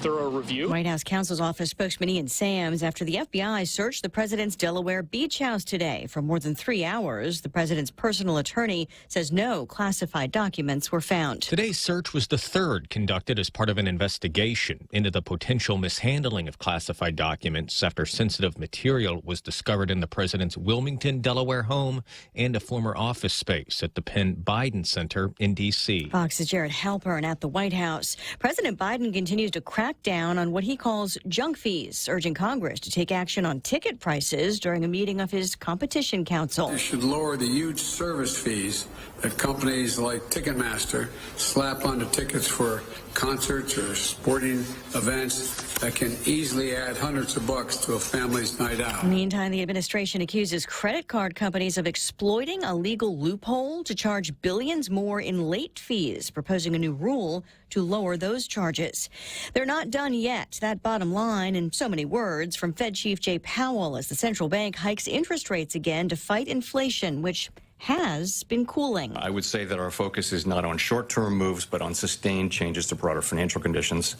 thorough review. White House counsel's office spokesman Ian Sams after the FBI searched the president's Delaware beach house today for more than 3 hours. The president's personal attorney says no classified documents were found. Today's search was the third conducted as part of an investigation into the potential mishandling of classified documents after sensitive material was discovered in the president's Wilmington, Delaware home and a former office space at the Penn Biden Center in D.C. Fox's Jared Halpern at the White House. President Biden continues to crack down on what he calls junk fees, urging Congress to take action on ticket prices during a meeting of his Competition Council. They should lower the huge service fees that companies like Ticketmaster slap onto tickets for concerts or sporting events that can easily add hundreds of bucks to a family's night out. Meantime, the administration accuses credit card companies of exploiting a legal loophole to charge billions more in late fees, proposing a new rule to lower those charges. They're not done yet. That bottom line in so many words from Fed Chief Jay Powell as the central bank hikes interest rates again to fight inflation, which has been cooling. I would say that our focus is not on short-term moves, but on sustained changes to broader financial conditions.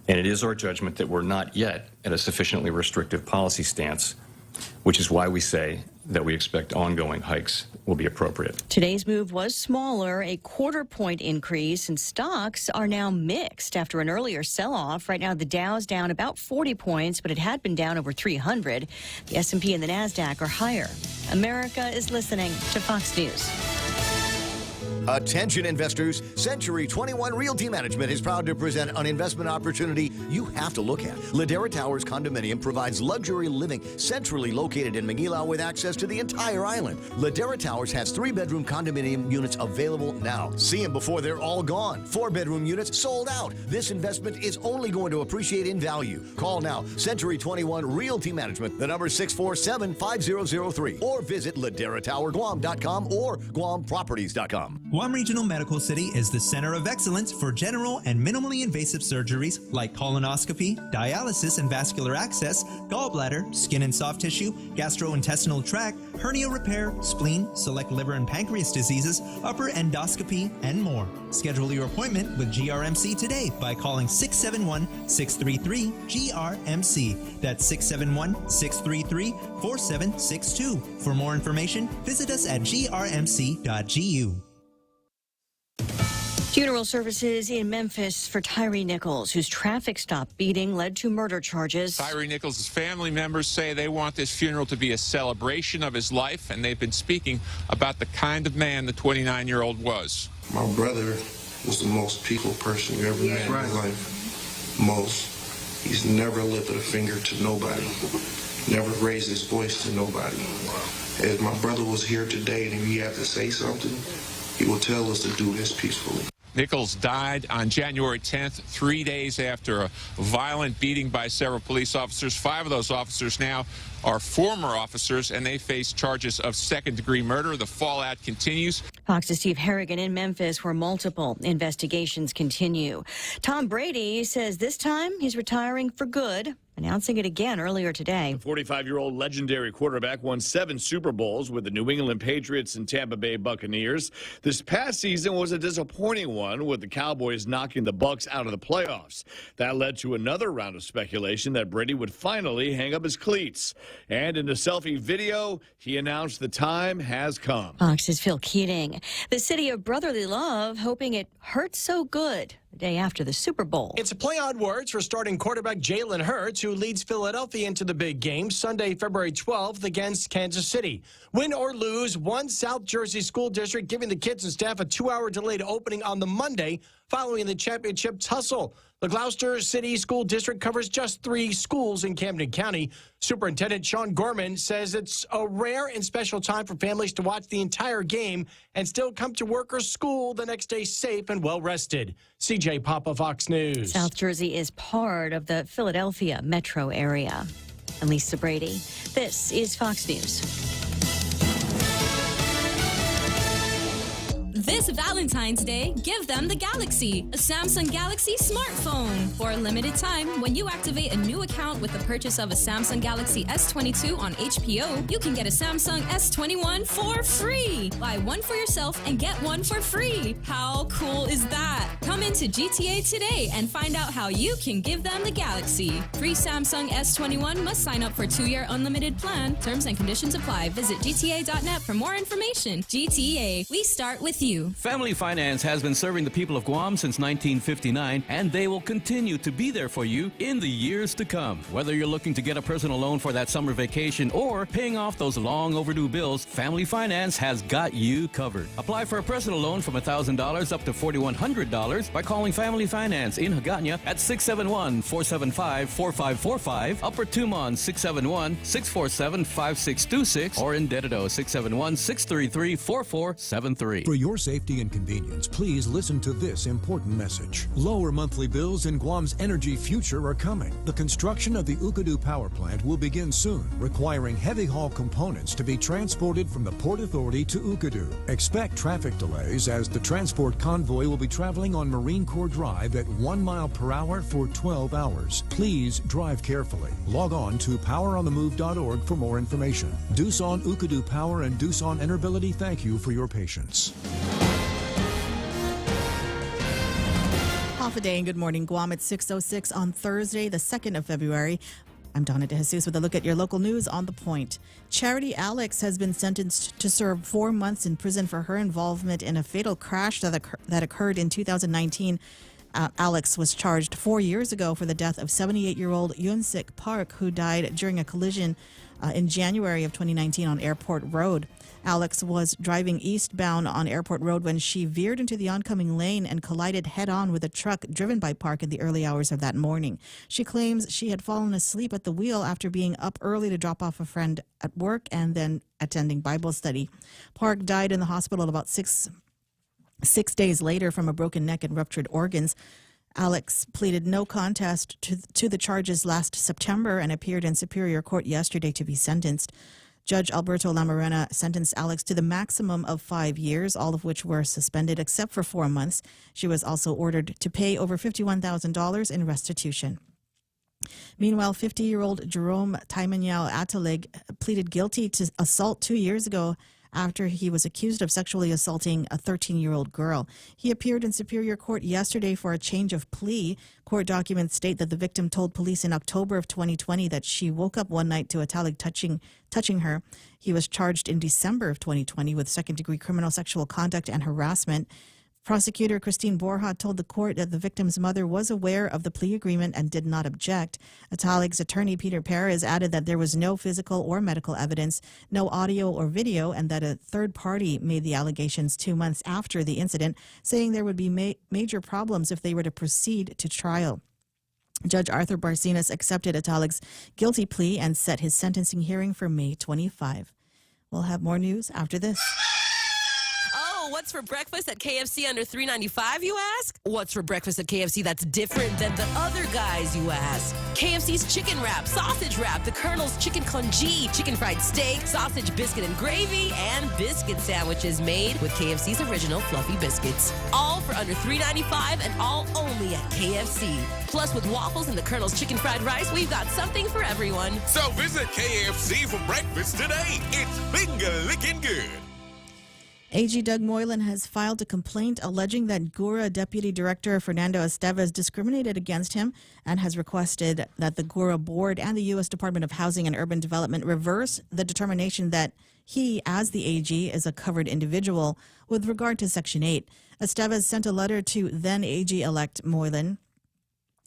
And it is our judgment that we're not yet at a sufficiently restrictive policy stance, which is why we say that we expect ongoing hikes will be appropriate. Today's move was smaller, a quarter-point increase, and stocks are now mixed after an earlier sell-off. Right now, the Dow's down about 40 points, but it had been down over 300. The S&P and the Nasdaq are higher. America is listening to Fox News. Attention investors, Century 21 Realty Management is proud to present an investment opportunity you have to look at. Ladera Towers Condominium provides luxury living centrally located in Manila with access to the entire island. Ladera Towers has 3-bedroom condominium units available now. See them before they're all gone. 4-bedroom units sold out. This investment is only going to appreciate in value. Call now, Century 21 Realty Management, the number 647-5003, or visit laderatowerguam.com or guamproperties.com. Guam Regional Medical City is the center of excellence for general and minimally invasive surgeries like colonoscopy, dialysis and vascular access, gallbladder, skin and soft tissue, gastrointestinal tract, hernia repair, spleen, select liver and pancreas diseases, upper endoscopy, and more. Schedule your appointment with GRMC today by calling 671-633-GRMC. That's 671-633-4762. For more information, visit us at grmc.gu. Funeral services in Memphis for Tyree Nichols, whose traffic stop beating led to murder charges. Tyree Nichols' family members say they want this funeral to be a celebration of his life, and they've been speaking about the kind of man the 29-year-old was. My brother was the most peaceful person you ever met in your life. Most. He's never lifted a finger to nobody. Never raised his voice to nobody. If my brother was here today and if he had to say something, he will tell us to do this peacefully. Nichols died on January 10th, 3 days after a violent beating by several police officers. 5 of those officers now are former officers, and they face charges of second-degree murder. The fallout continues. Fox's Steve Harrigan in Memphis, where multiple investigations continue. Tom Brady says this time he's retiring for good, announcing it again earlier today. The 45-year-old legendary quarterback won 7 Super Bowls with the New England Patriots and Tampa Bay Buccaneers. This past season was a disappointing one, with the Cowboys knocking the Bucs out of the playoffs. That led to another round of speculation that Brady would finally hang up his cleats. And in a selfie video, he announced the time has come. Fox's Phil Keating. The city of brotherly love hoping it hurts so good the day after the Super Bowl. It's a play on words for starting quarterback Jalen Hurts, who leads Philadelphia into the big game Sunday, February 12th against Kansas City. Win or lose, one South Jersey school district giving the kids and staff a 2-hour delayed opening on the Monday following the championship tussle. The Gloucester City School District covers just 3 schools in Camden County. Superintendent Sean Gorman says it's a rare and special time for families to watch the entire game and still come to work or school the next day safe and well-rested. CJ Papa, Fox News. South Jersey is part of the Philadelphia metro area. I'm Lisa Brady. This is Fox News. This Valentine's Day, give them the Galaxy, a Samsung Galaxy smartphone. For a limited time, when you activate a new account with the purchase of a Samsung Galaxy S22 on HPO, you can get a Samsung S21 for free. Buy one for yourself and get one for free. How cool is that? Come into GTA today and find out how you can give them the Galaxy. Free Samsung S21 must sign up for 2-year unlimited plan. Terms and conditions apply. Visit gta.net for more information. GTA, we start with you. Family Finance has been serving the people of Guam since 1959, and they will continue to be there for you in the years to come. Whether you're looking to get a personal loan for that summer vacation or paying off those long overdue bills, Family Finance has got you covered. Apply for a personal loan from $1,000 up to $4,100 by calling Family Finance in Hagåtña at 671-475-4545, Upper Tumon 671-647-5626, or in Dededo 671-633-4473. For your safety and convenience, please listen to this important message. Lower monthly bills in Guam's energy future are coming. The construction of the Ukadu power plant will begin soon, requiring heavy haul components to be transported from the Port Authority to Ukadu. Expect traffic delays as the transport convoy will be traveling on Marine Corps Drive at 1 mile per hour for 12 hours. Please drive carefully. Log on to poweronthemove.org for more information. Doosan Ukadu Power and Doosan Enerbility thank you for your patience. Half a day and good morning, Guam. It's 6:06 on Thursday, the 2nd of February. I'm Donna DeJesus with a look at your local news on The Point. Charity Alex has been sentenced to serve 4 months in prison for her involvement in a fatal crash that occurred in 2019. Alex was charged 4 years ago for the death of 78-year-old Yunsik Park, who died during a collision in January of 2019 on Airport Road. Alex was driving eastbound on Airport Road when she veered into the oncoming lane and collided head-on with a truck driven by Park in the early hours of that morning. She claims she had fallen asleep at the wheel after being up early to drop off a friend at work and then attending Bible study. Park died in the hospital about six days later from a broken neck and ruptured organs. Alex pleaded no contest to the charges last September and appeared in Superior Court yesterday to be sentenced. Judge Alberto Lamarena sentenced Alex to the maximum of 5 years, all of which were suspended except for 4 months. She was also ordered to pay over $51,000 in restitution. Meanwhile, 50-year-old Jerome Taimanyao Atalig pleaded guilty to assault 2 years ago after he was accused of sexually assaulting a 13-year-old girl. He appeared in Superior Court yesterday for a change of plea. Court documents state that the victim told police in October of 2020 that she woke up one night to Atalig touching her. He was charged in December of 2020 with second-degree criminal sexual conduct and harassment. Prosecutor Christine Borja told the court that the victim's mother was aware of the plea agreement and did not object. Atalig's attorney, Peter Perez, added that there was no physical or medical evidence, no audio or video, and that a third party made the allegations 2 months after the incident, saying there would be major problems if they were to proceed to trial. Judge Arthur Barcinas accepted Atalig's guilty plea and set his sentencing hearing for May 25. We'll have more news after this. What's for breakfast at KFC under $3.95, you ask? What's for breakfast at KFC that's different than the other guys, you ask? KFC's chicken wrap, sausage wrap, the Colonel's chicken congee, chicken fried steak, sausage biscuit and gravy, and biscuit sandwiches made with KFC's original fluffy biscuits. All for under $3.95 and all only at KFC. Plus, with waffles and the Colonel's chicken fried rice, we've got something for everyone. So visit KFC for breakfast today. It's finger-licking good. AG Doug Moylan has filed a complaint alleging that GURA Deputy Director Fernando Estevez discriminated against him and has requested that the GURA Board and the U.S. Department of Housing and Urban Development reverse the determination that he, as the AG, is a covered individual with regard to Section 8. Estevez sent a letter to then AG-elect Moylan,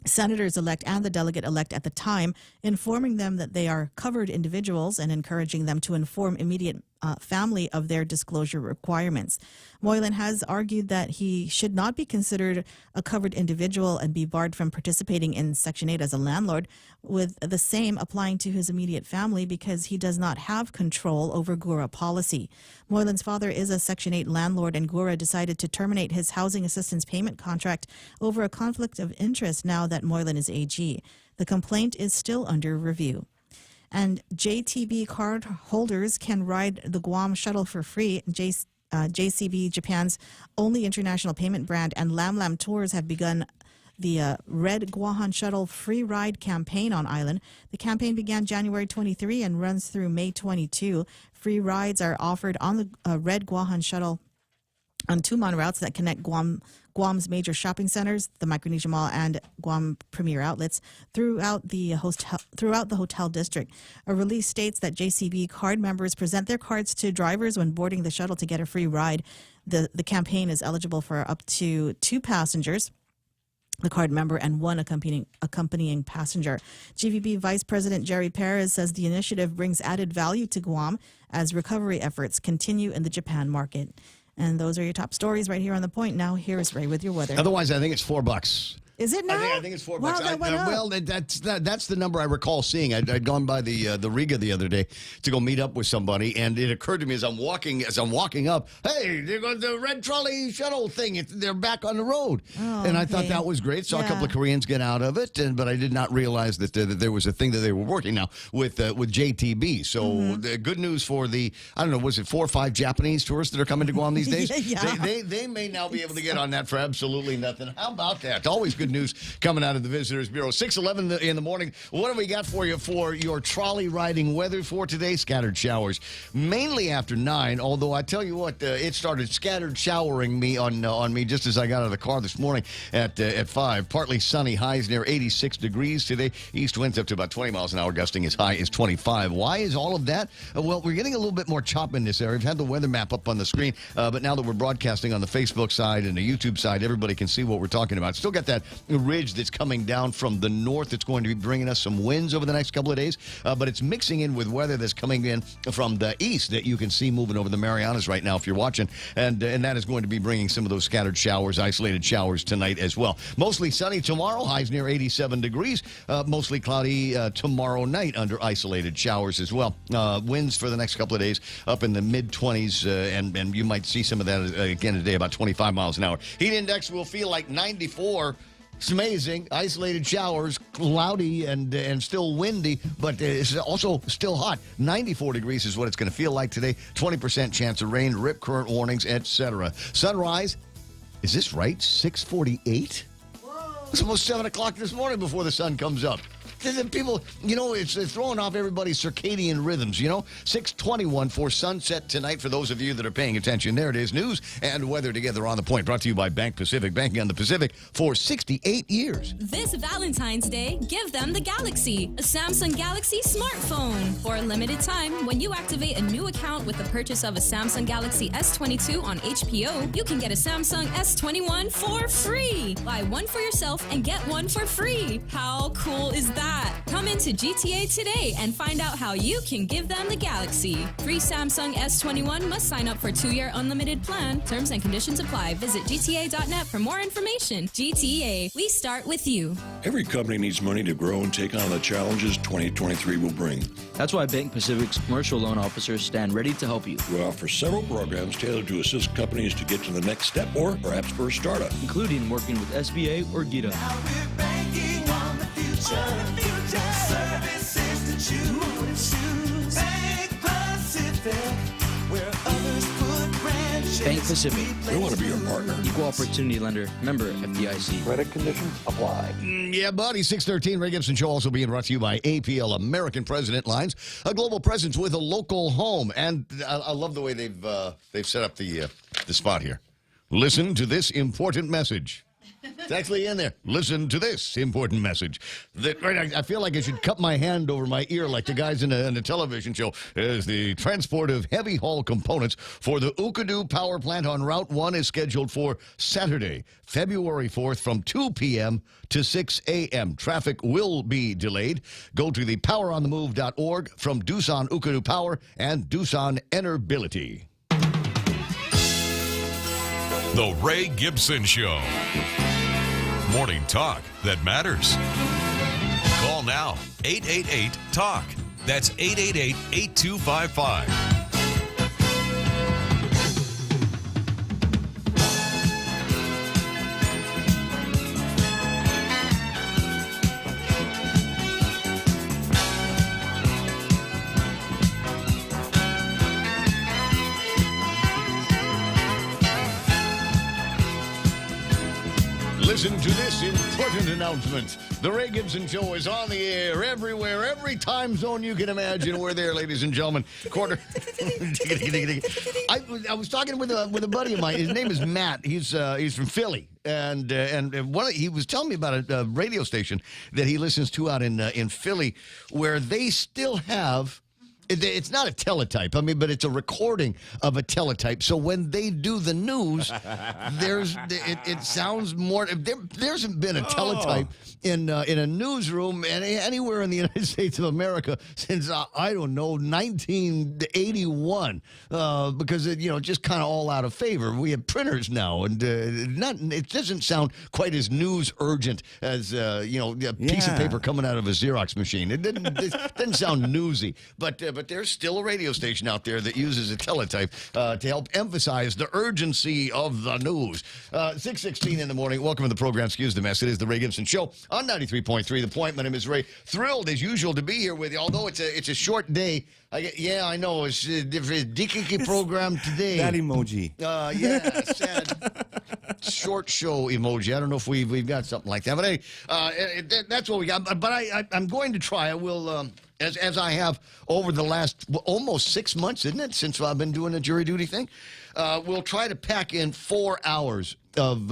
Senators-elect and the delegate-elect at the time, informing them that they are covered individuals and encouraging them to inform immediate family of their disclosure requirements. Moylan has argued that he should not be considered a covered individual and be barred from participating in Section 8 as a landlord, with the same applying to his immediate family because he does not have control over GURA policy. Moylan's father is a Section 8 landlord, and GURA decided to terminate his housing assistance payment contract over a conflict of interest now that Moylan is AG. The complaint is still under review. And JTB card holders can ride the Guam shuttle for free. JCB, Japan's only international payment brand, and Lam Lam Tours have begun the Red Guahan Shuttle Free Ride campaign on island. The campaign began January 23 and runs through May 22. Free rides are offered on the Red Guahan Shuttle on 2 monorails that connect Guam's major shopping centers, the Micronesia Mall and Guam Premier Outlets, throughout the hotel district. A release states that JCB card members present their cards to drivers when boarding the shuttle to get a free ride. The campaign is eligible for up to 2 passengers, the card member, and 1 accompanying passenger. GVB Vice President Jerry Perez says the initiative brings added value to Guam as recovery efforts continue in the Japan market. And those are your top stories right here on The Point. Now, here's Ray with your weather. Otherwise, I think it's $4. Is it now? I think it's $4. Wow, that went up. Well, that's the number I recall seeing. I'd gone by the Riga the other day to go meet up with somebody, and it occurred to me as I'm walking up, hey, they're going the red trolley shuttle thing. They're back on the road, and I thought that was great. Saw a couple of Koreans get out of it, but I did not realize that there was a thing that they were working now with JTB. So the good news for the, I don't know, was it 4 or 5 Japanese tourists that are coming to Guam these days? They may now be able to get on that for absolutely nothing. How about that? Always good news coming out of the Visitors Bureau. 6:11 in the morning. What have we got for you for your trolley riding weather for today? Scattered showers, mainly after 9. Although I tell you what, it started scattered showering me on me just as I got out of the car this morning at 5. Partly sunny, highs near 86 degrees today. East winds up to about 20 miles an hour, gusting as high as 25. Why is all of that? Well, we're getting a little bit more chop in this area. We've had the weather map up on the screen, but now that we're broadcasting on the Facebook side and the YouTube side, everybody can see what we're talking about. Still got that ridge that's coming down from the north that's going to be bringing us some winds over the next couple of days, but it's mixing in with weather that's coming in from the east that you can see moving over the Marianas right now if you're watching, and that is going to be bringing some of those scattered showers, isolated showers tonight as well. Mostly sunny tomorrow, highs near 87 degrees, mostly cloudy tomorrow night under isolated showers as well. Winds for the next couple of days up in the mid-20s, and you might see some of that again today, about 25 miles an hour. Heat index will feel like 94. It's amazing. Isolated showers, cloudy and still windy, but it's also still hot. 94 degrees is what it's going to feel like today. 20% chance of rain, rip current warnings, etc. Sunrise, is this right? 6:48? It's almost 7 o'clock this morning before the sun comes up. People, it's throwing off everybody's circadian rhythms, 6:21 for sunset tonight for those of you that are paying attention. There it is, news and weather together on The Point, brought to you by Bank Pacific, banking on the Pacific for 68 years. This Valentine's Day, give them the Galaxy, a Samsung Galaxy smartphone. For a limited time, when you activate a new account with the purchase of a Samsung Galaxy S22 on HPO, you can get a Samsung S21 for free. Buy one for yourself and get one for free. How cool is that? Come into GTA today and find out how you can give them the Galaxy. Free Samsung S21 must sign up for 2-year unlimited plan. Terms and conditions apply. Visit gta.net for more information. GTA, we start with you. Every company needs money to grow and take on the challenges 2023 will bring. That's why Bank Pacific's commercial loan officers stand ready to help you. We offer several programs tailored to assist companies to get to the next step or perhaps for a startup, including working with SBA or GITA. Services to choose. Bank Pacific, where others put branches. Bank Pacific. We want to be your partner. Equal opportunity lender. Member FDIC. Credit conditions apply. Yeah, buddy. 613. Ray Gibson Show also being brought to you by APL American President Lines, a global presence with a local home. And I love the way they've set up the spot here. Listen to this important message. It's actually in there. Listen to this important message. I feel like I should cup my hand over my ear like the guys in a television show. As the transport of heavy haul components for the Ukadu Power Plant on Route 1 is scheduled for Saturday, February 4th from 2 p.m. to 6 a.m. Traffic will be delayed. Go to thepoweronthemove.org from Doosan Ukadu Power and Doosan Enerbility. The Ray Gibson Show. Morning talk that matters. Call now, 888-TALK. That's 888-8255. Listen to this important announcement. The Ray Gibson Show is on the air everywhere, every time zone you can imagine. We're there, ladies and gentlemen. I was talking with a buddy of mine. His name is Matt. He's from Philly, and he was telling me about a radio station that he listens to out in Philly, where they still have. It's not a teletype, but it's a recording of a teletype. So when they do the news, it sounds more. There hasn't been a teletype in a newsroom anywhere in the United States of America since I don't know 1981, because it just kind of all out of favor. We have printers now, and it doesn't sound quite as news urgent as a piece of paper coming out of a Xerox machine. It doesn't sound newsy, but there's still a radio station out there that uses a teletype to help emphasize the urgency of the news. 6:16 in the morning. Welcome to the program. Excuse the mess. It is the Ray Gibson Show on 93.3 The Point. My name is Ray. Thrilled as usual to be here with you. Although it's a short day. I know it's a different Dickie program today. That emoji. Yeah, sad. Short show emoji. I don't know if we've got something like that, but hey, that's what we got. But I'm going to try. I will. As I have over the last almost 6 months, isn't it, since I've been doing the jury duty thing? We'll try to pack in 4 hours of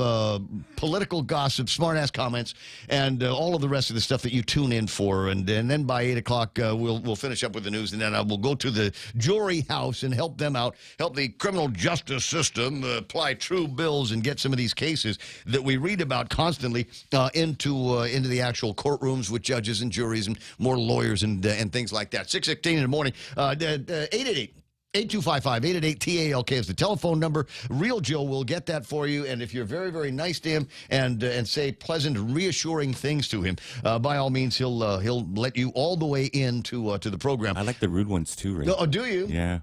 political gossip, smart-ass comments, and all of the rest of the stuff that you tune in for. And then by 8 o'clock, we'll finish up with the news, and then we'll go to the jury house and help them out, help the criminal justice system apply true bills and get some of these cases that we read about constantly into the actual courtrooms with judges and juries and more lawyers and things like that. 6:16 in the morning, 888. 8255 888-TALK is the telephone number. Real Joe will get that for you, and if you're very, very nice to him and say pleasant, reassuring things to him, by all means, he'll let you all the way into the program. I like the rude ones too, Ray. Oh, do you? Yeah.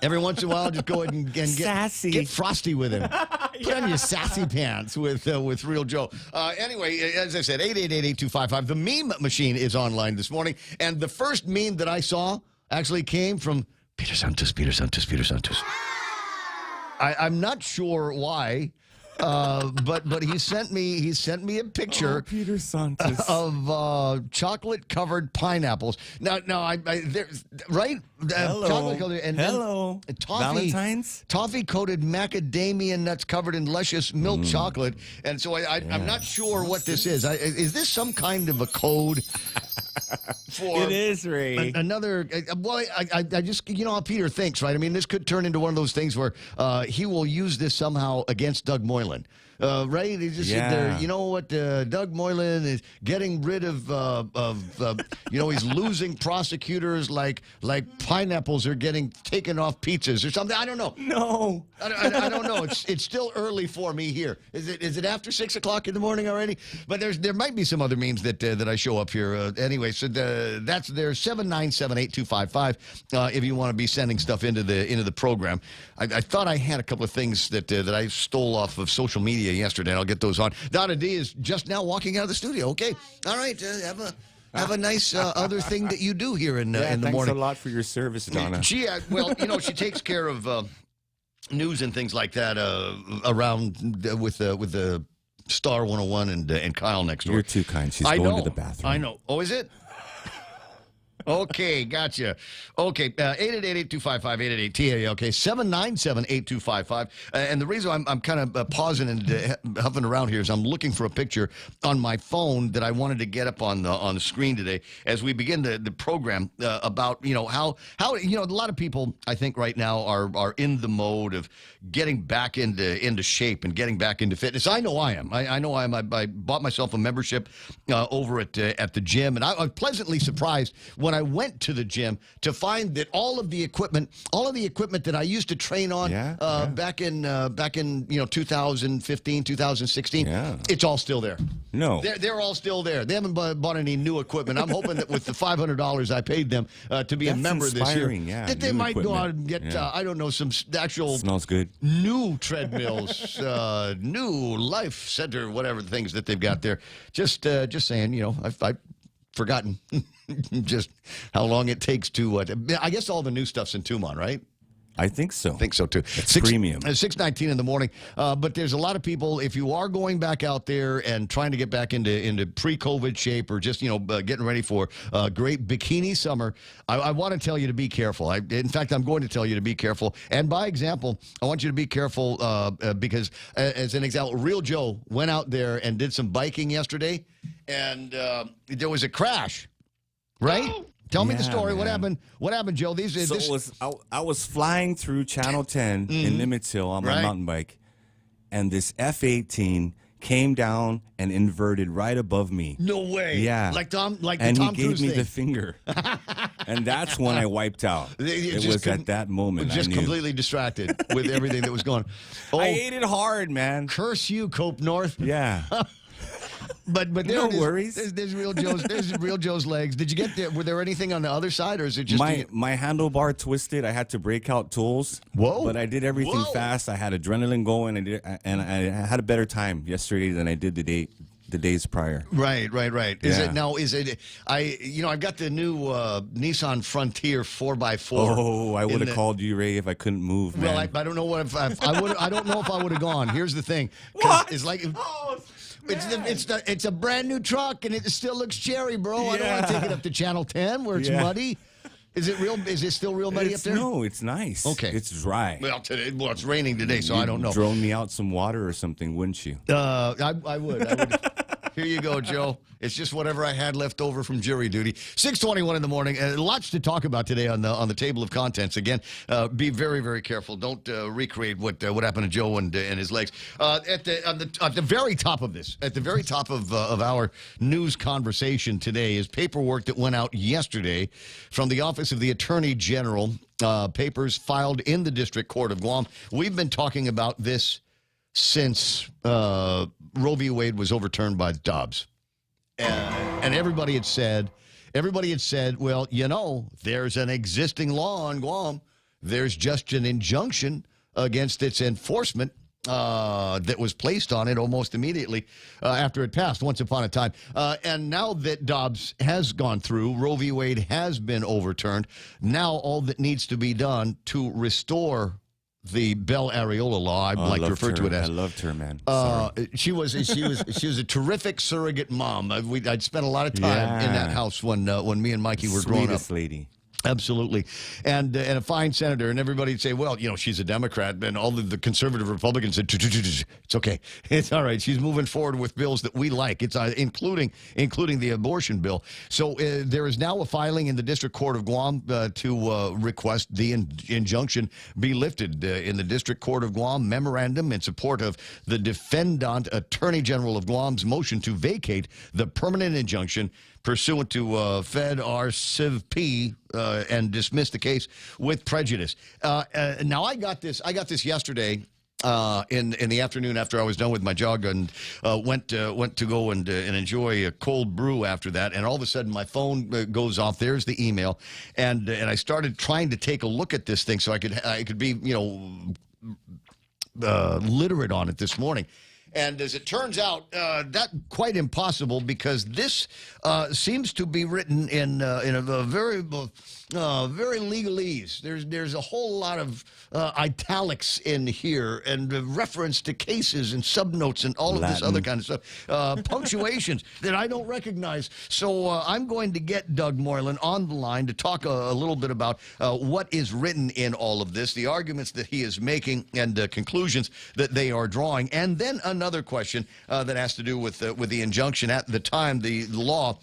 Every once in a while, just go ahead and get frosty with him. Put on your sassy pants with Real Joe. Anyway, as I said, 888-8255. The meme machine is online this morning, and the first meme that I saw actually came from Peter Santos. I'm not sure why, but he sent me a picture Peter Santos. of chocolate-covered pineapples. Now, right? Hello. Chocolate-covered and Hello. Valentine's? Toffee-coated macadamia nuts covered in luscious milk chocolate. And so I'm not sure what this is. Is this some kind of a code? It is, Ray. Another, I just, how Peter thinks, right? This could turn into one of those things where he will use this somehow against Doug Moylan. Right? He just sit there, you know what? Doug Moylan is getting rid of he's losing prosecutors like pineapples are getting taken off pizzas or something. I don't know. No. I don't know. It's still early for me here. Is it after 6 o'clock in the morning already? But there might be some other memes that I show up here. Anyway, so that's there. 797-8255 if you want to be sending stuff into the program. I thought I had a couple of things that I stole off of social media yesterday. I'll get those on. Donna D is just now walking out of the studio. Okay. All right. Have a nice other thing that you do here in the morning. Thanks a lot for your service, Donna. She takes care of news and things like that around with the Star 101 and Kyle next door. You're too kind. She's going to the bathroom. I know. Oh, is it? Okay, gotcha. Okay, 888-825-5888-TAL. Okay, 797-8255. And the reason I'm kind of pausing and huffing around here is I'm looking for a picture on my phone that I wanted to get up on the screen today as we begin the program about how a lot of people I think right now are in the mode of getting back into shape and getting back into fitness. I know I am. I know I am. I bought myself a membership over at the gym, and I was pleasantly surprised when I went to the gym to find that all of the equipment that I used to train on back in 2015, 2016, it's all still there. No, they're all still there. They haven't bought any new equipment. I'm hoping that with the $500 I paid them to be a member this year, that they might go out and get I don't know, some actual smells good new treadmills, new life center, whatever things that they've got there. Just saying, I've forgotten just how long it takes to I guess all the new stuff's in Tumon, right? I think so. I think so too. It's premium. 6:19 in the morning. But there's a lot of people. If you are going back out there and trying to get back into pre-COVID shape, or just getting ready for a great bikini summer, I want to tell you to be careful. In fact, I'm going to tell you to be careful. And by example, I want you to be careful because, as an example, Real Joe went out there and did some biking yesterday, and there was a crash. Right? Tell me the story. Man. What happened? What happened, Joe? I was flying through Channel 10 in Nimitz Hill on my mountain bike, and this F-18 came down and inverted right above me. No way. Yeah. Like Tom and Tom he gave Cruise me thing. the finger. And that's when I wiped out. It was at that moment. Just I knew. completely distracted with everything that was going on. I ate it hard, man. Curse you, Cope North. Yeah. But there No it is. worries. There's Real Joe's. There's Real Joe's legs. Did you get there? Were there anything on the other side, or is it just my handlebar twisted? I had to break out tools. Whoa! But I did everything fast. I had adrenaline going, and I had a better time yesterday than I did the days prior. Right. Yeah. Is it? I've got the new Nissan Frontier 4x4. Oh, I would have called you, Ray, if I couldn't move, man. Well, I don't know what if I would. I don't know if I would have gone. Here's the thing. What? It's like. It's a brand new truck, and it still looks cherry, bro. I don't want to take it up to Channel 10 where it's muddy. Is it real? Is it still real muddy up there? No, it's nice. Okay, it's dry. Well, it's raining today, so I don't know. Drone me out some water or something, wouldn't you? I would. Here you go, Joe. It's just whatever I had left over from jury duty. 6:21 in the morning. Lots to talk about today on the table of contents. Again, be very, very careful. Don't recreate what happened to Joe and his legs. At the very top of this, at the very top of our news conversation today, is paperwork that went out yesterday from the Office of the Attorney General. Papers filed in the District Court of Guam. We've been talking about this since Roe v. Wade was overturned by Dobbs. And everybody had said, well, there's an existing law on Guam. There's just an injunction against its enforcement that was placed on it almost immediately after it passed once upon a time. And now that Dobbs has gone through, Roe v. Wade has been overturned. Now all that needs to be done to restore the Bell Areola law, I'd like to refer to it as. I loved her, man. She was a terrific surrogate mom. I'd spent a lot of time in that house when me and Mikey were growing up. Sweetest lady. Absolutely. And a fine senator. And everybody'd say, well, she's a Democrat. And all the conservative Republicans said, it's okay. It's all right. She's moving forward with bills that we like. It's including the abortion bill. So there is now a filing in the District Court of Guam to request the injunction be lifted. In the District Court of Guam, memorandum in support of the Defendant Attorney General of Guam's motion to vacate the permanent injunction pursuant to Fed R. Civ P. And dismiss the case with prejudice. Now I got this yesterday in the afternoon after I was done with my jog, and went to go and enjoy a cold brew after that. And all of a sudden my phone goes off. There's the email, and I started trying to take a look at this thing so I could be literate on it this morning. And as it turns out, that's quite impossible, because this seems to be written in a very legalese. There's a whole lot of italics in here, and reference to cases and subnotes and all of this other kind of stuff. Punctuations that I don't recognize. So I'm going to get Doug Moylan on the line to talk a little bit about what is written in all of this, the arguments that he is making, and conclusions that they are drawing. And then another question that has to do with the injunction. At the time, the law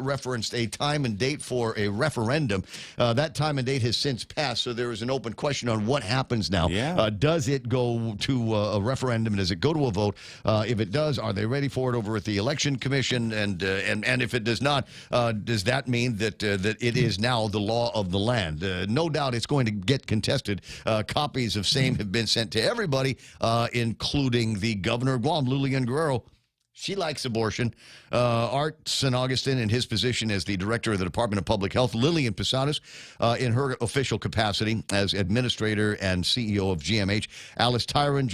referenced a time and date for a referendum. That time and date has since passed, so there is an open question on what happens now. Does it go to a referendum? Does it go to a vote? If it does, are they ready for it over at the Election Commission? And if it does not, does that mean that it is now the law of the land? No doubt it's going to get contested. Copies of same have been sent to everybody, including the governor of Guam, Lulian Guerrero. She likes abortion. Art St. Augustine, in his position as the director of the Department of Public Health. Lillian Posadas, in her official capacity as administrator and CEO of GMH. Alice Tyron,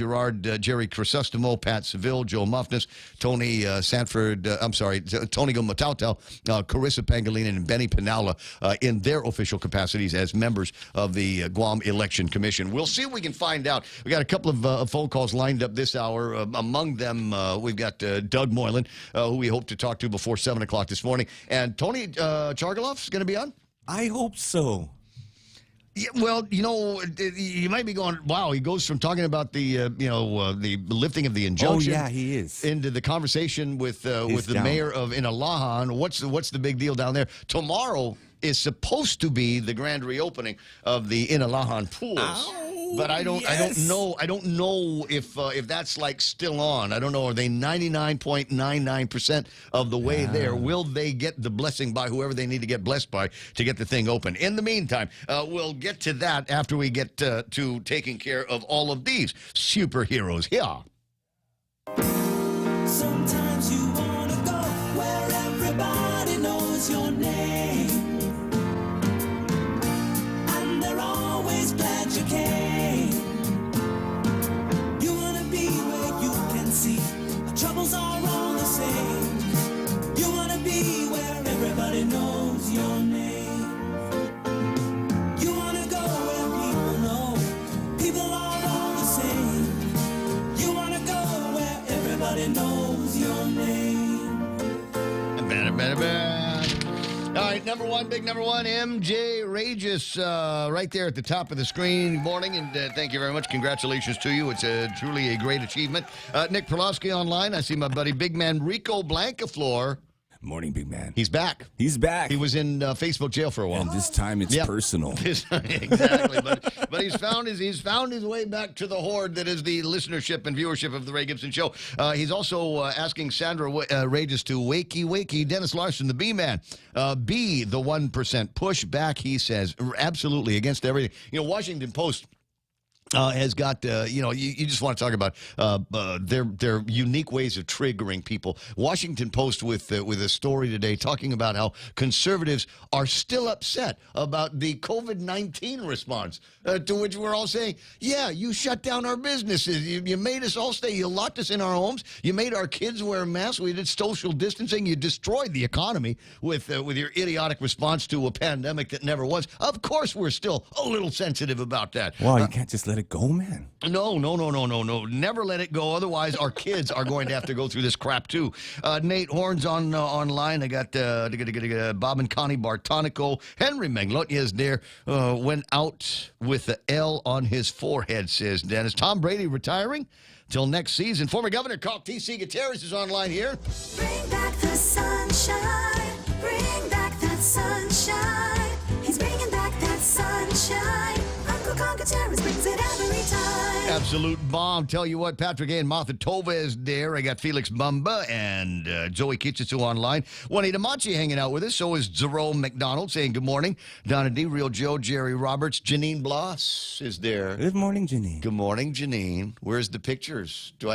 Jerry Crisostomo, Pat Seville, Joe Muffness, Tony Tony Gomatautal, Carissa Pangolin, and Benny Pinalla in their official capacities as members of the Guam Election Commission. We'll see if we can find out. We got a couple of phone calls lined up this hour. Among them, we've got Doug Moylan, who we hope to talk to before 7 o'clock this morning. And Tony Chargalov's going to be on? I hope so. Yeah, well, you might be going, wow, he goes from talking about the lifting of the injunction. Oh, yeah, he is. Into the conversation with the mayor of Inalahan. What's the big deal down there? Tomorrow is supposed to be the grand reopening of the Inalahan pools. Ow. But I don't know if that's like still on. I don't know. Are they 99.99% of the way there? Will they get the blessing by whoever they need to get blessed by to get the thing open? In the meantime, we'll get to that after we get to taking care of all of these superheroes here. Sometimes you want to go where everybody knows your name, and they're always glad you came. You want to be where you can see our troubles are all the same. You want to be where everybody knows your name. You want to go where people know people are all the same. You want to go where everybody knows your name. All right, big number one, MJ Regis, right there at the top of the screen. Good morning, and thank you very much. Congratulations to you. It's truly a great achievement. Nick Perlowski online. I see my buddy, big man Rico Blancaflor. Morning, big man. He's back. He's back. He was in Facebook jail for a while. And this time it's personal. Exactly. But he's found his way back to the horde that is the listenership and viewership of the Ray Gibson Show. He's also asking Sandra Regis to wakey Dennis Larson, the B-man. Be the 1%. Push back, he says. Absolutely against everything. Washington Post has got, you just want to talk about their unique ways of triggering people. Washington Post with a story today talking about how conservatives are still upset about the COVID-19 response, to which we're all saying, yeah, you shut down our businesses. You made us all stay. You locked us in our homes. You made our kids wear masks. We did social distancing. You destroyed the economy with your idiotic response to a pandemic that never was. Of course, we're still a little sensitive about that. Wow, you can't just let it go, man. No. Never let it go. Otherwise, our kids are going to have to go through this crap, too. Nate Horn's online. I got Bob and Connie Bartonico. Henry Menglot is there. Went out with the L on his forehead, says Dennis. Tom Brady retiring till next season. Former Governor Carl T.C. Gutierrez is online here. Bring back the sunshine. Bring back that sunshine. He's bringing back that sunshine. Uncle Carl Gutierrez brings it every time. Absolute bomb. Tell you what, Patrick A. and Martha Tova is there. I got Felix Bumba and Joey Kitchitsu online. Juanita Machi hanging out with us. So is Jerome McDonald saying good morning. Donna D, Real Joe, Jerry Roberts. Janine Bloss is there. Good morning, Janine. Good morning, Janine. Where's the pictures? Do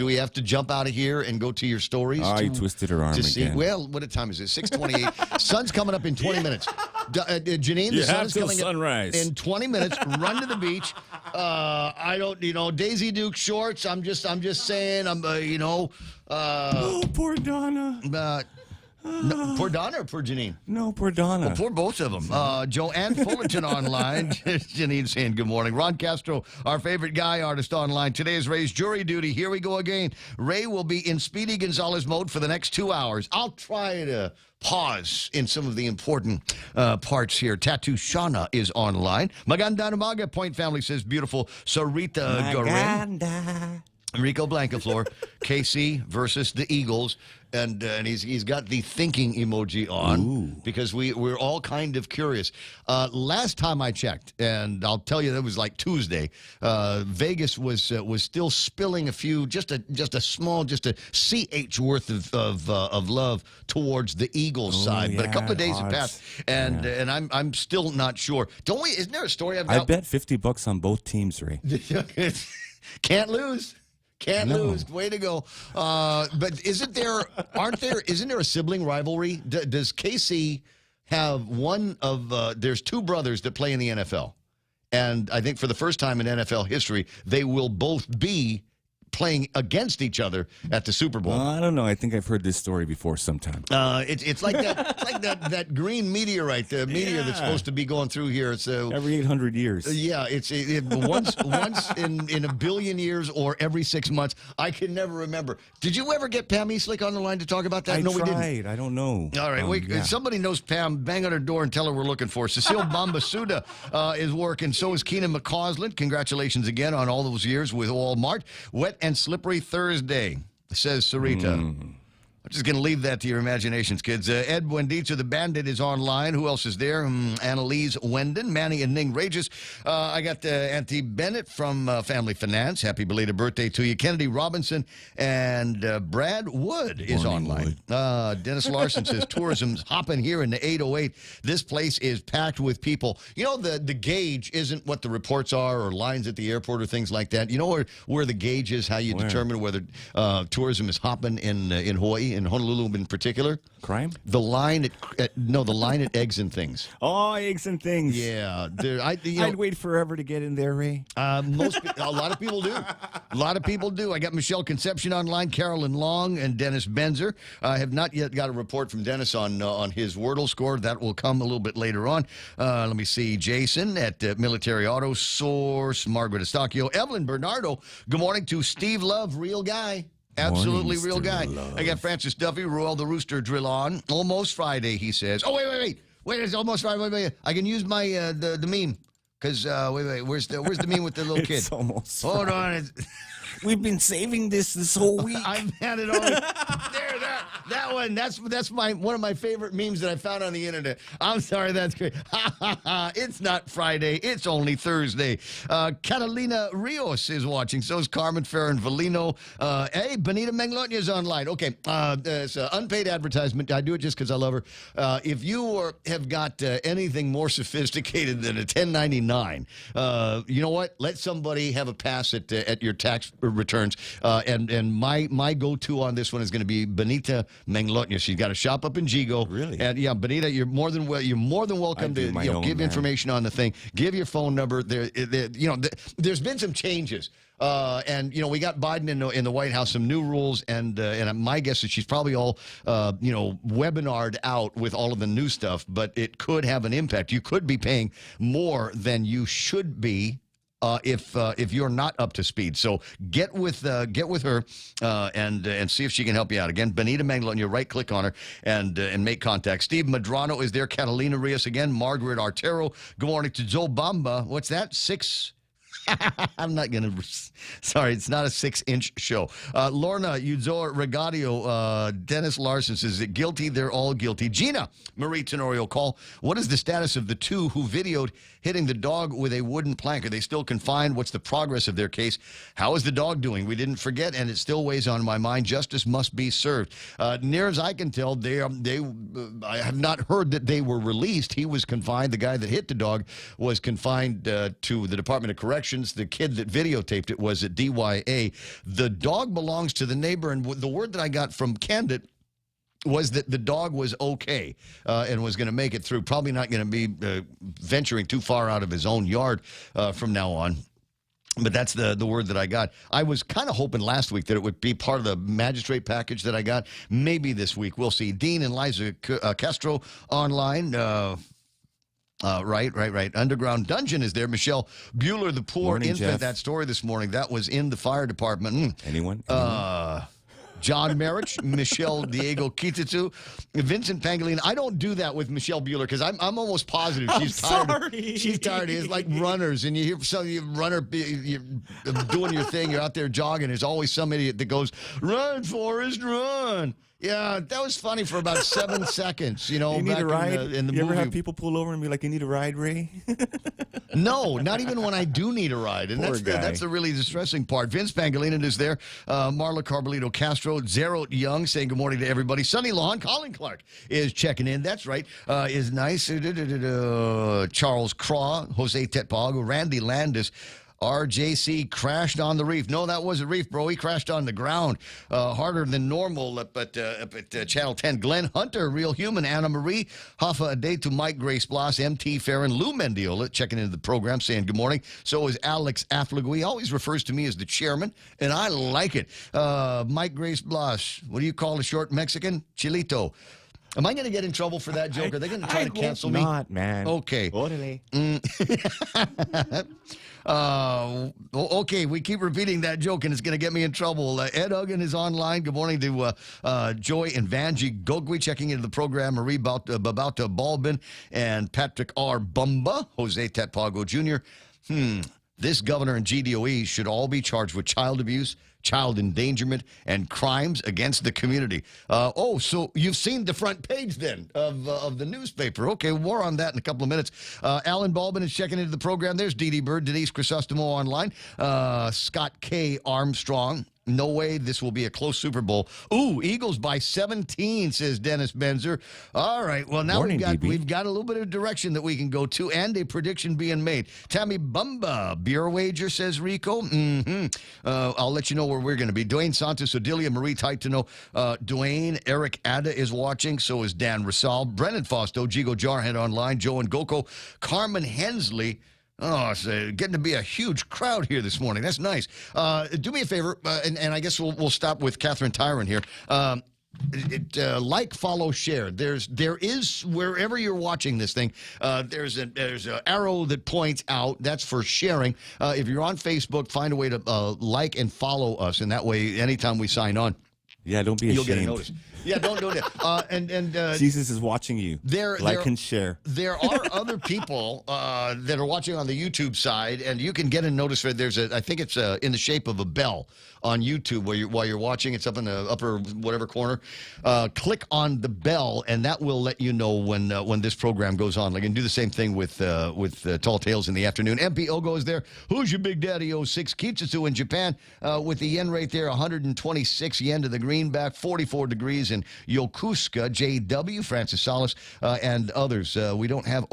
we have to jump out of here and go to your stories? Oh, you twisted her arm again. Well, what time is it? 6:28. Sun's coming up in 20 minutes. Janine, the sun is coming sunrise. up in 20 minutes. Run to the beach. I don't, Daisy Duke shorts. I'm just saying. Oh, poor Donna. No, poor Donna or poor Janine? No, poor Donna. Well, poor both of them. Joanne Fullerton online. Janine saying good morning. Ron Castro, our favorite guy artist online. Today is Ray's jury duty. Here we go again. Ray will be in Speedy Gonzalez mode for the next 2 hours. I'll try to pause in some of the important parts here. Tattoo Shauna is online. Maganda Namaga, Point Family says beautiful. Sarita Garin. Rico Blancaflor, KC versus the Eagles, and he's got the thinking emoji on because we're all kind of curious. Last time I checked, and I'll tell you that was like Tuesday. Vegas was still spilling a few, just a small CH worth of love towards the Eagles side, but a couple of days have passed, and I'm still not sure. Don't we? Isn't there a story I've got? I bet $50 on both teams, Ray. Can't lose. Can't lose. Way to go. But isn't there a sibling rivalry? Does KC have one of, there's two brothers that play in the NFL. And I think for the first time in NFL history, they will both be playing against each other at the Super Bowl. I don't know. I think I've heard this story before sometime. It's like that. It's like that green meteorite, the meteor that's supposed to be going through here. So every 800 years. Yeah, it's once in a billion years or every 6 months. I can never remember. Did you ever get Pam Eastlick on the line to talk about that? No, we tried. didn't. I don't know. All right, if somebody knows Pam, bang on her door and tell her we're looking for her. Cecile Bambasuda is working. So is Keenan McCausland. Congratulations again on all those years with Walmart. Wet and slippery Thursday, says Sarita. I'm just going to leave that to your imaginations, kids. Ed Buendicha, the Bandit, is online. Who else is there? Annalise Wendon, Manny and Ning Rages. I got Auntie Bennett from Family Finance. Happy belated birthday to you. Kennedy Robinson and Brad Wood is online. Dennis Larson says tourism's hopping here in the 808. This place is packed with people. You know, the gauge isn't what the reports are or lines at the airport or things like that. You know where the gauge is, how you determine whether tourism is hopping in Hawaii, in Honolulu in particular? Crime? The line at Eggs and Things. Oh, Eggs and Things. Yeah. I'd wait forever to get in there, Ray. A lot of people do. A lot of people do. I got Michelle Conception online, Carolyn Long, and Dennis Benzer. I have not yet got a report from Dennis on his Wordle score. That will come a little bit later on. Let me see. Jason at Military Auto Source, Margaret Estacchio, Evelyn Bernardo. Good morning to Steve Love, real guy. Absolutely Morning, real guy. Love. I got Francis Duffy, Royal the Rooster drill on. Almost Friday, he says. Oh, wait. It's almost Friday. Wait. I can use my the meme. Because, wait. Where's the meme with the little kid? It's almost Hold on. We've been saving this whole week. I've had it all. That one. That's one of my favorite memes that I found on the internet. I'm sorry, that's great. It's not Friday. It's only Thursday. Catalina Rios is watching. So is Carmen Ferrin Valino. Hey, Benita Menglotnia is online. Okay, it's unpaid advertisement. I do it just because I love her. If you have got anything more sophisticated than a 1099, you know what? Let somebody have a pass at your tax returns. And my go-to on this one is going to be Benita Menglotnia. She's got a shop up in Jigo. Really? And yeah, Benita, you're more than welcome to give information on the thing. Give your phone number. There's been some changes. And we got Biden in the White House, some new rules, and my guess is she's probably all webinared out with all of the new stuff. But it could have an impact. You could be paying more than you should be. If you're not up to speed. So get with her and see if she can help you out. Again, Benita Menglotnia, right click on her and make contact. Steve Madrano is there. Catalina Rios again. Margaret Artero. Good morning to Joe Bamba. What's that? 6. I'm not going to. Sorry, it's not a 6-inch show. Lorna Uzoa Regadio, Dennis Larson says that guilty. They're all guilty. Gina Marie Tenorio call. What is the status of the two who videoed hitting the dog with a wooden plank? Are they still confined? What's the progress of their case? How is the dog doing? We didn't forget, and it still weighs on my mind. Justice must be served. Near as I can tell, I have not heard that they were released. He was confined. The guy that hit the dog was confined to the Department of Corrections. The kid that videotaped it was at DYA. The dog belongs to the neighbor, and the word that I got from Candid was that the dog was okay and was going to make it through. Probably not going to be venturing too far out of his own yard from now on. But that's the word that I got. I was kind of hoping last week that it would be part of the magistrate package that I got. Maybe this week. We'll see. Dean and Liza Castro online. Right. Underground Dungeon is there. Michelle Bueller, the poor Morning, infant. Jeff. That story this morning, that was in the fire department. Anyone? John Marich, Michelle Diego Kititsu, Vincent Pangolin. I don't do that with Michelle Bueller because I'm almost positive she's tired. Sorry. She's tired. It's like runners, and you hear some runner, you're doing your thing. You're out there jogging. There's always some idiot that goes, "Run, Forrest, run." Yeah, that was funny for about 7 seconds. You need back a ride? in the you movie. ever have people pull over and be like, "You need a ride, Ray?" No, not even when I do need a ride. And that's the really distressing part. Vince Pangolin is there. Marla Carbolito Castro. Zero Young saying good morning to everybody. Sonny Lawn. Colin Clark is checking in. That's right. Is nice. Charles Craw. Jose Tetpog. Randy Landis. RJC crashed on the reef. No, that wasn't reef, bro. He crashed on the ground harder than normal up at Channel 10. Glenn Hunter, Real Human, Anna Marie, Hoffa Ade to Mike Grace Bloss, MT Farron, Lou Mendiola checking into the program saying good morning. So is Alex Affligui. He always refers to me as the chairman, and I like it. Mike Grace Bloss, what do you call a short Mexican? Chilito. Am I going to get in trouble for that joke? Are they going to try to cancel me? Not, man. Okay. Okay, we keep repeating that joke, and it's going to get me in trouble. Ed Uggan is online. Good morning to Joy and Vanji Gogwi checking into the program. Marie Babauta Balbin and Patrick R. Bumba. Jose Tetpago Jr. This governor and GDOE should all be charged with child abuse, child endangerment, and crimes against the community. So you've seen the front page then of the newspaper. Okay, more on that in a couple of minutes. Alan Balbin is checking into the program. There's Dee Dee Bird, Denise Crisostomo online. Scott K. Armstrong. No way this will be a close Super Bowl. Ooh, Eagles by 17, says Dennis Benzer. All right, well, now we've got a little bit of direction that we can go to and a prediction being made. Tammy Bumba, beer wager, says Rico. I'll let you know where we're going to be. Dwayne Santos, Odilia, Marie Taitano, Dwayne, Eric Ada is watching. So is Dan Rasal, Brennan Fausto, Jigo Jarhead online, Joe and Goko, Carmen Hensley. Oh, it's getting to be a huge crowd here this morning. That's nice. Do me a favor, and I guess we'll stop with Catherine Tyron here. Like, follow, share. There is wherever you're watching this thing. There's an arrow that points out. That's for sharing. If you're on Facebook, find a way to like and follow us, and that way, anytime we sign on, don't be ashamed. You'll get a notice. Don't do that. Jesus is watching you. Like and share. There are other people that are watching on the YouTube side, and you can get a notice. I think it's in the shape of a bell on YouTube while you're watching. It's up in the upper whatever corner. Click on the bell, and that will let you know when this program goes on. Like, and do the same thing with Tall Tales in the afternoon. MP Ogo is there. Who's your big daddy? 06 Kitsutsu in Japan with the yen rate there, 126 yen to the greenback, 44 degrees in Yokosuka. JW, Francis Salas, and others. We don't have.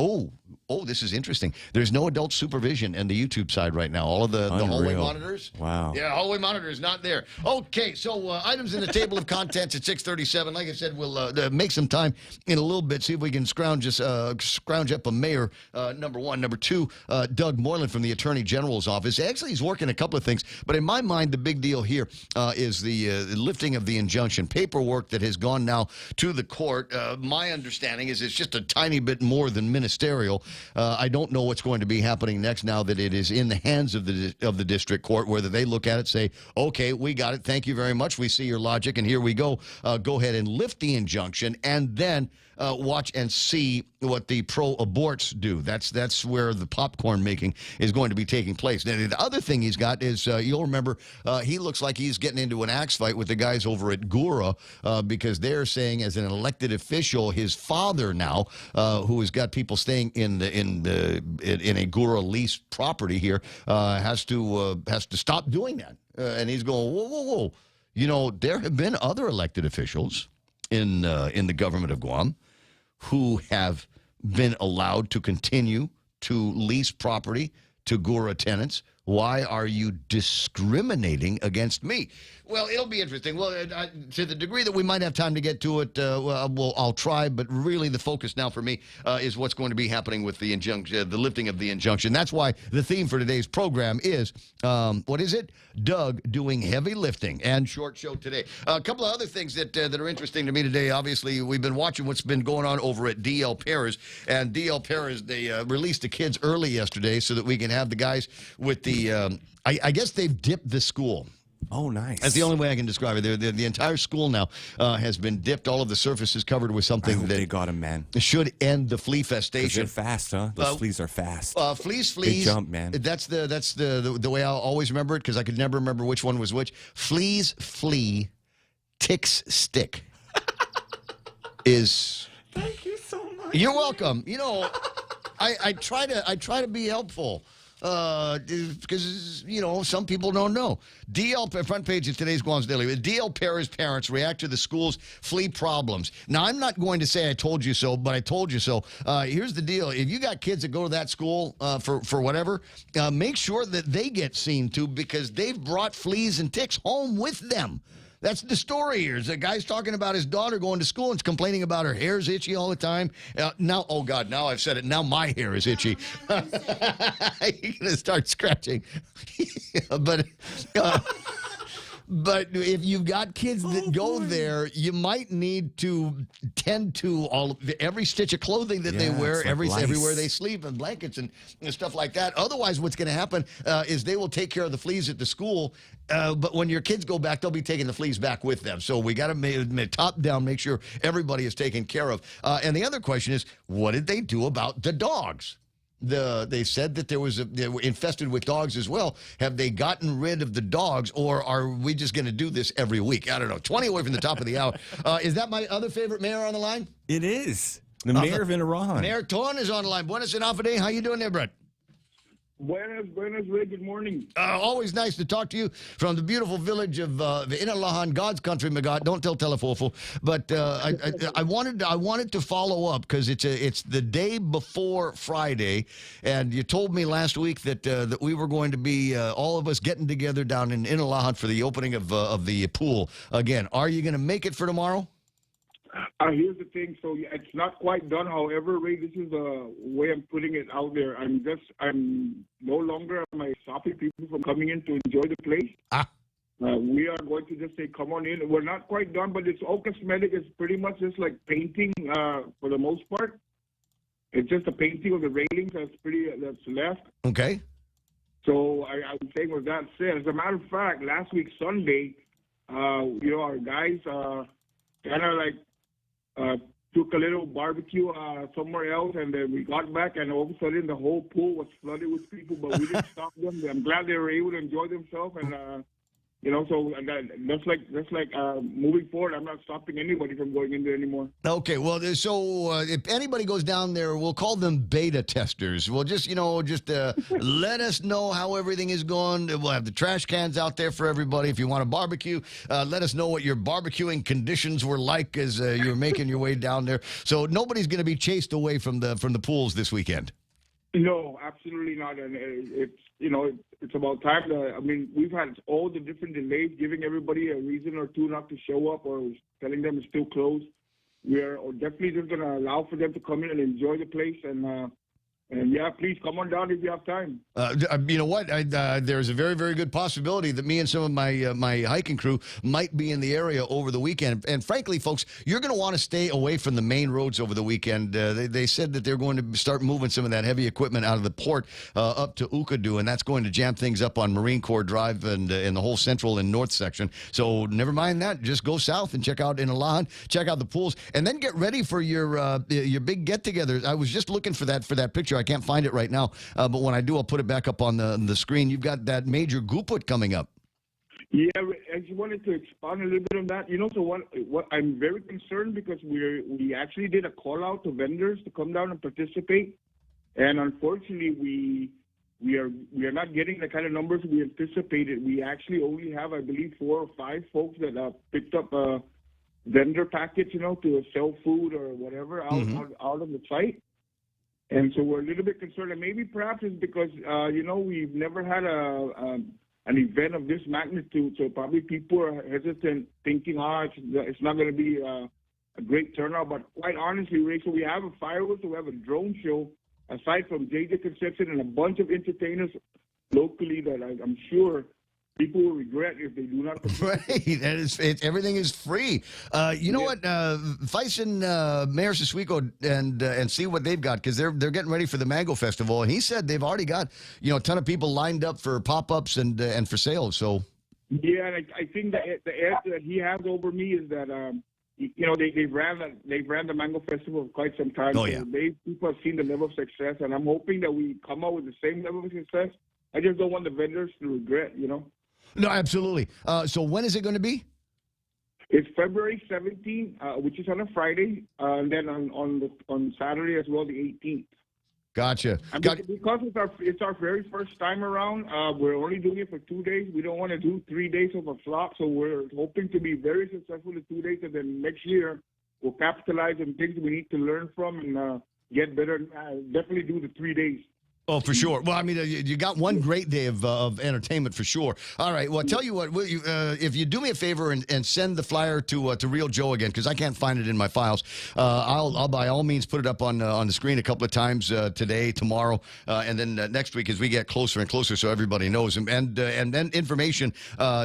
Oh, this is interesting. There's no adult supervision in the YouTube side right now. All of the hallway monitors. Wow. Yeah, hallway monitors not there. Okay, so items in the table of contents at 6:37. Like I said, we'll make some time in a little bit, see if we can scrounge up a mayor, number one. Number two, Doug Moylan from the Attorney General's office. Actually, he's working a couple of things, but in my mind, the big deal here is the lifting of the injunction. Paperwork that has gone now to the court. My understanding is it's just a tiny bit more than ministerial. I don't know what's going to be happening next now that it is in the hands of the district court, whether they look at it, say, okay, we got it. Thank you very much. We see your logic, and here we go. Go ahead and lift the injunction, and then watch and see what the pro-aborts do. That's where the popcorn making is going to be taking place. Now, the other thing he's got is, you'll remember, he looks like he's getting into an axe fight with the guys over at Gura because they're saying, as an elected official, his father now, who has got people staying in a Gura lease property here, has to stop doing that. And he's going, whoa. You know, there have been other elected officials in the government of Guam who have been allowed to continue to lease property to Gura tenants. Why are you discriminating against me? Well, it'll be interesting. Well, to the degree that we might have time to get to it, I'll try. But really, the focus now for me is what's going to be happening with the injunction, the lifting of the injunction. That's why the theme for today's program is, what is it? Doug doing heavy lifting. And short show today. A couple of other things that are interesting to me today. Obviously, we've been watching what's been going on over at DL Perez. And DL Perez, they released the kids early yesterday so that we can have the guys with the, I guess they've dipped the school. Oh, nice. That's the only way I can describe it. The entire school now has been dipped. All of the surface is covered with something that they got him, man. Should end the flea festation. They're fast, huh? Those fleas are fast. Fleas. They jump, man. That's the way I'll always remember it, because I could never remember which one was which. Fleas flee, ticks stick. Is. Thank you so much. You're welcome. You know, I try to be helpful. because, some people don't know. Front page of today's Guam's Daily. DL Perez parents react to the school's flea problems. Now, I'm not going to say I told you so, but I told you so. Here's the deal. If you got kids that go to that school for whatever, make sure that they get seen to, because they've brought fleas and ticks home with them. That's the story here. The guy's talking about his daughter going to school and complaining about her hair's itchy all the time. Now, oh, God, now I've said it. Now my hair is itchy. You're going to start scratching. But if you've got kids that go there, you might need to tend to every stitch of clothing that they wear, everywhere they sleep, and blankets and stuff like that. Otherwise, what's going to happen is they will take care of the fleas at the school. But when your kids go back, they'll be taking the fleas back with them. So we got to top down make sure everybody is taken care of. And the other question is, what did they do about the dogs? They said that they were infested with dogs as well. Have they gotten rid of the dogs, or are we just going to do this every week? I don't know. 20 away from the top of the hour. Is that my other favorite mayor on the line? It is. The mayor of Inaran. Mayor Ton is on the line. Buenas and Afade. How you doing there, Brett? Buenas, Ray. Good morning. Always nice to talk to you from the beautiful village of Inalahan, God's country, Magat. Don't tell Telefofo. But I wanted to follow up because it's the day before Friday, and you told me last week that we were going to be all of us getting together down in Inalahan for the opening of the pool again. Are you going to make it for tomorrow? Here's the thing. So it's not quite done. However, Ray, this is the way I'm putting it out there. I'm no longer am I stopping people from coming in to enjoy the place. We are going to just say, come on in. We're not quite done, but it's all cosmetic. It's pretty much just like painting for the most part. It's just a painting of the railings that's left. Okay. So I'm saying with that said, as a matter of fact, last week Sunday, our guys kind of like took a little barbecue somewhere else, and then we got back, and all of a sudden the whole pool was flooded with people, but we didn't stop them. I'm glad they were able to enjoy themselves, and so that's like moving forward, I'm not stopping anybody from going in there anymore. Okay, well, so if anybody goes down there, we'll call them beta testers. We'll just let us know how everything is going. We'll have the trash cans out there for everybody. If you want to barbecue, let us know what your barbecuing conditions were like as you were making your way down there. So nobody's going to be chased away from the pools this weekend. No, absolutely not. And it's about time. We've had all the different delays, giving everybody a reason or two not to show up or telling them it's still closed. We are definitely just going to allow for them to come in and enjoy the place. And yeah, please come on down if you have time. You know what? There's a very, very good possibility that me and some of my hiking crew might be in the area over the weekend. And frankly, folks, you're going to want to stay away from the main roads over the weekend. They said that they're going to start moving some of that heavy equipment out of the port up to Ukadu, and that's going to jam things up on Marine Corps Drive and in the whole central and north section. So never mind that. Just go south and check out Inalahan, check out the pools, and then get ready for your big get-together. I was just looking for that picture. I can't find it right now, but when I do, I'll put it back up on the screen. You've got that major Guput coming up. Yeah, I just wanted to expand a little bit on that. So what I'm very concerned because we actually did a call out to vendors to come down and participate, and unfortunately we are not getting the kind of numbers we anticipated. We actually only have, I believe, 4 or 5 folks that picked up a vendor package, to sell food or whatever out on the site. And so we're a little bit concerned, and maybe perhaps it's because, we've never had an event of this magnitude, so probably people are hesitant, thinking, it's not going to be a great turnout. But quite honestly, Ray, so we have a fireworks, so we have a drone show, aside from JJ Conception and a bunch of entertainers locally that I'm sure people will regret if they do not. Right, everything is free. You know what? Faison Mayor Siswico and see what they've got, because they're getting ready for the Mango Festival, and he said they've already got a ton of people lined up for pop-ups and for sales. So yeah, and I think the answer that he has over me is that they've ran the Mango Festival for quite some time. Oh yeah, people have seen the level of success, and I'm hoping that we come out with the same level of success. I just don't want the vendors to regret, No, absolutely. So when is it going to be? It's February 17th, which is on a Friday, and then on Saturday as well, the 18th. Gotcha. And because it's our very first time around, we're only doing it for 2 days. We don't want to do 3 days of a flop, so we're hoping to be very successful in 2 days, and then next year we'll capitalize on things we need to learn from and get better. Definitely do the 3 days. Oh, for sure. Well, I mean, you got one great day of entertainment for sure. All right. Well, I'll tell you what. If you do me a favor and send the flyer to Real Joe again, because I can't find it in my files, I'll by all means put it up on the screen a couple of times today, tomorrow, and then next week as we get closer and closer, so everybody knows. And then information.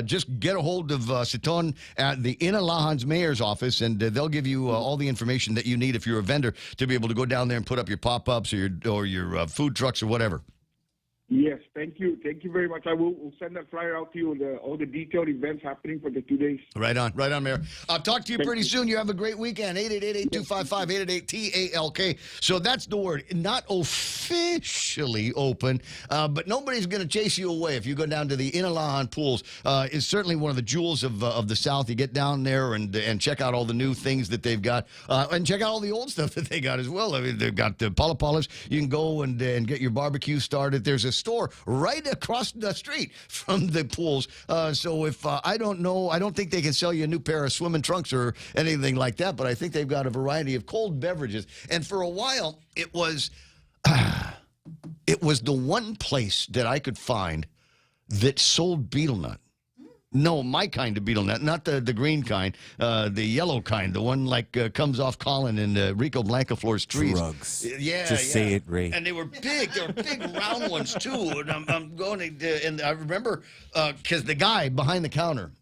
Just get a hold of Siton at the Inalahan's mayor's office, and they'll give you all the information that you need if you're a vendor to be able to go down there and put up your pop-ups or your food trucks or whatever. Yes, thank you. Thank you very much. We'll send that flyer out to you, all the detailed events happening for the 2 days. Right on, Mayor. I'll talk to you pretty soon. You have a great weekend. 888-8255-888-TALK. So that's the word. Not officially open, but nobody's going to chase you away if you go down to the Inalahan pools. It's certainly one of the jewels of the South. You get down there and check out all the new things that they've got, and check out all the old stuff that they got as well. I mean, they've got the palapalas. You can go and get your barbecue started. There's a store right across the street from the pools. So if I don't think they can sell you a new pair of swimming trunks or anything like that, but I think they've got a variety of cold beverages. And for a while, it was the one place that I could find that sold betel nut. No, my kind of betel nut, not the green kind, the yellow kind, the one like comes off Colin and Rico Blancaflore's trees. Drugs. Yeah, Just say it, Ray. And they were big. They were big round ones, too. And I'm going to, and I remember, because the guy behind the counter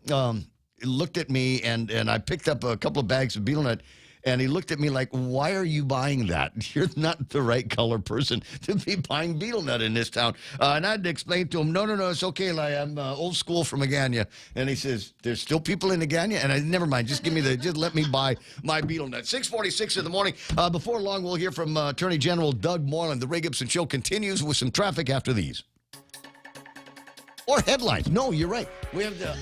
looked at me, and I picked up a couple of bags of betel nut, and he looked at me like, why are you buying that? You're not the right color person to be buying betel nut in this town. And I had to explain to him, no, it's okay. Like, I'm old school from Agania. And he says, there's still people in Agania? And I never mind. Just let me buy my betel nut. 6:46 in the morning. Before long, we'll hear from Attorney General Doug Moreland. The Ray Gibson Show continues with some traffic after these. Or headlines. No, you're right.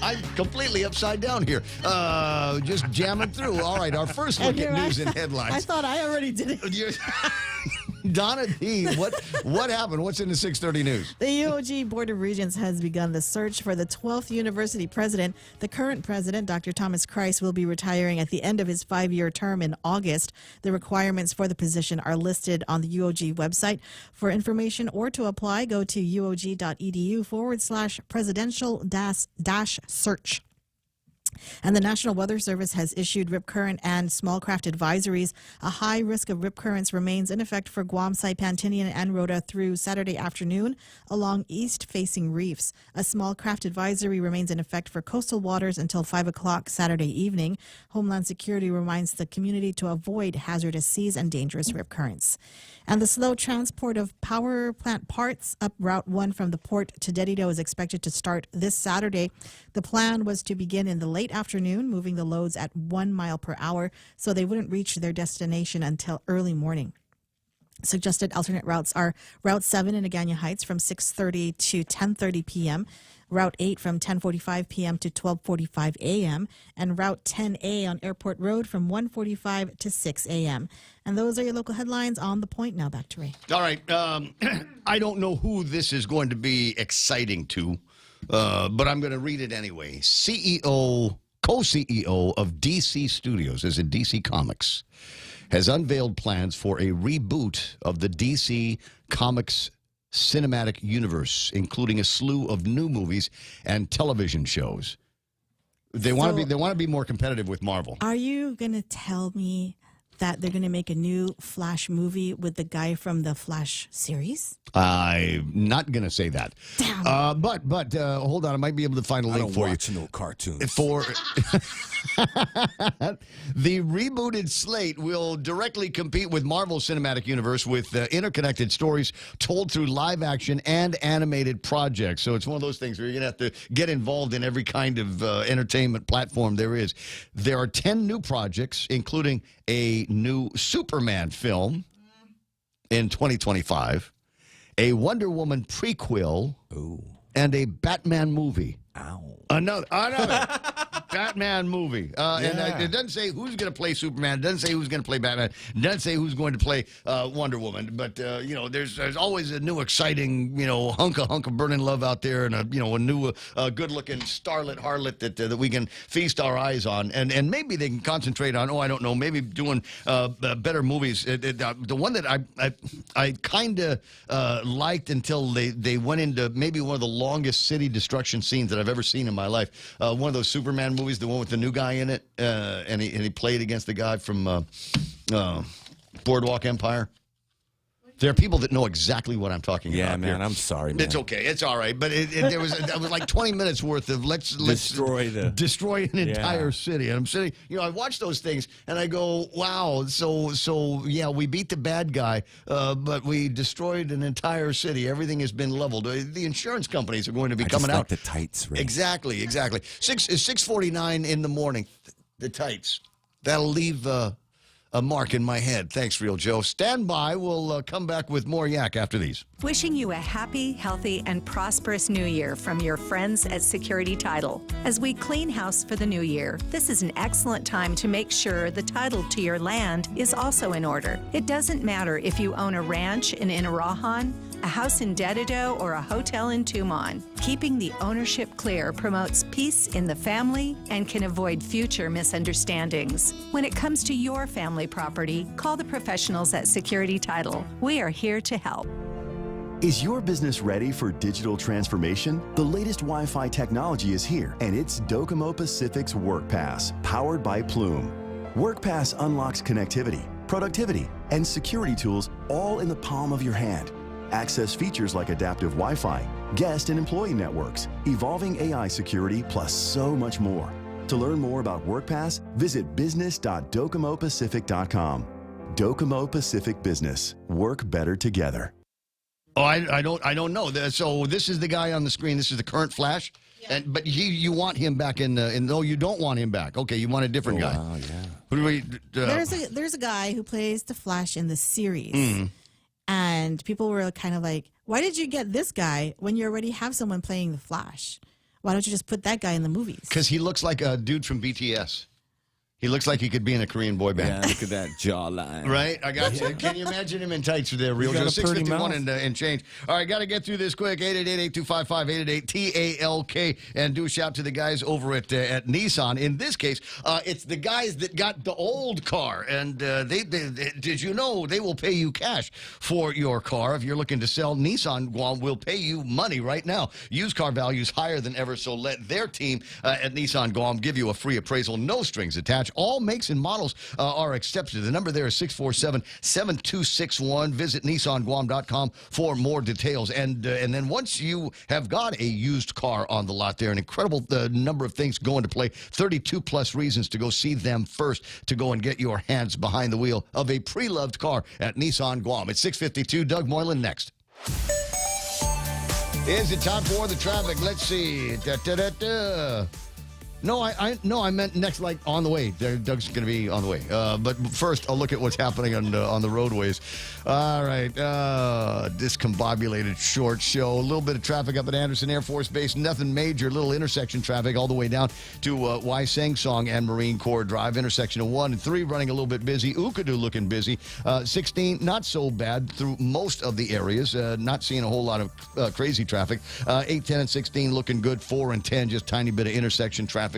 I'm completely upside down here. Just jamming through. All right, our first look at news and headlines. I thought I already did it. Donna D., what happened? What's in the 6:30 news? The UOG Board of Regents has begun the search for the 12th university president. The current president, Dr. Thomas Christ, will be retiring at the end of his 5-year term in August. The requirements for the position are listed on the UOG website. For information or to apply, go to uog.edu/presidential-search. And the National Weather Service has issued rip current and small craft advisories. A high risk of rip currents remains in effect for Guam, Saipan, Tinian, and Rota through Saturday afternoon along east-facing reefs. A small craft advisory remains in effect for coastal waters until 5 o'clock Saturday evening. Homeland Security reminds the community to avoid hazardous seas and dangerous rip currents. And the slow transport of power plant parts up Route 1 from the port to Dedido is expected to start this Saturday. The plan was to begin in the late afternoon, moving the loads at 1 mile per hour, so they wouldn't reach their destination until early morning. Suggested alternate routes are Route 7 in Agana Heights from 6:30 to 10:30 p.m., Route 8 from 10:45 p.m. to 12:45 a.m., and Route 10A on Airport Road from 1:45 to 6 a.m. And those are your local headlines on The Point. Now back to Ray. All right. I don't know who this is going to be exciting to, but I'm going to read it anyway. Co-CEO of DC Studios, as in DC Comics, has unveiled plans for a reboot of the DC Comics cinematic universe, including a slew of new movies and television shows. They want to be more competitive with Marvel. Are you going to tell me that they're going to make a new Flash movie with the guy from the Flash series? I'm not going to say that. Damn. But hold on. I might be able to find a link for you. I don't watch no cartoons. For the rebooted slate will directly compete with Marvel Cinematic Universe with interconnected stories told through live action and animated projects. So it's one of those things where you're going to have to get involved in every kind of entertainment platform there is. There are 10 new projects, including a new Superman film in 2025, a Wonder Woman prequel, and a Batman movie. Another Batman movie. And it doesn't say who's going to play Superman. It doesn't say who's going to play Batman. It doesn't say who's going to play Wonder Woman. But, there's always a new exciting, hunk of burning love out there, and a new good-looking starlet harlot that we can feast our eyes on. And maybe they can concentrate on, I don't know, maybe doing better movies. The one that I kind of liked until they went into maybe one of the longest city destruction scenes that I've ever seen in my life. One of those Superman movies, the one with the new guy in it, and he played against the guy from Boardwalk Empire. There are people that know exactly what I'm talking about. Yeah, man, here. I'm sorry, man. It's okay. It's all right. But that was like 20 minutes worth of let's destroy an entire city. And I'm sitting, I watch those things and I go, wow. So yeah, we beat the bad guy, but we destroyed an entire city. Everything has been leveled. The insurance companies are going to be coming out. The tights, Ray. Exactly. 6:49 in the morning. The tights. That'll leave a mark in my head. Thanks, Real Joe. Stand by. We'll come back with more yak after these. Wishing you a happy, healthy, and prosperous new year from your friends at Security Title. As we clean house for the new year, this is an excellent time to make sure the title to your land is also in order. It doesn't matter if you own a ranch in Inarajan, a house in Dededo, or a hotel in Tumon. Keeping the ownership clear promotes peace in the family and can avoid future misunderstandings. When it comes to your family property, call the professionals at Security Title. We are here to help. Is your business ready for digital transformation? The latest Wi-Fi technology is here, and it's Docomo Pacific's WorkPass, powered by Plume. WorkPass unlocks connectivity, productivity, and security tools all in the palm of your hand. Access features like adaptive Wi-Fi, guest and employee networks, evolving AI security, plus so much more. To learn more about WorkPass, visit business.docomopacific.com. Docomo Pacific Business. Work better together. Oh, I don't know. So this is the guy on the screen. This is the current Flash. Yeah. But you want him back in no, you don't want him back. Okay, you want a different guy. Oh, yeah. Who do we, There's a guy who plays the Flash in the series. And people were kind of like, why did you get this guy when you already have someone playing the Flash? Why don't you just put that guy in the movies? Because he looks like a dude from BTS. He looks like he could be in a Korean boy band. Yeah, look at that jawline. Right? I got you. Can you imagine him in tights there, Real Joe? 651 and change. All right, got to get through this quick. 888-8255-888-TALK. And do a shout to the guys over at Nissan. In this case, it's the guys that got the old car. And they did you know they will pay you cash for your car? If you're looking to sell, Nissan Guam will pay you money right now. Used car values higher than ever, so let their team at Nissan Guam give you a free appraisal, no strings attached. All makes and models are accepted. The number there is 647-7261. Visit NissanGuam.com for more details. And then once you have got a used car on the lot there, an incredible number of things go into play, 32-plus reasons to go see them first, to go and get your hands behind the wheel of a pre-loved car at Nissan Guam. It's 6:52. Doug Moylan next. Is it time for the traffic? Let's see. No, I meant next, like on the way. Doug's going to be on the way. But first, I'll look at what's happening on the roadways. All right, discombobulated short show. A little bit of traffic up at Anderson Air Force Base. Nothing major. Little intersection traffic all the way down to Wai-Sang-Song and Marine Corps Drive. Intersection of 1 and 3 running a little bit busy. Ukadu looking busy. 16 not so bad through most of the areas. Not seeing a whole lot of crazy traffic. 8, 10, and 16 looking good. 4 and 10 just tiny bit of intersection traffic.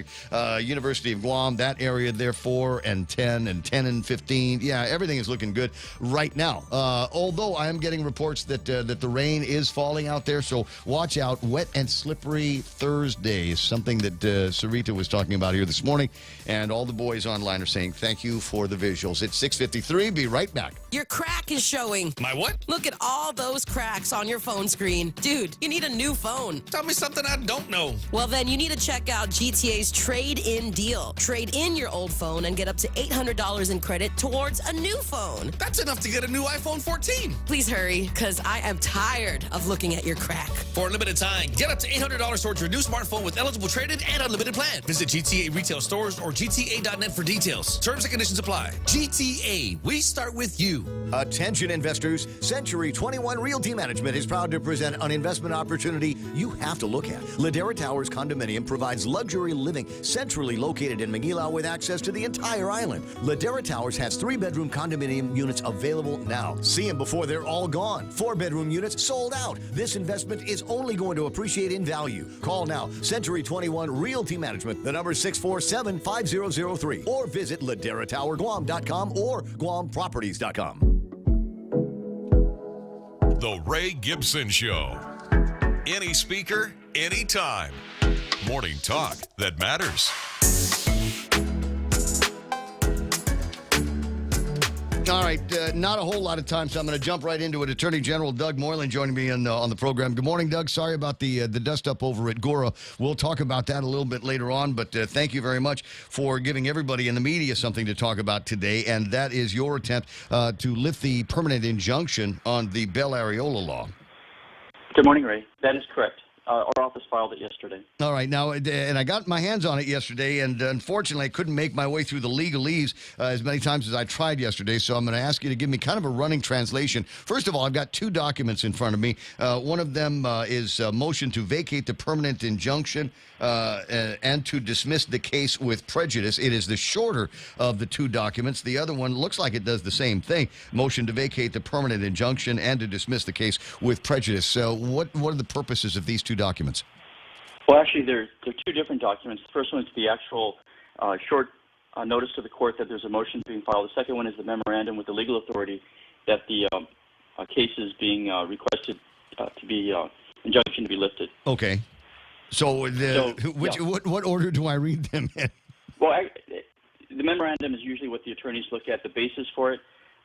University of Guam, that area there, 4 and 10 and 10 and 15. Yeah, everything is looking good right now. Although I am getting reports that the rain is falling out there, so watch out. Wet and slippery Thursday is something that Sarita was talking about here this morning, and all the boys online are saying thank you for the visuals. It's 6:53. Be right back. Your crack is showing. My what? Look at all those cracks on your phone screen. Dude, you need a new phone. Tell me something I don't know. Well, then you need to check out GTA's AT&T's trade-in deal. Trade in your old phone and get up to $800 in credit towards a new phone. That's enough to get a new iPhone 14. Please hurry, because I am tired of looking at your crack. For a limited time, get up to $800 towards your new smartphone with eligible trade-in and unlimited plan. Visit GTA retail stores or GTA.net for details. Terms and conditions apply. GTA, we start with you. Attention investors, Century 21 Realty Management is proud to present an investment opportunity you have to look at. Ladera Towers Condominium provides luxury living centrally located in Manila with access to the entire island. Ladera Towers has 3-bedroom condominium units available now. See them before they're all gone. 4-bedroom units sold out. This investment is only going to appreciate in value. Call now. Century 21 Realty Management. The number is 647-5003. Or visit LaderaTowerGuam.com or GuamProperties.com. The Ray Gibson Show. Any speaker, anytime. Morning talk that matters. All right, not a whole lot of time, so I'm going to jump right into it. Attorney General Doug Moylan joining me on the program. Good morning, Doug. Sorry about the dust-up over at Gora. We'll talk about that a little bit later on, but thank you very much for giving everybody in the media something to talk about today, and that is your attempt to lift the permanent injunction on the Bell Areola law. Good morning, Ray. That is correct. Our office filed it yesterday. All right. Now, and I got my hands on it yesterday, and unfortunately, I couldn't make my way through the legalese as many times as I tried yesterday, so I'm going to ask you to give me kind of a running translation. First of all, I've got 2 documents in front of me. One of them is a motion to vacate the permanent injunction and to dismiss the case with prejudice. It is the shorter of the 2 documents. The other one looks like it does the same thing. Motion to vacate the permanent injunction and to dismiss the case with prejudice. So what are the purposes of these 2 documents? Well, actually, they're 2 different documents. The first one is the actual short notice to the court that there's a motion being filed. The second one is the memorandum with the legal authority that the case is being requested to be injunction to be lifted. Okay. So, what order do I read them in? Well, the memorandum is usually what the attorneys look at, the basis for it.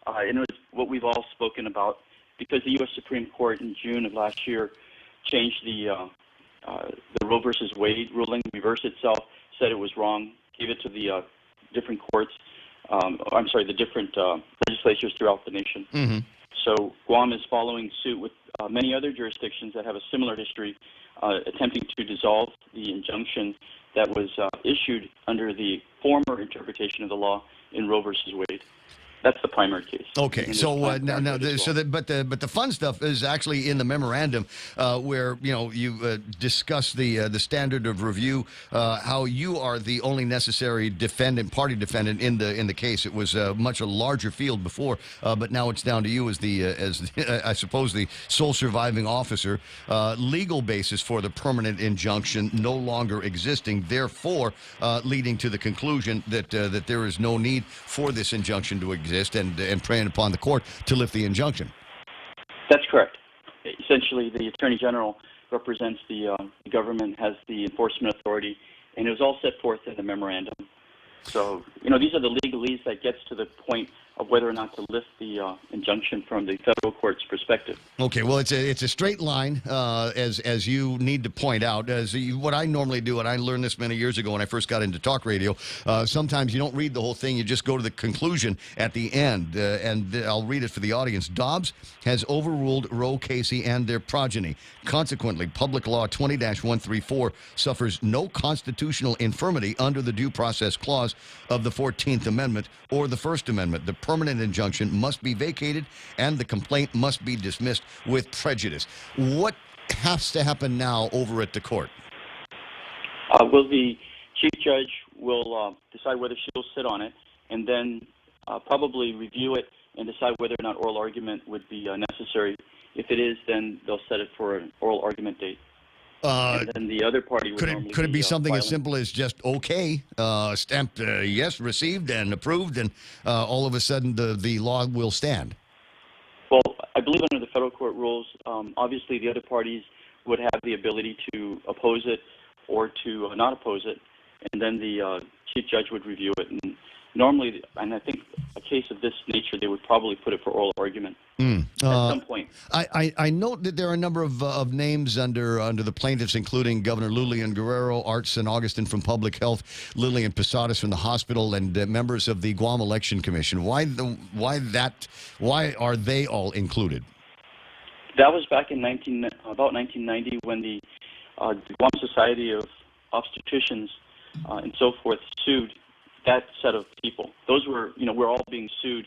And it's what we've all spoken about because the U.S. Supreme Court in June of last year changed the Roe versus Wade ruling, reversed itself, said it was wrong, gave it to the different courts, the different legislatures throughout the nation. Mm-hmm. So Guam is following suit with many other jurisdictions that have a similar history, attempting to dissolve the injunction that was issued under the former interpretation of the law in Roe versus Wade. That's the primary case. Okay, so but the fun stuff is actually in the memorandum, where you discuss the standard of review, how you are the only necessary party defendant in the case. It was much a larger field before, but now it's down to you as I suppose the sole surviving officer. Legal basis for the permanent injunction no longer existing, therefore leading to the conclusion that there is no need for this injunction to exist. And preying upon the court to lift the injunction. That's correct. Essentially, the Attorney General represents the government, has the enforcement authority, and it was all set forth in the memorandum. So, these are the legalese that gets to the point of whether or not to lift the injunction from the federal court's perspective. Okay, well, it's a straight line, as you need to point out. What I normally do, and I learned this many years ago when I first got into talk radio, sometimes you don't read the whole thing, you just go to the conclusion at the end, and I'll read it for the audience. Dobbs has overruled Roe, Casey, and their progeny. Consequently, Public Law 20-134 suffers no constitutional infirmity under the Due Process Clause of the 14th Amendment or the First Amendment. The permanent injunction must be vacated and the complaint must be dismissed with prejudice. What has to happen now over at the court? The Chief Judge will decide whether she'll sit on it and then probably review it and decide whether or not oral argument would be necessary. If it is, then they'll set it for an oral argument date. And then the other party would could it be something as simple as just okay, stamped yes, received and approved, and all of a sudden the law will stand? Well, I believe under the federal court rules, obviously the other parties would have the ability to oppose it or to not oppose it, and then the Chief Judge would review it. And normally, and I think a case of this nature, they would probably put it for oral argument. at some point. I note that there are a number of names under the plaintiffs, including Governor Lillian Guerrero, Art St. Augustine from Public Health, Lillian Posadas from the hospital, and members of the Guam Election Commission. Why are they all included? That was back in about 1990 when the Guam Society of Obstetricians and so forth sued that set of people. Those were, we're all being sued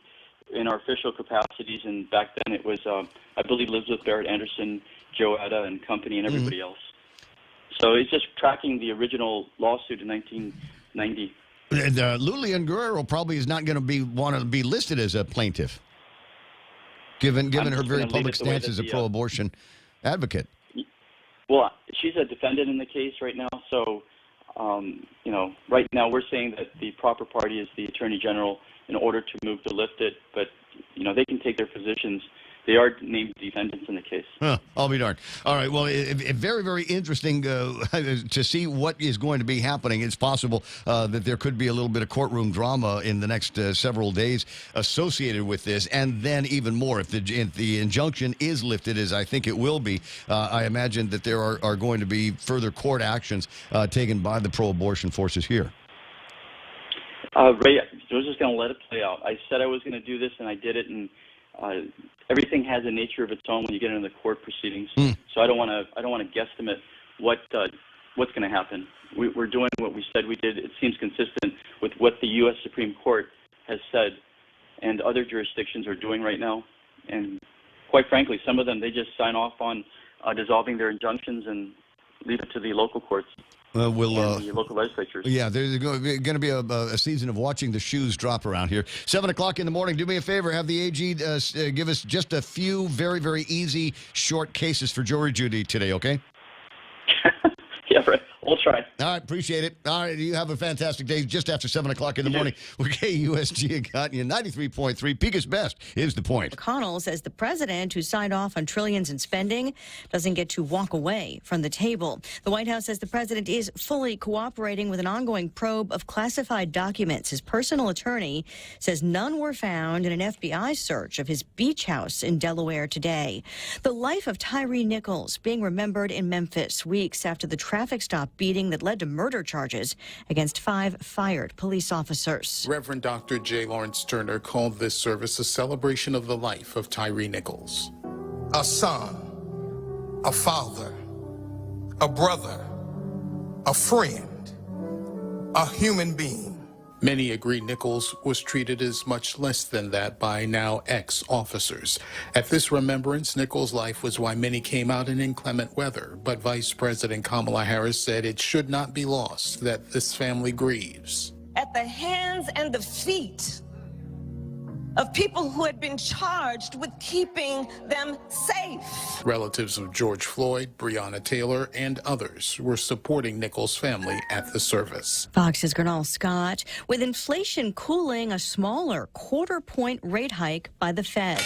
in our official capacities, and back then it was, I believe, Elizabeth Barrett Anderson, Joe Etta and company, and everybody else. So it's just tracking the original lawsuit in 1990. And Lillian Guerrero probably is not going to want to be listed as a plaintiff, given her very public stance as a pro-abortion advocate. Well, she's a defendant in the case right now, so right now we're saying that the proper party is the Attorney General in order to move to lift it, but they can take their positions. They are named defendants in the case. I'll be darned. All right. Well, very, very interesting to see what is going to be happening. It's possible that there could be a little bit of courtroom drama in the next several days associated with this, and then even more if the injunction is lifted, as I think it will be. I imagine that there are going to be further court actions taken by the pro-abortion forces here. Ray, I was just going to let it play out. I said I was going to do this, and I did it, and everything has a nature of its own when you get into the court proceedings. So I don't want to guesstimate what's going to happen. We're doing what we said we did. It seems consistent with what the U.S. Supreme Court has said, and other jurisdictions are doing right now. And quite frankly, some of them they just sign off on dissolving their injunctions and leave it to the local courts. The local legislatures. Yeah, there's going to be a season of watching the shoes drop around here. 7 o'clock in the morning. Do me a favor. Have the AG give us just a few very, very easy, short cases for jury duty today, okay? Yeah, right. We'll try. All right, appreciate it. All right, you have a fantastic day just after 7 o'clock in the morning. With KUSG got you 93.3. Pika's Best is the point. McConnell says the president, who signed off on trillions in spending, doesn't get to walk away from the table. The White House says the president is fully cooperating with an ongoing probe of classified documents. His personal attorney says none were found in an FBI search of his beach house in Delaware today. The life of Tyree Nichols being remembered in Memphis weeks after the traffic stop beating that led to murder charges against 5 fired police officers. Reverend Dr. J. Lawrence Turner called this service a celebration of the life of Tyree Nichols. A son, a father, a brother, a friend, a human being. Many agree Nichols was treated as much less than that by now ex-officers. At this remembrance, Nichols' life was why many came out in inclement weather, but Vice President Kamala Harris said it should not be lost that this family grieves. At the hands and the feet of people who had been charged with keeping them safe. Relatives of George Floyd, Breonna Taylor, and others were supporting Nichols' family at the service. Fox's Gernal Scott, with inflation cooling, a smaller quarter-point rate hike by the Fed.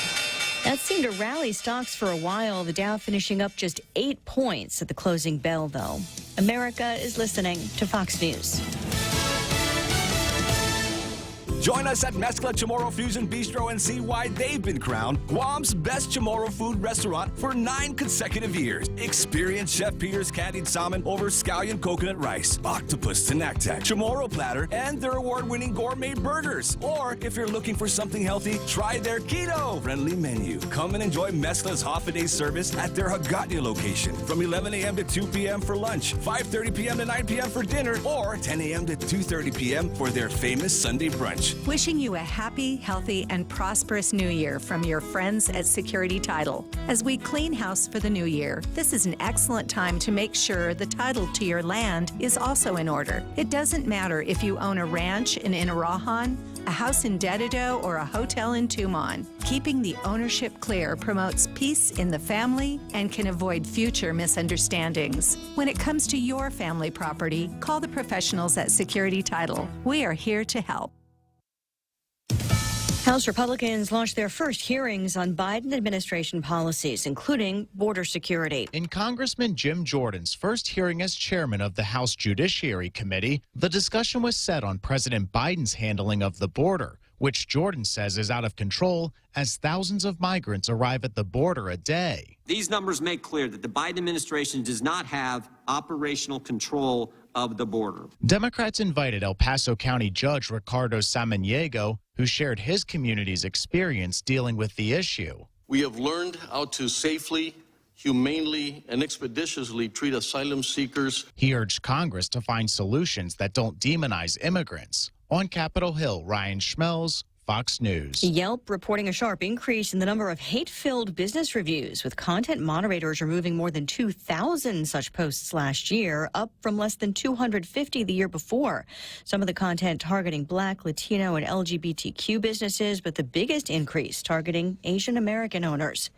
That seemed to rally stocks for a while, the Dow finishing up just 8 points at the closing bell, though. America is listening to Fox News. Join us at Mezcla Chamorro Fusion Bistro and see why they've been crowned Guam's best Chamorro food restaurant for 9 consecutive years. Experience Chef Peter's candied salmon over scallion coconut rice, octopus tenactac, Chamorro platter, and their award-winning gourmet burgers. Or if you're looking for something healthy, try their keto-friendly menu. Come and enjoy Mezcla's half-a-day service at their Hagåtña location from 11 a.m. to 2 p.m. for lunch, 5:30 p.m. to 9 p.m. for dinner, or 10 a.m. to 2:30 p.m. for their famous Sunday brunch. Wishing you a happy, healthy, and prosperous new year from your friends at Security Title. As we clean house for the new year, this is an excellent time to make sure the title to your land is also in order. It doesn't matter if you own a ranch in Inarajan, a house in Dededo, or a hotel in Tumon. Keeping the ownership clear promotes peace in the family and can avoid future misunderstandings. When it comes to your family property, call the professionals at Security Title. We are here to help. House Republicans launched their first hearings on Biden administration policies, including border security. In Congressman Jim Jordan's first hearing as chairman of the House Judiciary Committee, the discussion was set on President Biden's handling of the border, which Jordan says is out of control as thousands of migrants arrive at the border a day. These numbers make clear that the Biden administration does not have operational control of the border. Democrats invited El Paso County Judge Ricardo Samaniego, who shared his community's experience dealing with the issue. We have learned how to safely, humanely, and expeditiously treat asylum seekers. He urged Congress to find solutions that don't demonize immigrants. On Capitol Hill, Ryan Schmelz, Fox News. Yelp reporting a sharp increase in the number of hate-filled business reviews, with content moderators removing more than 2,000 such posts last year, up from less than 250 the year before. Some of the content targeting Black, Latino, and LGBTQ businesses, but the biggest increase targeting Asian American owners.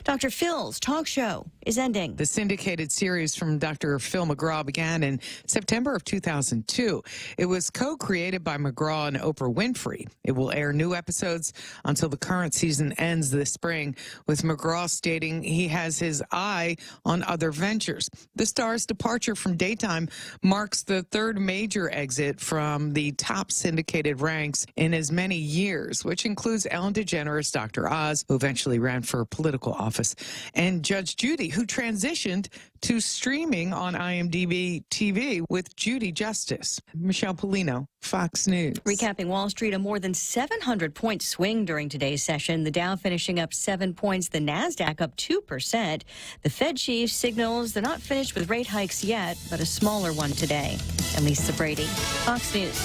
Dr. Phil's talk show is ending. The syndicated series from Dr. Phil McGraw began in September of 2002. It was co-created by McGraw and Oprah Winfrey. It will air new episodes until the current season ends this spring, with McGraw stating he has his eye on other ventures. The star's departure from daytime marks the third major exit from the top syndicated ranks in as many years, which includes Ellen DeGeneres' Dr. Oz, who eventually ran for political office, and Judge Judy, who transitioned to streaming on IMDb TV with Judy Justice. Michelle Polino, Fox News. Recapping Wall Street, a more than 700-point swing during today's session. The Dow finishing up 7 points, the NASDAQ up 2%. The Fed chief signals they're not finished with rate hikes yet, but a smaller one today. And Lisa Brady, Fox News.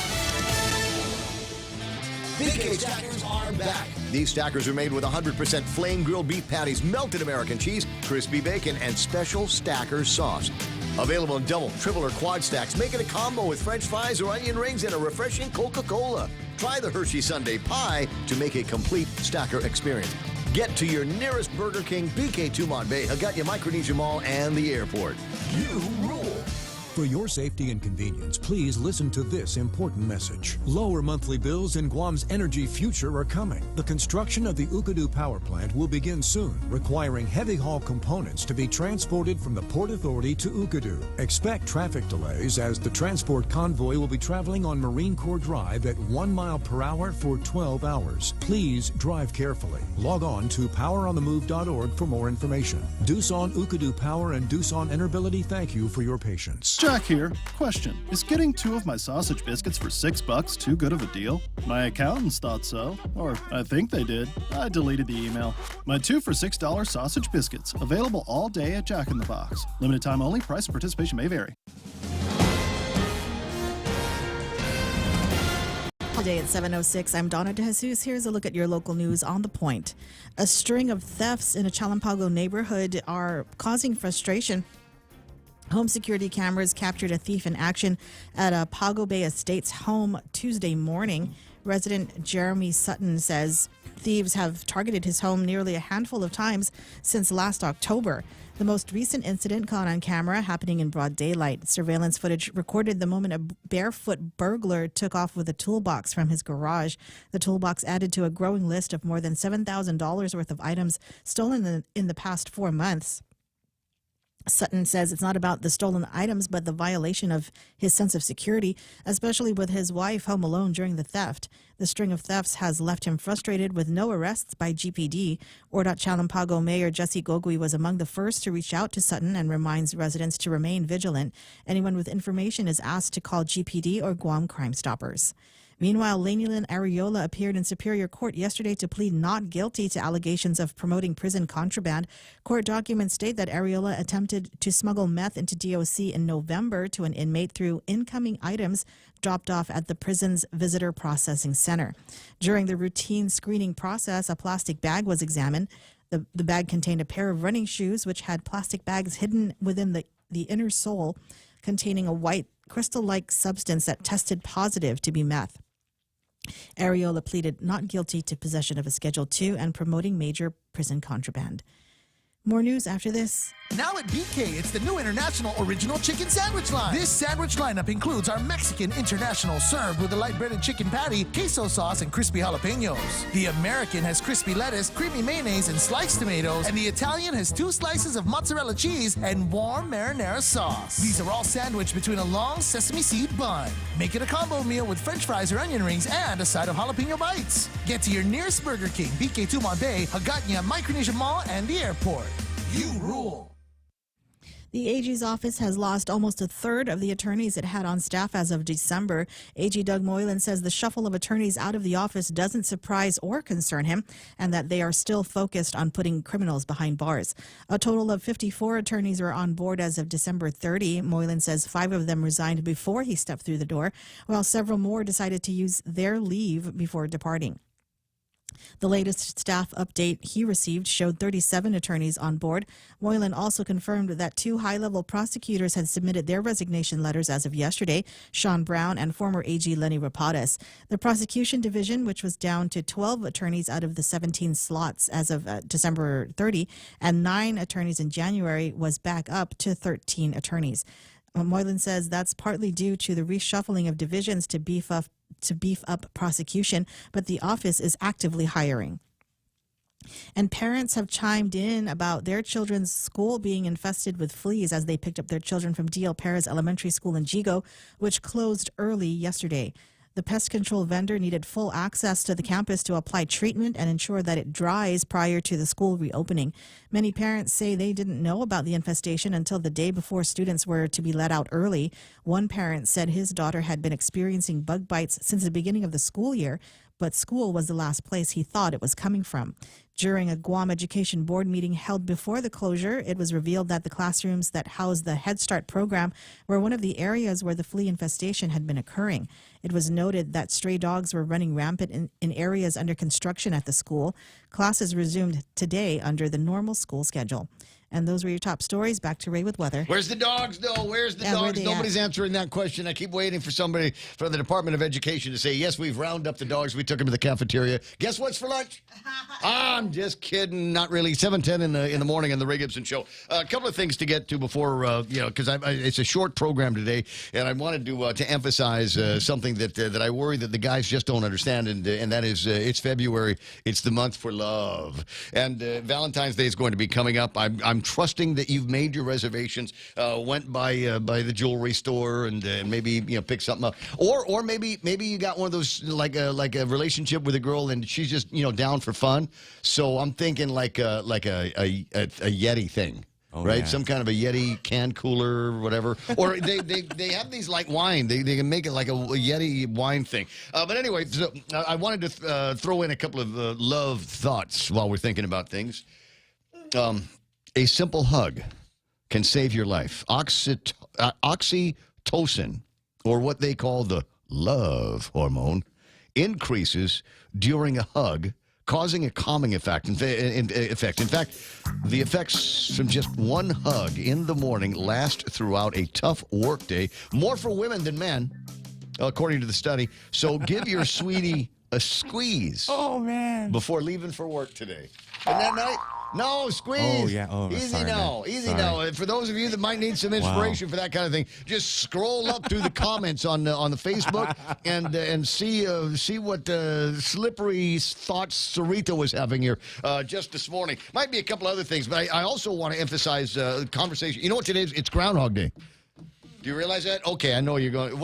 BK Stackers are back. These stackers are made with 100% flame grilled beef patties, melted American cheese, crispy bacon, and special stacker sauce. Available in double, triple, or quad stacks. Make it a combo with French fries or onion rings and a refreshing Coca-Cola. Try the Hershey Sundae Pie to make a complete stacker experience. Get to your nearest Burger King, BK Tumon Bay, Haggadah Micronesia Mall, and the airport. You rule. For your safety and convenience, please listen to this important message. Lower monthly bills in Guam's energy future are coming. The construction of the Ukadu power plant will begin soon, requiring heavy haul components to be transported from the Port Authority to Ukadu. Expect traffic delays as the transport convoy will be traveling on Marine Corps Drive at 1 mile per hour for 12 hours. Please drive carefully. Log on to poweronthemove.org for more information. Doosan Ukadu Power and Doosan Enerbility thank you for your patience. Jack here. Question. Is getting 2 of my sausage biscuits for $6 too good of a deal? My accountants thought so. Or I think they did. I deleted the email. My 2 for $6 sausage biscuits. Available all day at Jack in the Box. Limited time only. Price and participation may vary. All day at 7:06. I'm Donna DeJesus. Here's a look at your local news on The Point. A string of thefts in a Chalampago neighborhood are causing frustration. Home security cameras captured a thief in action at a Pago Bay Estates home Tuesday morning. Resident Jeremy Sutton says thieves have targeted his home nearly a handful of times since last October. The most recent incident caught on camera happening in broad daylight. Surveillance footage recorded the moment a barefoot burglar took off with a toolbox from his garage. The toolbox added to a growing list of more than $7,000 worth of items stolen in the past 4 months. Sutton says it's not about the stolen items, but the violation of his sense of security, especially with his wife home alone during the theft. The string of thefts has left him frustrated with no arrests by GPD. Ordot Chalampago Mayor Jesse Gogui was among the first to reach out to Sutton and reminds residents to remain vigilant. Anyone with information is asked to call GPD or Guam Crime Stoppers. Meanwhile, Lanelyn Areola appeared in Superior Court yesterday to plead not guilty to allegations of promoting prison contraband. Court documents state that Areola attempted to smuggle meth into DOC in November to an inmate through incoming items dropped off at the prison's visitor processing center. During the routine screening process, a plastic bag was examined. The bag contained a pair of running shoes, which had plastic bags hidden within the inner sole, containing a white crystal-like substance that tested positive to be meth. Areola pleaded not guilty to possession of a Schedule II and promoting major prison contraband. More news after this. Now at BK, it's the new International Original Chicken Sandwich line. This sandwich lineup includes our Mexican International served with a light breaded chicken patty, queso sauce, and crispy jalapenos. The American has crispy lettuce, creamy mayonnaise, and sliced tomatoes. And the Italian has 2 slices of mozzarella cheese and warm marinara sauce. These are all sandwiched between a long sesame seed bun. Make it a combo meal with french fries or onion rings and a side of jalapeno bites. Get to your nearest Burger King, BK Tumon Bay, Hagåtña, Micronesia Mall, and the airport. You rule. The AG's office has lost almost a third of the attorneys it had on staff as of December. AG Doug Moylan says the shuffle of attorneys out of the office doesn't surprise or concern him, and that they are still focused on putting criminals behind bars. A total of 54 attorneys are on board as of December 30. Moylan says 5 of them resigned before he stepped through the door, while several more decided to use their leave before departing. The latest staff update he received showed 37 attorneys on board. Moylan also confirmed that 2 high-level prosecutors had submitted their resignation letters as of yesterday, Sean Brown and former AG Lenny Rapadas. The prosecution division, which was down to 12 attorneys out of the 17 slots as of December 30, and 9 attorneys in January, was back up to 13 attorneys. Moylan says that's partly due to the reshuffling of divisions to beef up prosecution, but the office is actively hiring. And parents have chimed in about their children's school being infested with fleas as they picked up their children from D.L. Perez Elementary School in Jigo, which closed early yesterday. The pest control vendor needed full access to the campus to apply treatment and ensure that it dries prior to the school reopening. Many parents say they didn't know about the infestation until the day before students were to be let out early. One parent said his daughter had been experiencing bug bites since the beginning of the school year, but school was the last place he thought it was coming from. During a Guam Education Board meeting held before the closure, it was revealed that the classrooms that housed the Head Start program were one of the areas where the flea infestation had been occurring. It was noted that stray dogs were running rampant in areas under construction at the school. Classes resumed today under the normal school schedule. And those were your top stories. Back to Ray with weather. Where's the dogs, though? Where's the dogs? Nobody's answering that question. I keep waiting for somebody from the Department of Education to say, yes, we've rounded up the dogs. We took them to the cafeteria. Guess what's for lunch? I'm just kidding. Not really. 7:10 in the morning on the Ray Gibson Show. A couple of things to get to before, because it's a short program today, and I wanted to emphasize something that I worry that the guys just don't understand, and that is it's February. It's the month for love, and Valentine's Day is going to be coming up. I'm trusting that you've made your reservations, went by the jewelry store and maybe picked something up, or maybe you got one of those like a relationship with a girl and she's just down for fun. So I'm thinking like a Yeti thing. Oh, right, yeah. Some kind of a Yeti can cooler or whatever. Or they have these like wine. They can make it like a Yeti wine thing. But anyway, so I wanted to throw in a couple of love thoughts while we're thinking about things. A simple hug can save your life. Oxytocin, or what they call the love hormone, increases during a hug, causing a calming effect. In fact, the effects from just one hug in the morning last throughout a tough workday, more for women than men, according to the study. So give your sweetie a squeeze. Oh, man. Before leaving for work today. And that night, no, squeeze. Oh, yeah. Oh, easy sorry, now. man. Easy Sorry. now. And for those of you that might need some inspiration for that kind of thing, just scroll up through the comments on the Facebook and see what slippery thoughts Sarita was having here just this morning. Might be a couple other things, but I also want to emphasize conversation. You know what today is? It's Groundhog Day. Do you realize that? Okay, I know you're going.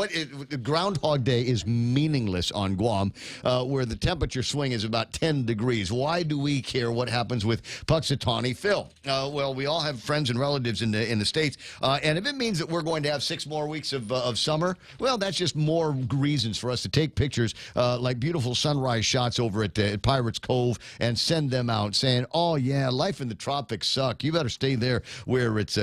Groundhog Day is meaningless on Guam, where the temperature swing is about 10 degrees. Why do we care what happens with Puxatawny Phil? Well, we all have friends and relatives in the States, and if it means that we're going to have 6 more weeks of summer, well, that's just more reasons for us to take pictures like beautiful sunrise shots over at Pirates Cove and send them out saying, oh, yeah, life in the tropics suck. You better stay there where it's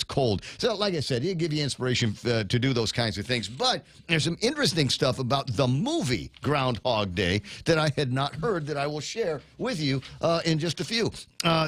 cold. So, like I said, it'll give you inspiration motivation to do those kinds of things. But there's some interesting stuff about the movie Groundhog Day that I had not heard that I will share with you in just a few.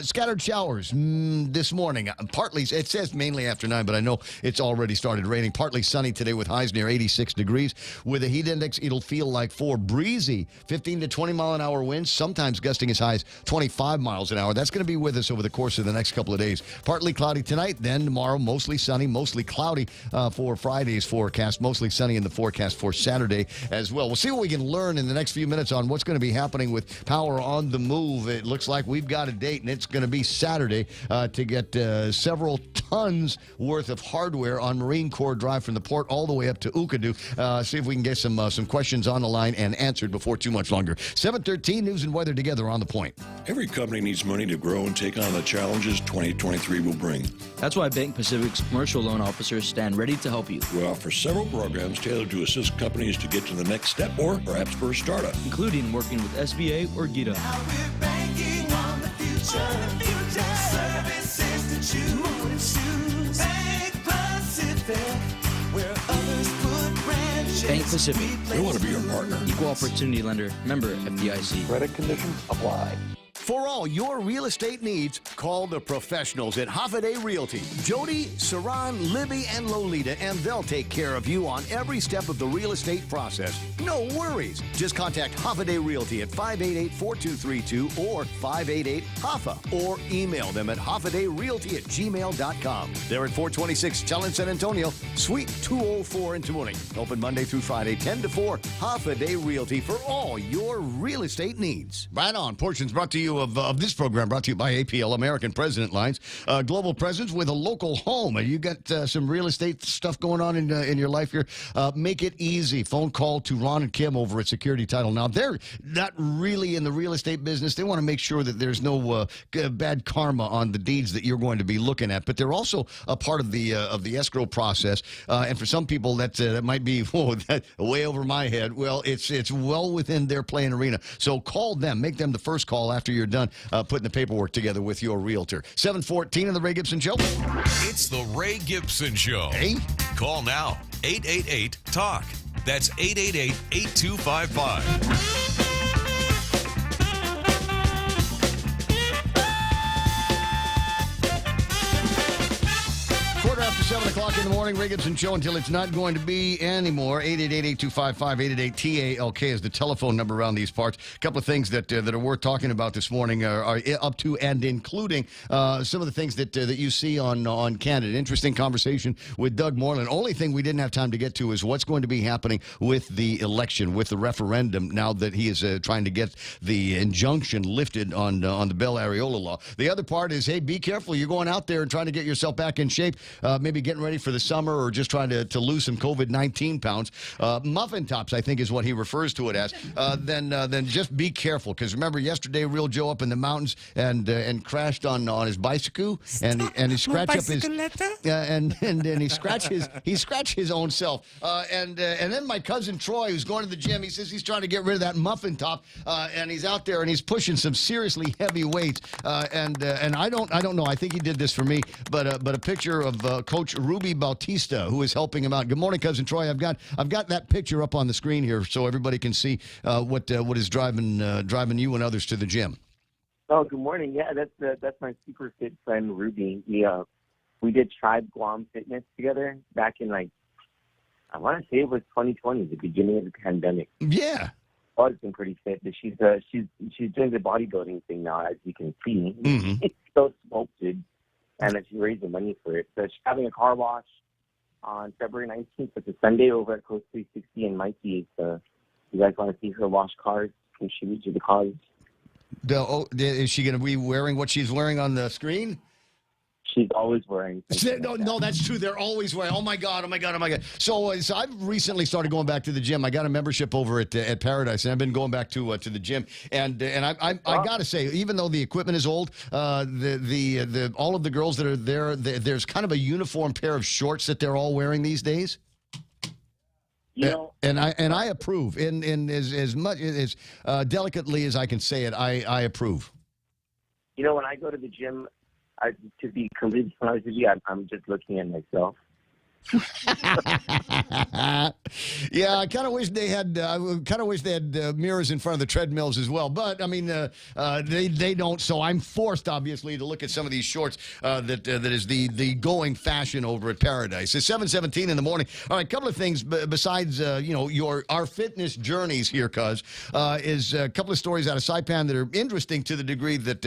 Scattered showers this morning. Partly, it says mainly after 9, but I know it's already started raining. Partly sunny today with highs near 86 degrees. With a heat index, it'll feel like 4. Breezy, 15 to 20 mile an hour winds, sometimes gusting as high as 25 miles an hour. That's going to be with us over the course of the next couple of days. Partly cloudy tonight, then tomorrow, mostly sunny, mostly cloudy for Friday's forecast, mostly sunny in the forecast for Saturday as well. We'll see what we can learn in the next few minutes on what's going to be happening with power on the move. It looks like we've got a date, and it's going to be Saturday to get several tons worth of hardware on Marine Corps Drive from the port all the way up to Ukadu. See if we can get some questions on the line and answered before too much longer. 7:13 news and weather together on The Point. Every company needs money to grow and take on the challenges 2023 will bring. That's why Bank Pacific's commercial loan officers stand ready to help you. We offer several programs tailored to assist companies to get to the next step or perhaps for a startup, including working with SBA or GITA. Services to choose. Bank Pacific, where others put branches. Bank Pacific. We want to be your partner. Equal opportunity lender. Member FDIC. Credit conditions apply. For all your real estate needs, call the professionals at Hoffaday Realty. Jody, Saran, Libby, and Lolita, and they'll take care of you on every step of the real estate process. No worries. Just contact Hoffaday Realty at 588-4232 or 588-HOFFA or email them at hoffadayrealty@gmail.com. They're at 426 Challenge San Antonio, Suite 204 in Tamuning. Open Monday through Friday, 10 to 4. Hoffaday Realty for all your real estate needs. Right on. Portions brought to you of this program brought to you by APL, American President Lines. Global presence with a local home. You got some real estate stuff going on in your life here. Make it easy. Phone call to Ron and Kim over at Security Title. Now, they're not really in the real estate business. They want to make sure that there's no bad karma on the deeds that you're going to be looking at. But they're also a part of the escrow process. And for some people, that might be way over my head. Well, it's well within their playing arena. So call them. Make them the first call after you're done putting the paperwork together with your realtor. 7:14 on the Ray Gibson Show. It's the Ray Gibson Show. Hey? Call now. 888-TALK. That's 888-8255. After 7 o'clock in the morning, Ray Gibson Show until it's not going to be anymore. 888-8255, 888-TALK is the telephone number around these parts. A couple of things that are worth talking about this morning are up to and including some of the things that you see on Canada. Interesting conversation with Doug Moreland. Only thing we didn't have time to get to is what's going to be happening with the election, with the referendum, now that he is trying to get the injunction lifted on the Bell Areola law. The other part is, hey, be careful. You're going out there and trying to get yourself back in shape. Maybe getting ready for the summer or just trying to lose some COVID-19 pounds. Muffin tops, I think, is what he refers to it as. Then just be careful, because remember yesterday, Real Joe up in the mountains and crashed on his bicycle, and he scratched up his and then he scratched his own self. And then my cousin Troy, who's going to the gym, he says he's trying to get rid of that muffin top, and he's out there and he's pushing some seriously heavy weights. And I don't know. I think he did this for me, but a picture of Coach Ruby Bautista, who is helping him out. Good morning, cousin Troy. I've got that picture up on the screen here so everybody can see what is driving you and others to the gym. Oh, good morning. Yeah, that's my super fit friend Ruby. We did Tribe Guam Fitness together back in I want to say it was 2020, the beginning of the pandemic. Yeah. Always been pretty fit, but she's doing the bodybuilding thing now, as you can see. Mm-hmm. She's so sculpted. And then she raised the money for it. So she's having a car wash on February 19th. It's a Sunday over at Coast 360 in Mikey. So you guys want to see her wash cars, contribute to the cause. Is she going to be wearing what she's wearing on the screen? She's always wearing. No, that's true. They're always wearing. Oh my God. So I've recently started going back to the gym. I got a membership over at Paradise, and I've been going back to the gym. And I got to say, even though the equipment is old, all of the girls that are there, there's kind of a uniform pair of shorts that they're all wearing these days. And I approve. In as much as delicately as I can say it, I approve. When I go to the gym, to be completely honest with you, I'm just looking at myself. Yeah, I kind of wish they had. Mirrors in front of the treadmills as well. But I mean, they don't. So I'm forced, obviously, to look at some of these shorts. That is the going fashion over at Paradise. It's 7:17 in the morning. All right, couple of things besides our fitness journeys here, cuz is a couple of stories out of Saipan that are interesting to the degree that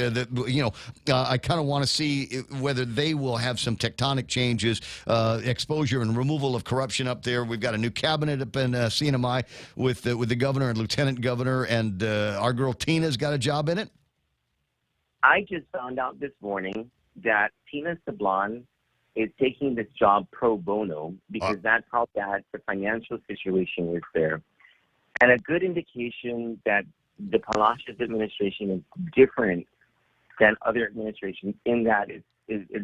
I kind of want to see whether they will have some tectonic changes, exposure and removal of corruption up there. We've got a new cabinet up in CNMI with the governor and lieutenant governor, and our girl Tina's got a job in it. I just found out this morning that Tina Sablon is taking this job pro bono because that's how bad the financial situation is there. And a good indication that the Palacios administration is different than other administrations in that it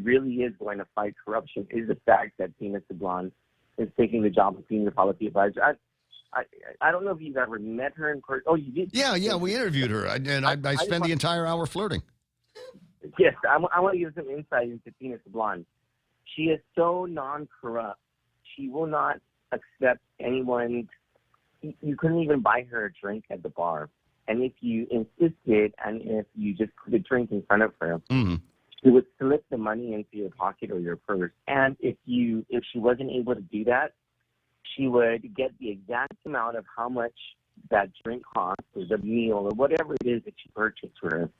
really is going to fight corruption is the fact that Tina Sablon is taking the job of senior policy advisor. I don't know if you've ever met her in person. Oh, you did? Yeah, we interviewed her, and I spent the entire hour flirting. Yes, I want to give some insight into Tina Sablon. She is so non-corrupt. She will not accept anyone. You couldn't even buy her a drink at the bar. And if you insisted and if you just put a drink in front of her, she would slip the money into your pocket or your purse. And if she wasn't able to do that, she would get the exact amount of how much that drink cost or the meal or whatever it is that you purchased for her,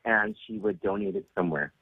and she would donate it somewhere.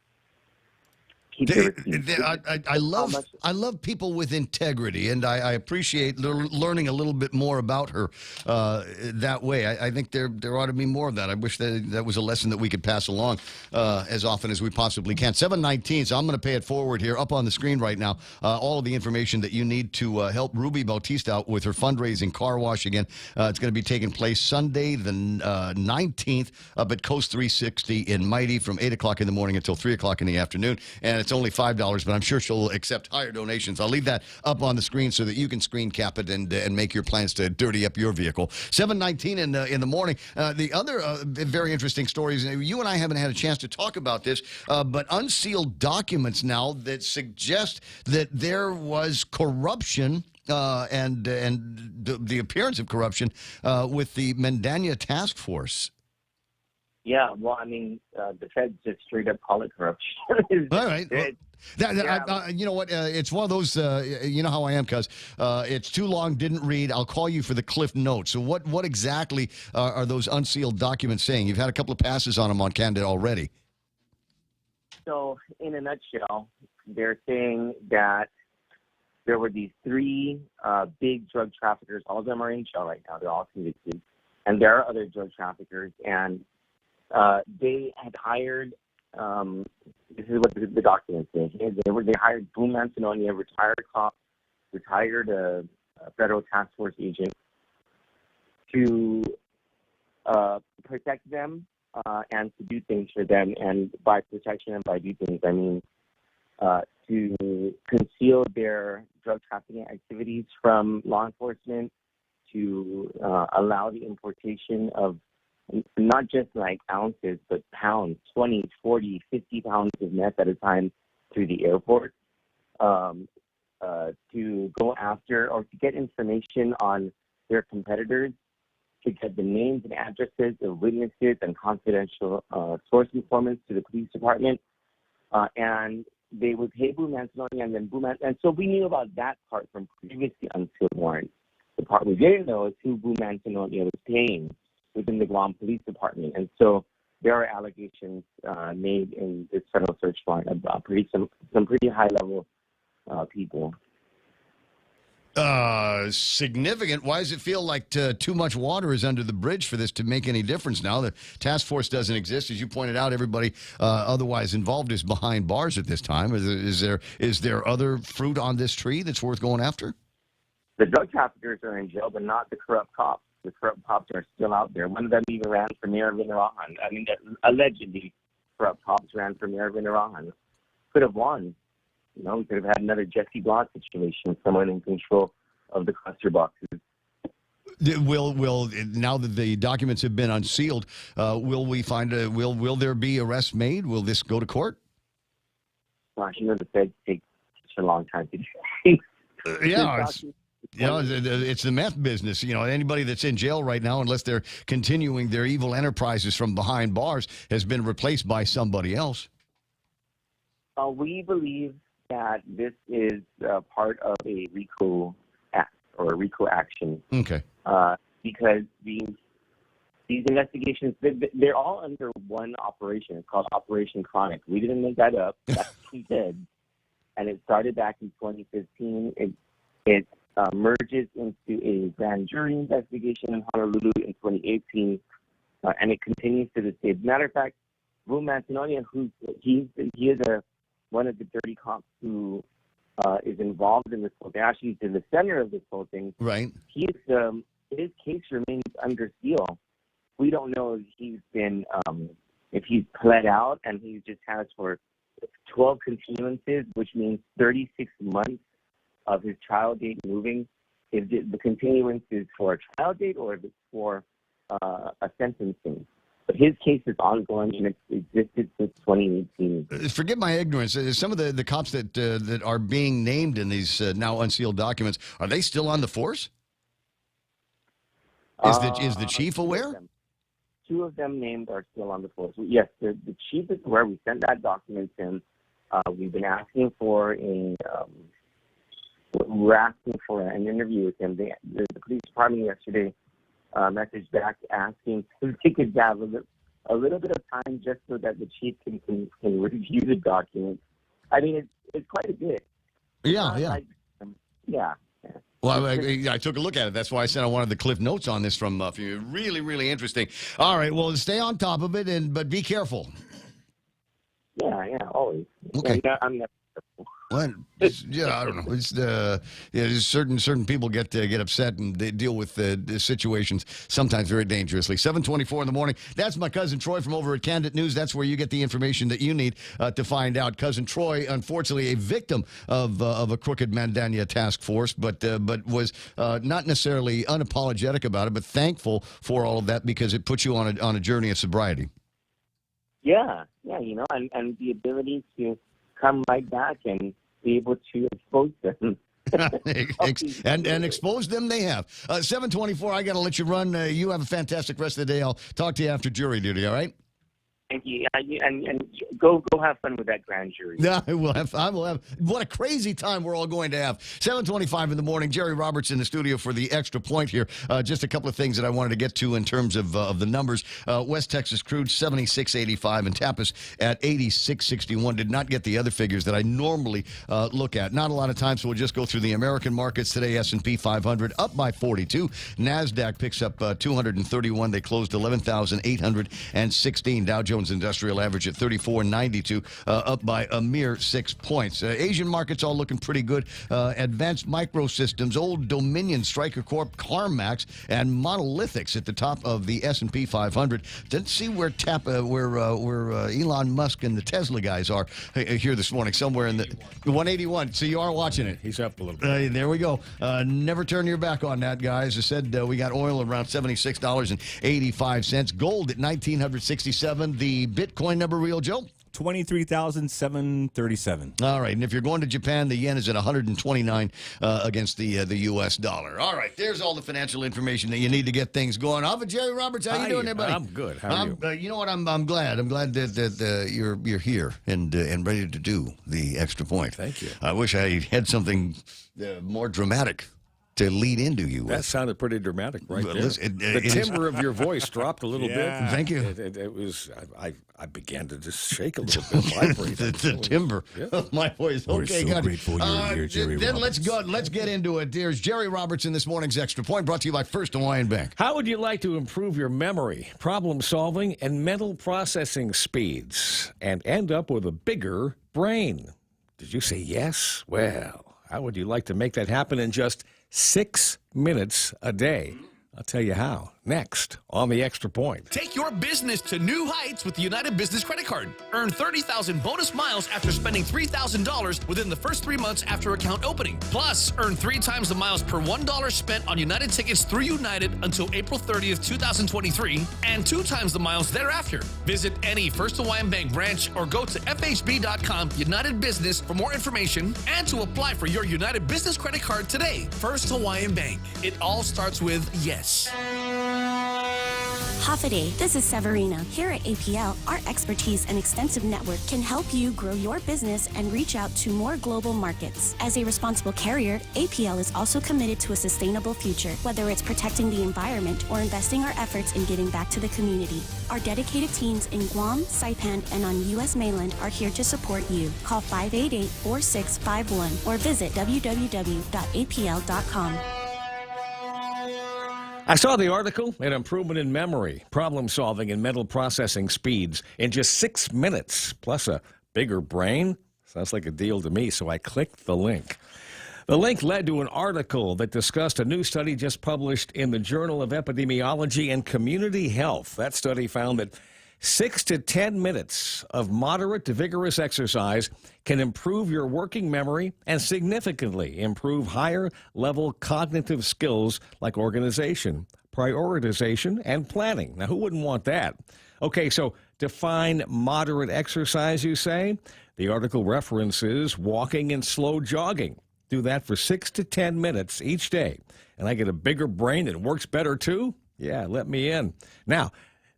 I love people with integrity, and I appreciate learning a little bit more about her that way. I think there ought to be more of that. I wish that was a lesson that we could pass along as often as we possibly can. 7:19, so I'm going to pay it forward here. Up on the screen right now, all of the information that you need to help Ruby Bautista out with her fundraising car wash again. It's going to be taking place Sunday, the 19th, up at Coast 360 in Mighty from 8 o'clock in the morning until 3 o'clock in the afternoon. And it's only $5, but I'm sure she'll accept higher donations. I'll leave that up on the screen so that you can screen cap it and make your plans to dirty up your vehicle. 7:19 in the morning. The other very interesting stories, you and I haven't had a chance to talk about this, but unsealed documents now that suggest that there was corruption and the appearance of corruption with the Mendana task force. Yeah, well, I mean, the feds just straight up call it corruption. All right. You know what? It's one of those, you know how I am, cuz it's too long, didn't read. I'll call you for the Cliff Notes. So what exactly are those unsealed documents saying? You've had a couple of passes on them on Candid already. So, in a nutshell, they're saying that there were these three big drug traffickers. All of them are in jail right now. They're all convicted. And there are other drug traffickers. And they had hired, this is what the documents say. They hired Boom Antononi, a retired cop, retired federal task force agent, to protect them and to do things for them. And by protection and by do things, I mean to conceal their drug trafficking activities from law enforcement, to allow the importation of not just like ounces, but pounds, 20, 40, 50 pounds of meth at a time through the airport, to go after or to get information on their competitors, to get the names and addresses of witnesses and confidential source informants to the police department. And they would pay Boom Antononi, and then and so we knew about that part from previously unsealed warrants. The part we didn't know is who Boom Antononi was paying within the Guam Police Department. And so there are allegations made in this federal search warrant about some pretty high-level people. Significant. Why does it feel like too much water is under the bridge for this to make any difference now? The task force doesn't exist. As you pointed out, everybody otherwise involved is behind bars at this time. Is there other fruit on this tree that's worth going after? The drug traffickers are in jail, but not the corrupt cops. The corrupt cops are still out there. One of them even ran for mayor of Vinarahan. I mean, allegedly, corrupt cops ran for mayor of Vinarahan. Could have won. You know, we could have had another Jesse Block situation, someone in control of the cluster boxes. Will now that the documents have been unsealed, will we find will there be arrests made? Will this go to court? Gosh, you know, the feds take a long time to do. It's the meth business. Anybody that's in jail right now, unless they're continuing their evil enterprises from behind bars, has been replaced by somebody else. We believe that this is part of a RICO act or a RICO action. Okay. Because these investigations, they're all under one operation. It's called Operation Chronic. We didn't make that up. That's what we did. And it started back in 2015. It merges into a grand jury investigation in Honolulu in 2018, and it continues to this day. As a matter of fact, Wu Mantinonia, he is one of the dirty cops who is involved in this whole thing. Actually, he's in the center of this whole thing. Right. His case remains under seal. We don't know if he's been, if he's pled out, and he just has for 12 continuances, which means 36 months of his trial date moving. If the continuance is for a trial date or if it's for a sentencing. But his case is ongoing, and it's existed since 2018. Forgive my ignorance. Some of the cops that are being named in these now unsealed documents, are they still on the force? Is the chief aware? Two of them named are still on the force. Yes, the chief is aware. We sent that document to him. We've been asking for we're asking for an interview with him. The police department yesterday messaged back asking if they could have a little bit of time just so that the chief can review the documents. I mean, it's quite a bit. Yeah. Well, Yeah. I took a look at it. That's why I said I wanted the cliff notes on this from you. Really, really interesting. All right, well, stay on top of it, but be careful. Yeah, always. Okay. Yeah, I'm never careful. Well, I don't know. It's certain people get upset and they deal with the situations sometimes very dangerously. 7:24 in the morning. That's my cousin Troy from over at Candid News. That's where you get the information that you need to find out. Cousin Troy, unfortunately, a victim of a crooked Mandania task force, but was not necessarily unapologetic about it, but thankful for all of that because it puts you on a journey of sobriety. Yeah, and the ability to come right back and be able to expose them. and expose them they have. 7:24, I got to let you run. You have a fantastic rest of the day. I'll talk to you after jury duty, all right? Thank you. And go have fun with that grand jury. Yeah, I will have. What a crazy time we're all going to have. 7:25 in the morning. Jerry Roberts in the studio for the Extra Point here. Just a couple of things that I wanted to get to in terms of the numbers. West Texas crude 76.85 and Tapas at 86.61. Did not get the other figures that I normally look at. Not a lot of time, so we'll just go through the American markets today. S&P 500 up by 42. NASDAQ picks up 231. They closed 11,816. Dow Jones Industrial Average at 34.92, up by a mere 6 points. Asian markets all looking pretty good. Advanced Microsystems, Old Dominion, Stryker Corp, CarMax, and Monolithics at the top of the S&P 500. Didn't see where Elon Musk and the Tesla guys are here this morning, somewhere in the 181. So you are watching it. He's up a little bit. There we go. Never turn your back on that, guys. I said we got oil around $76.85. Gold at $1,967. The Bitcoin number, real Joe? 23,737. All right, and if you're going to Japan, the yen is at 129 against the U.S. dollar. All right, there's all the financial information that you need to get things going. Alpha Jerry Roberts, how you doing there, buddy? I'm good. How are you? You know what? I'm glad. I'm glad that you're here and ready to do the Extra Point. Thank you. I wish I had something more dramatic to lead into you. That sounded pretty dramatic right there. Listen, the timbre of your voice dropped a little bit. Thank you. It was, I began to just shake a little bit, vibrate. the timbre of my voice. We're Okay, so good. grateful you're here, Jerry Then Roberts. let's get into it. There's Jerry Roberts in this morning's Extra Point, brought to you by First Hawaiian Bank. How would you like to improve your memory, problem solving, and mental processing speeds and end up with a bigger brain? Did you say yes? Well, how would you like to make that happen in just 6 minutes a day? I'll tell you how. next on The Extra Point. Take your business to new heights with the United Business Credit Card. Earn 30,000 bonus miles after spending $3,000 within the first 3 months after account opening. Plus, earn 3 times the miles per $1 spent on United tickets through United until April 30th, 2023, and 2 times the miles thereafter. Visit any First Hawaiian Bank branch or go to fhb.com United Business for more information and to apply for your United Business Credit Card today. First Hawaiian Bank. It all starts with yes. Hafaday, this is Severina. Here at APL, our expertise and extensive network can help you grow your business and reach out to more global markets. As a responsible carrier, APL is also committed to a sustainable future, whether it's protecting the environment or investing our efforts in giving back to the community. Our dedicated teams in Guam, Saipan, and on U.S. mainland are here to support you. Call 588-4651 or visit www.apl.com. I saw the article, An Improvement in Memory, Problem Solving, and Mental Processing Speeds in just 6 minutes, plus a bigger brain. Sounds like a deal to me, so I clicked the link. The link led to an article that discussed a new study just published in the Journal of Epidemiology and Community Health. That study found that 6 to 10 minutes of moderate to vigorous exercise can improve your working memory and significantly improve higher-level cognitive skills like organization, prioritization, and planning. Now, who wouldn't want that? Okay, so define moderate exercise, you say? The article references walking and slow jogging. Do that for 6 to 10 minutes each day, and I get a bigger brain that works better, too? Yeah, let me in. Now,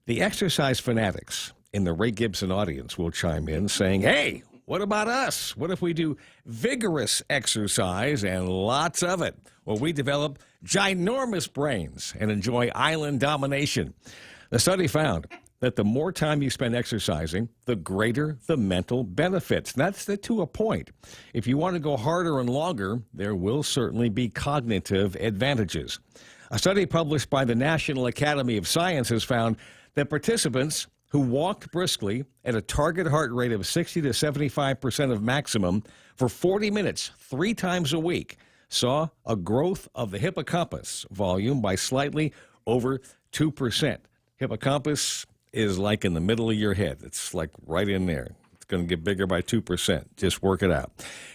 the exercise fanatics in the Ray Gibson audience will chime in saying, hey, what about us? What if we do vigorous exercise and lots of it? Well, we develop ginormous brains and enjoy island domination. The study found that the more time you spend exercising, the greater the mental benefits. That's to a point. If you want to go harder and longer, there will certainly be cognitive advantages. A study published by the National Academy of Sciences found that participants who walked briskly at a target heart rate of 60 to 75% of maximum for 40 minutes 3 times a week saw a growth of the hippocampus volume by slightly over 2%. Hippocampus is like in the middle of your head. It's like right in there. It's going to get bigger by 2%. Just work it out.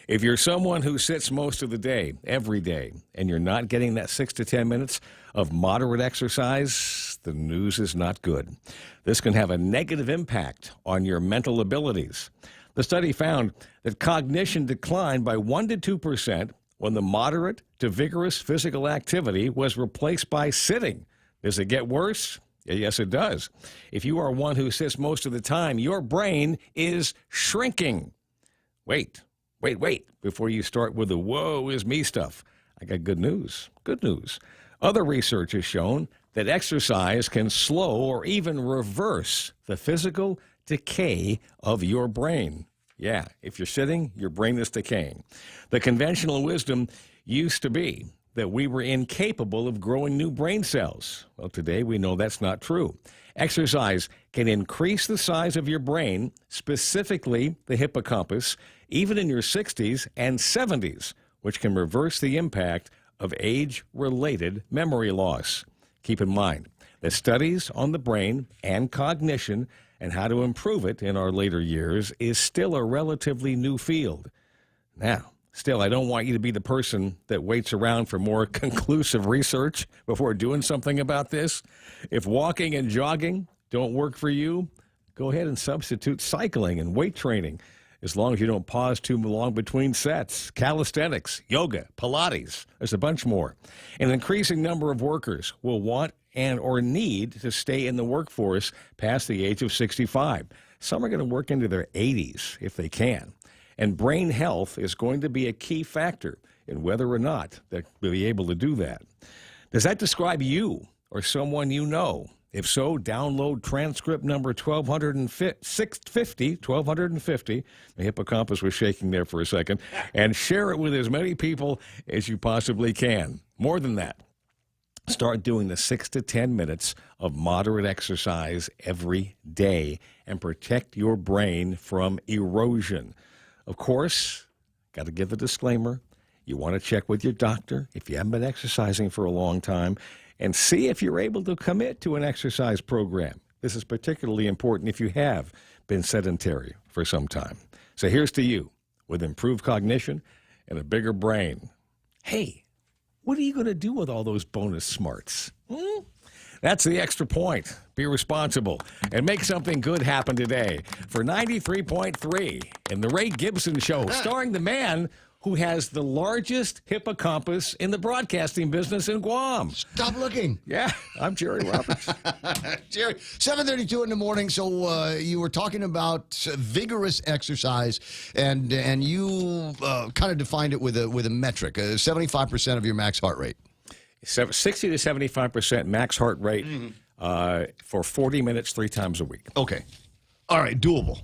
If you're someone who sits most of the day, every day, and you're not getting that 6 to 10 minutes of moderate exercise, the news is not good. This can have a negative impact on your mental abilities. The study found that cognition declined by 1 to 2% when the moderate to vigorous physical activity was replaced by sitting. Does it get worse? Yes, it does. If you are one who sits most of the time, your brain is shrinking. Wait, before you start with the woe is me stuff. I got good news. Good news. Other research has shown that exercise can slow or even reverse the physical decay of your brain. Yeah, if you're sitting, your brain is decaying. The conventional wisdom used to be that we were incapable of growing new brain cells. Well, today we know that's not true. Exercise can increase the size of your brain, specifically the hippocampus, even in your 60s and 70s, which can reverse the impact of age-related memory loss. Keep in mind that studies on the brain and cognition and how to improve it in our later years is still a relatively new field. Now, still, I don't want you to be the person that waits around for more conclusive research before doing something about this. If walking and jogging don't work for you, go ahead and substitute cycling and weight training, as long as you don't pause too long between sets. Calisthenics, yoga, Pilates, there's a bunch more. An increasing number of workers will want and or need to stay in the workforce past the age of 65. Some are going to work into their 80s if they can. And brain health is going to be a key factor in whether or not they'll be able to do that. Does that describe you or someone you know? If so, download transcript number 1250. The hippocampus was shaking there for a second. And share it with as many people as you possibly can. More than that, start doing the 6 to 10 minutes of moderate exercise every day and protect your brain from erosion. Of course, got to give the disclaimer, you want to check with your doctor if you haven't been exercising for a long time and see if you're able to commit to an exercise program. This is particularly important if you have been sedentary for some time. So here's to you with improved cognition and a bigger brain. Hey, what are you going to do with all those bonus smarts? That's the extra point. Be responsible and make something good happen today for 93.3 in The Ray Gibson Show, starring the man who has the largest hippocampus in the broadcasting business in Guam. Stop looking. Yeah, I'm Jerry Roberts. Jerry, 7:32 in the morning. So you were talking about vigorous exercise, and you kind of defined it with a metric, 75% of your max heart rate. 60 to 75% max heart rate for 40 minutes 3 times a week. Okay. All right, doable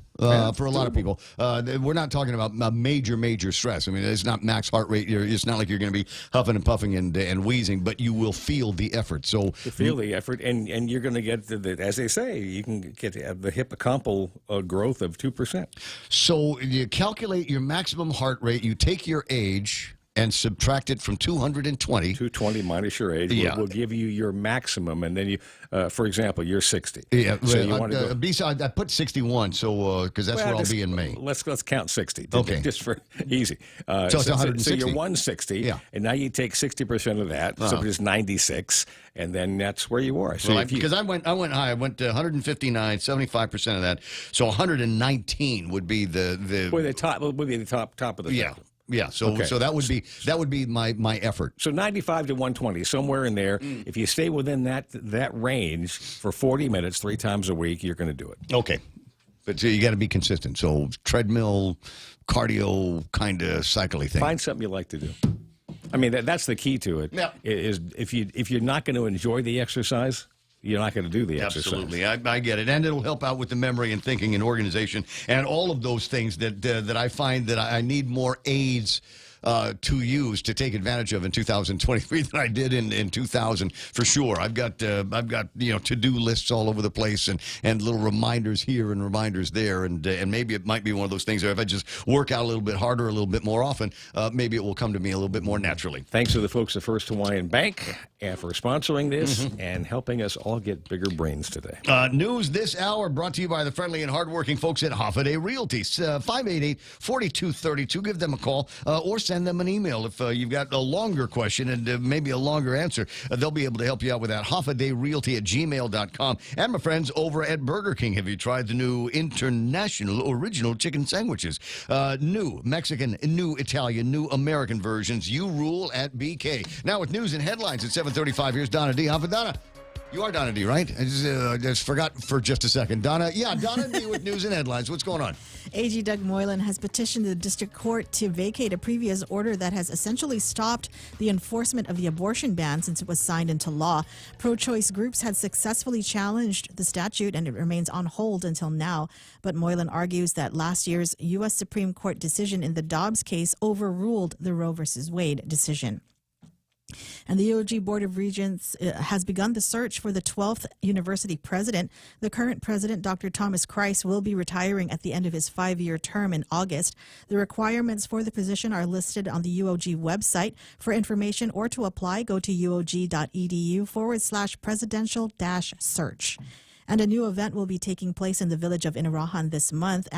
for a lot of people. We're not talking about major stress. I mean, it's not max heart rate. It's not like you're going to be huffing and puffing and wheezing, but you will feel the effort. So you feel the effort, and you're going to get, as they say, you can get the hippocampal growth of 2%. So you calculate your maximum heart rate. You take your age and subtract it from 220. 220 minus your age will give you your maximum, and then you, for example, you're 60. Yeah, so you want to go. Besides, I put 61, so because that's where I'll be in May. Let's count 60. Okay, just for easy. So it's 160. So you're 160, and now you take 60% of that, so it's 96, and then that's where you are. So well, because I went high. I went to 159, 75% of that. So 119 would be the top of the spectrum. Yeah, so that would be my effort. So 95 to 120, somewhere in there. If you stay within that range for 40 minutes 3 times a week, you're going to do it. Okay. But you got to be consistent. So treadmill, cardio kind of cycling thing. Find something you like to do. I mean, that's the key to it. Yeah. Is if you're not going to enjoy the exercise, you're not going to do the exercise. Absolutely, I get it, and it'll help out with the memory and thinking and organization and all of those things that I find that I need more aids to use to take advantage of in 2023 than I did in 2000 for sure. I've got to-do lists all over the place and little reminders here and reminders there, and maybe it might be one of those things where if I just work out a little bit harder, a little bit more often, maybe it will come to me a little bit more naturally. Thanks to the folks at First Hawaiian Bank for sponsoring this and helping us all get bigger brains today. News this hour brought to you by the friendly and hardworking folks at Hoffaday Realty. 588-4232. Give them a call or send them an email if you've got a longer question and maybe a longer answer. They'll be able to help you out with that. HoffadayRealty@gmail.com. And my friends over at Burger King, have you tried the new international original chicken sandwiches? New Mexican, new Italian, new American versions. You rule at BK. Now with news and headlines at 7:35, here's Donna D. Donna. You are Donna D, right? I just forgot for just a second. Donna D with news and headlines. What's going on? AG Doug Moylan has petitioned the district court to vacate a previous order that has essentially stopped the enforcement of the abortion ban since it was signed into law. Pro-choice groups had successfully challenged the statute, and it remains on hold until now. But Moylan argues that last year's U.S. Supreme Court decision in the Dobbs case overruled the Roe v. Wade decision. And the UOG Board of Regents has begun the search for the 12th university president. The current president, Dr. Thomas Christ, will be retiring at the end of his 5-year term in August. The requirements for the position are listed on the UOG website. For information or to apply, go to uog.edu/presidential-search. And a new event will be taking place in the village of Inarajan this month.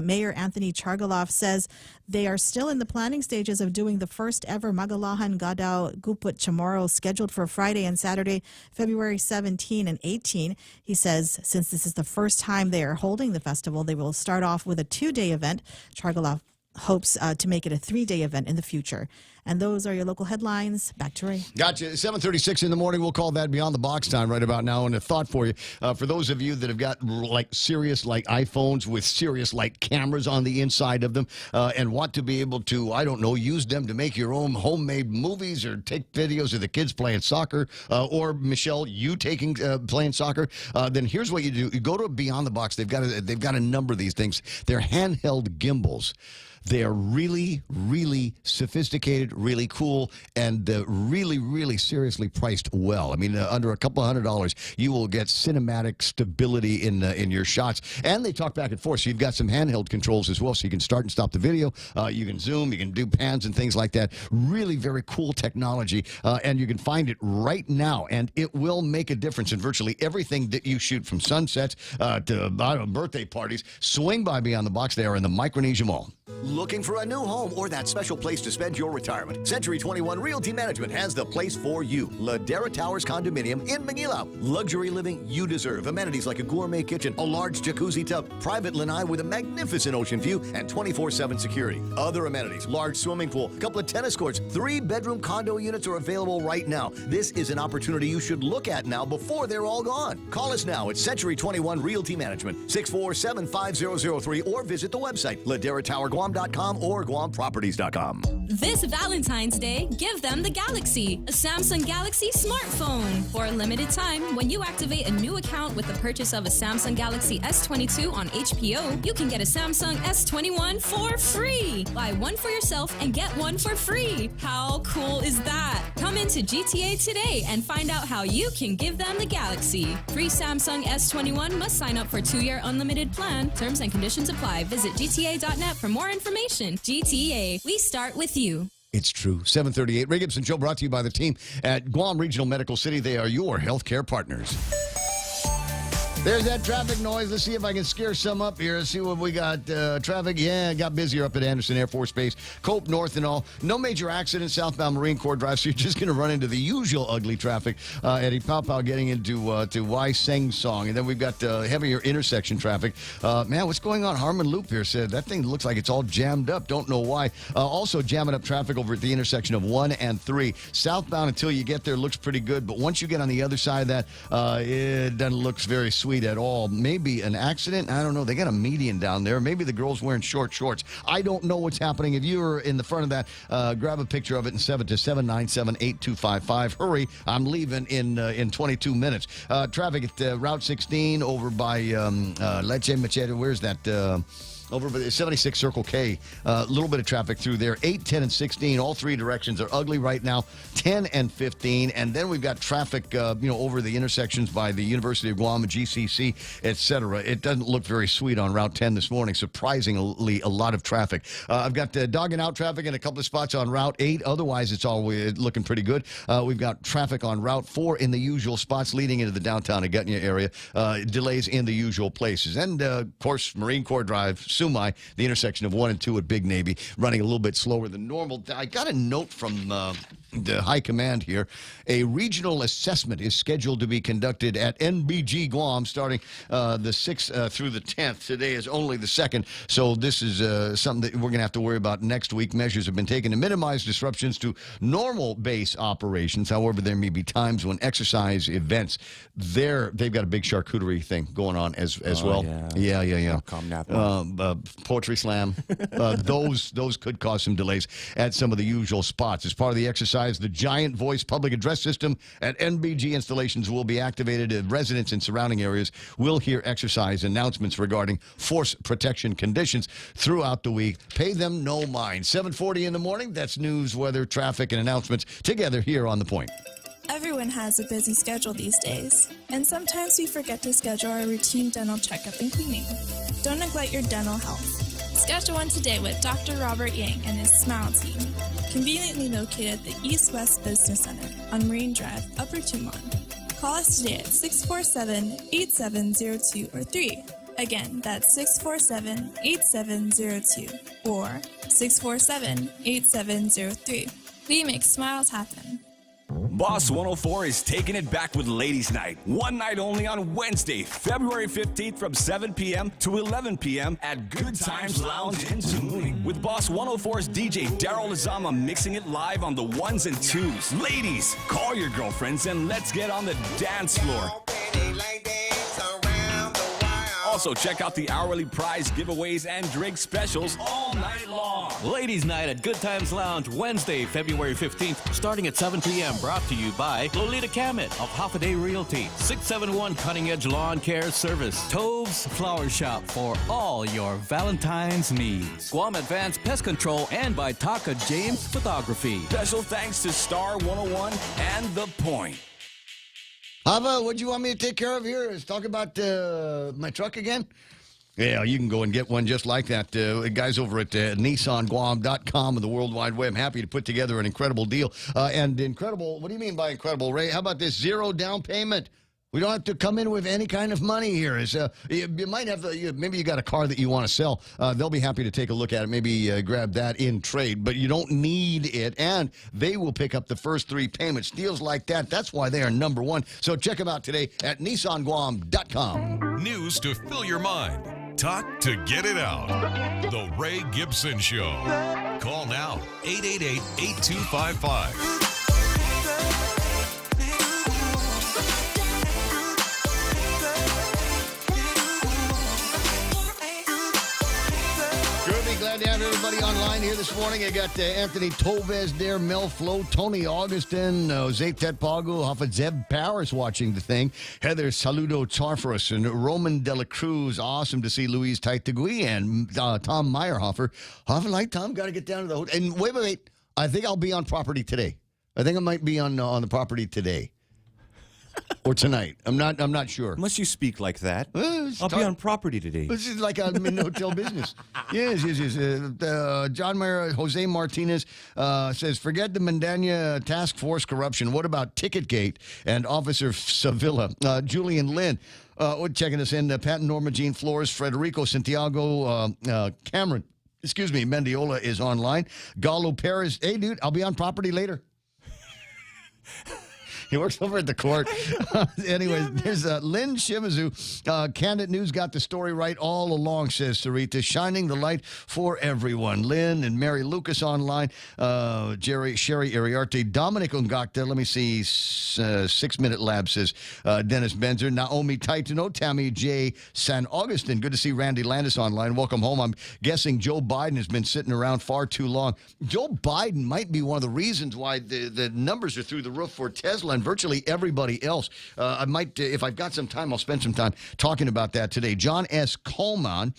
Mayor Anthony Chargaloff says they are still in the planning stages of doing the first ever Magalahan Gadao Guput Chamorro scheduled for Friday and Saturday, February 17 and 18. He says since this is the first time they are holding the festival, they will start off with a 2-day event. Chargaloff hopes to make it a 3-day event in the future. And those are your local headlines. Back to Ray. Gotcha. 7:36 in the morning. We'll call that Beyond the Box time right about now. And a thought for you. For those of you that have got serious iPhones with serious cameras on the inside of them and want to be able to, I don't know, use them to make your own homemade movies or take videos of the kids playing soccer or, Michelle, you playing soccer, then here's what you do. You go to Beyond the Box. They've got a number of these things. They're handheld gimbals They are really, really sophisticated, really cool, and really, really seriously priced well. I mean, under a couple $100, you will get cinematic stability in your shots. And they talk back and forth, so you've got some handheld controls as well, so you can start and stop the video. You can zoom, you can do pans and things like that. Really very cool technology, and you can find it right now, and it will make a difference in virtually everything that you shoot, from sunsets to birthday parties. Swing by Beyond the Box. They are in the Micronesia Mall. Looking for a new home or that special place to spend your retirement? Century 21 Realty Management has the place for you. Ladera Towers Condominium in Manila. Luxury living you deserve. Amenities like a gourmet kitchen, a large jacuzzi tub, private lanai with a magnificent ocean view, and 24/7 security. Other amenities, large swimming pool, couple of tennis courts, 3-bedroom condo units are available right now. This is an opportunity you should look at now before they're all gone. Call us now at Century 21 Realty Management, 647-5003, or visit the website, LaderaTowerGuam.com or GuamProperties.com. This Valentine's Day, give them the Galaxy, a Samsung Galaxy smartphone. For a limited time, when you activate a new account with the purchase of a Samsung Galaxy S22 on HPO, you can get a Samsung S21 for free. Buy one for yourself and get one for free. How cool is that? Come into GTA today and find out how you can give them the Galaxy. Free Samsung S21 must sign up for 2-year unlimited plan. Terms and conditions apply. Visit GTA.net for more information. GTA, we start with you. It's true. 738. Ray Gibson Show brought to you by the team at Guam Regional Medical City. They are your healthcare partners. There's that traffic noise. Let's see if I can scare some up here. Let's see what we got. Traffic, it got busier up at Anderson Air Force Base, Cope North and all. No major accidents southbound Marine Corps Drive, so you're just going to run into the usual ugly traffic at Ipapau getting into to Wai Seng Song. And then we've got heavier intersection traffic. Man, what's going on? Harmon Loop here said that thing looks like it's all jammed up. Don't know why. Also jamming up traffic over at the intersection of 1 and 3. Southbound until you get there looks pretty good, but once you get on the other side of that, it doesn't look very sweet at all. Maybe an accident. I don't know. They got a median down there. Maybe the girl's wearing short shorts. I don't know what's happening. If you're in the front of that, grab a picture of it and send it to 797-8255. Hurry. I'm leaving in 22 minutes. Traffic at Route 16 over by Leche Machete. Where's that? Over by the 76 Circle K, a little bit of traffic through there. 8, 10, and 16, all three directions are ugly right now. 10 and 15, and then we've got traffic, over the intersections by the University of Guam, GCC, etc. It doesn't look very sweet on Route 10 this morning. Surprisingly, a lot of traffic. I've got dog and out traffic in a couple of spots on Route 8. Otherwise, it's all looking pretty good. We've got traffic on Route 4 in the usual spots leading into the downtown Agutnia area. Delays in the usual places, and of course, Marine Corps Drive. Sumai, the intersection of 1 and 2 at Big Navy, running a little bit slower than normal. I got a note from the high command here. A regional assessment is scheduled to be conducted at NBG Guam starting the 6th through the 10th. Today is only the 2nd, so this is something that we're going to have to worry about next week. Measures have been taken to minimize disruptions to normal base operations. However, there may be times when exercise events, they've got a big charcuterie thing going on as well. Yeah. Poetry slam. Those could cause some delays at some of the usual spots. As part of the exercise, the Giant Voice public address system at NBG installations will be activated. Residents in surrounding areas will hear exercise announcements regarding force protection conditions throughout the week. Pay them no mind. 7:40 in the morning. That's news, weather, traffic, and announcements together here on The Point. Everyone has a busy schedule these days, and sometimes we forget to schedule our routine dental checkup and cleaning. Don't neglect your dental health. Schedule one today with Dr. Robert Yang and his Smile team, conveniently located at the East West Business Center on Marine Drive, Upper Tumon. Call us today at 647-8702 or 3. Again, that's 647-8702 or 647-8703. We make smiles happen. Boss 104 is taking it back with Ladies Night. One night only on Wednesday, February 15th from 7 p.m. to 11 p.m. at Good Times Lounge in Zumuni. With Boss 104's DJ Daryl Lazama mixing it live on the ones and twos. Ladies, call your girlfriends and let's get on the dance floor. Also, check out the hourly prize giveaways and drink specials all night long. Ladies' Night at Good Times Lounge, Wednesday, February 15th, starting at 7 p.m. Brought to you by Lolita Kamet of Half a Day Realty, 671 Cutting Edge Lawn Care Service, Tove's Flower Shop for all your Valentine's needs, Guam Advanced Pest Control, and by Taka James Photography. Special thanks to Star 101 and The Point. Hava, what do you want me to take care of here? Is talk about my truck again? Yeah, you can go and get one just like that. Guys over at NissanGuam.com and the World Wide Web, happy to put together an incredible deal. And incredible, what do you mean by incredible, Ray? How about this 0 down payment? We don't have to come in with any kind of money here. You might have, maybe you got a car that you want to sell. They'll be happy to take a look at it, maybe grab that in trade, but you don't need it, and they will pick up the first 3 payments. Deals like that, that's why they are number 1. So check them out today at NissanGuam.com. News to fill your mind. Talk to get it out. The Ray Gibson Show. Call now, 888-8255. Glad to have everybody online here this morning. I got Anthony Toves there, Mel Flo, Tony Augustin, Jose Tetpago, Hafa Zeb Paris watching the thing, Heather Saludo Charfros, and Roman De La Cruz. Awesome to see Louise Taitagui and Tom Meyerhofer. Hafa like Tom, got to get down to the hotel. And wait. I think I'll be on property today. I think I might be on the property today. Or tonight. I'm not sure. Must you speak like that? I'll be on property today. This is like I'm in hotel business. Yes. John Mayer, Jose Martinez says, forget the Mandania task force corruption. What about Ticketgate and Officer Sevilla? Julian Lynn. Checking us in. Pat and Norma Jean Flores, Frederico Santiago, Cameron. Excuse me, Mendiola is online. Gallo Perez. Hey, dude, I'll be on property later. He works over at the court. Anyways, there's Lynn Shimazu. Candid News got the story right all along, says Sarita. Shining the light for everyone. Lynn and Mary Lucas online. Sherry Ariarte. Dominic Ungakta. Let me see. 6 Minute Lab says Dennis Benzer. Naomi Titano. Tammy J. San Augustine. Good to see Randy Landis online. Welcome home. I'm guessing Joe Biden has been sitting around far too long. Joe Biden might be one of the reasons why the numbers are through the roof for Tesla and virtually everybody else. I might, if I've got some time, I'll spend some time talking about that today. John S. Coleman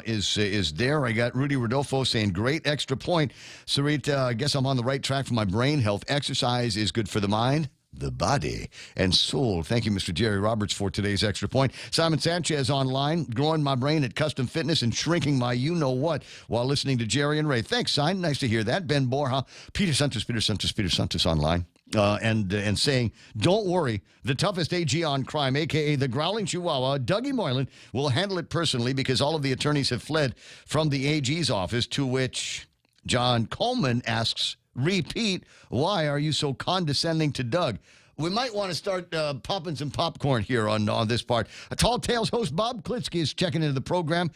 is there. I got Rudy Rodolfo saying, great extra point. Sarita, I guess I'm on the right track for my brain health. Exercise is good for the mind, the body, and soul. Thank you, Mr. Jerry Roberts, for today's extra point. Simon Sanchez online, growing my brain at Custom Fitness and shrinking my you-know-what while listening to Jerry and Ray. Thanks, Simon. Nice to hear that. Ben Borja, Peter Santos online. And saying, don't worry, the toughest AG on crime, a.k.a. the Growling Chihuahua, Dougie Moylan, will handle it personally because all of the attorneys have fled from the AG's office, to which John Coleman asks, repeat, why are you so condescending to Doug? We might want to start popping some popcorn here on this part. Tall Tales host Bob Klitsky is checking into the program.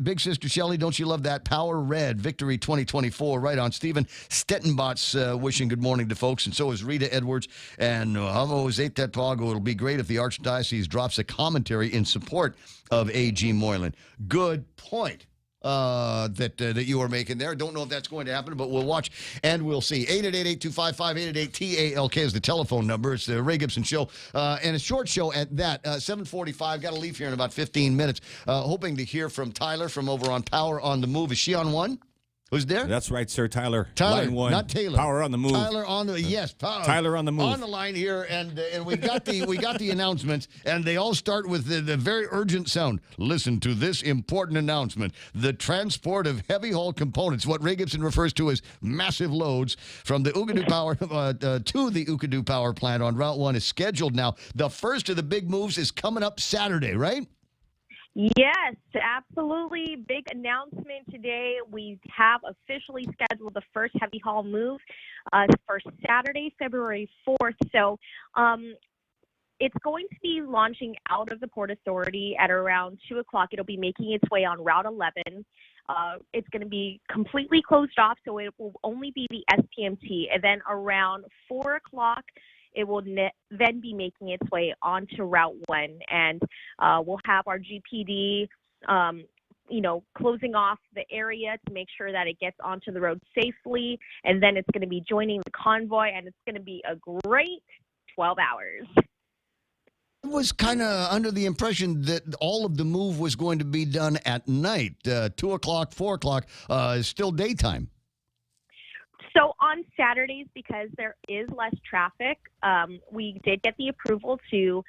Big Sister Shelley, don't you love that? Power Red, Victory 2024, right on. Stephen Stettenbot's wishing good morning to folks, and so is Rita Edwards. And Jose Tetpago, it'll be great if the Archdiocese drops a commentary in support of A.G. Moylan. Good point. That you are making there. Don't know if that's going to happen, but we'll watch and we'll see. 888-825-5888-TALK is the telephone number. It's the Ray Gibson Show, and a short show at that. 7:45. Got to leave here in about 15 minutes. Hoping to hear from Tyler from over on Power on the Move. Is she on one? Who's there? That's right, sir. Tyler. Tyler, line 1. not Taylor. Power on the move. Tyler on the Power. Tyler on the move. On the line here, and we got the announcements, and they all start with the very urgent sound. Listen to this important announcement: the transport of heavy haul components, what Ray Gibson refers to as massive loads, from the Ukadu Power to the Ukadu Power Plant on Route 1 is scheduled now. The first of the big moves is coming up Saturday, right? Yes, absolutely. Big announcement today. We have officially scheduled the first heavy haul move for Saturday, February 4th. So it's going to be launching out of the Port Authority at around 2 o'clock. It'll be making its way on Route 11. It's going to be completely closed off, so it will only be the SPMT. And then around 4 o'clock, it will then be making its way onto Route 1. And we'll have our GPD, closing off the area to make sure that it gets onto the road safely. And then it's going to be joining the convoy, and it's going to be a great 12 hours. I was kind of under the impression that all of the move was going to be done at night. 2 o'clock, 4 o'clock is still daytime. So on Saturdays, because there is less traffic, we did get the approval to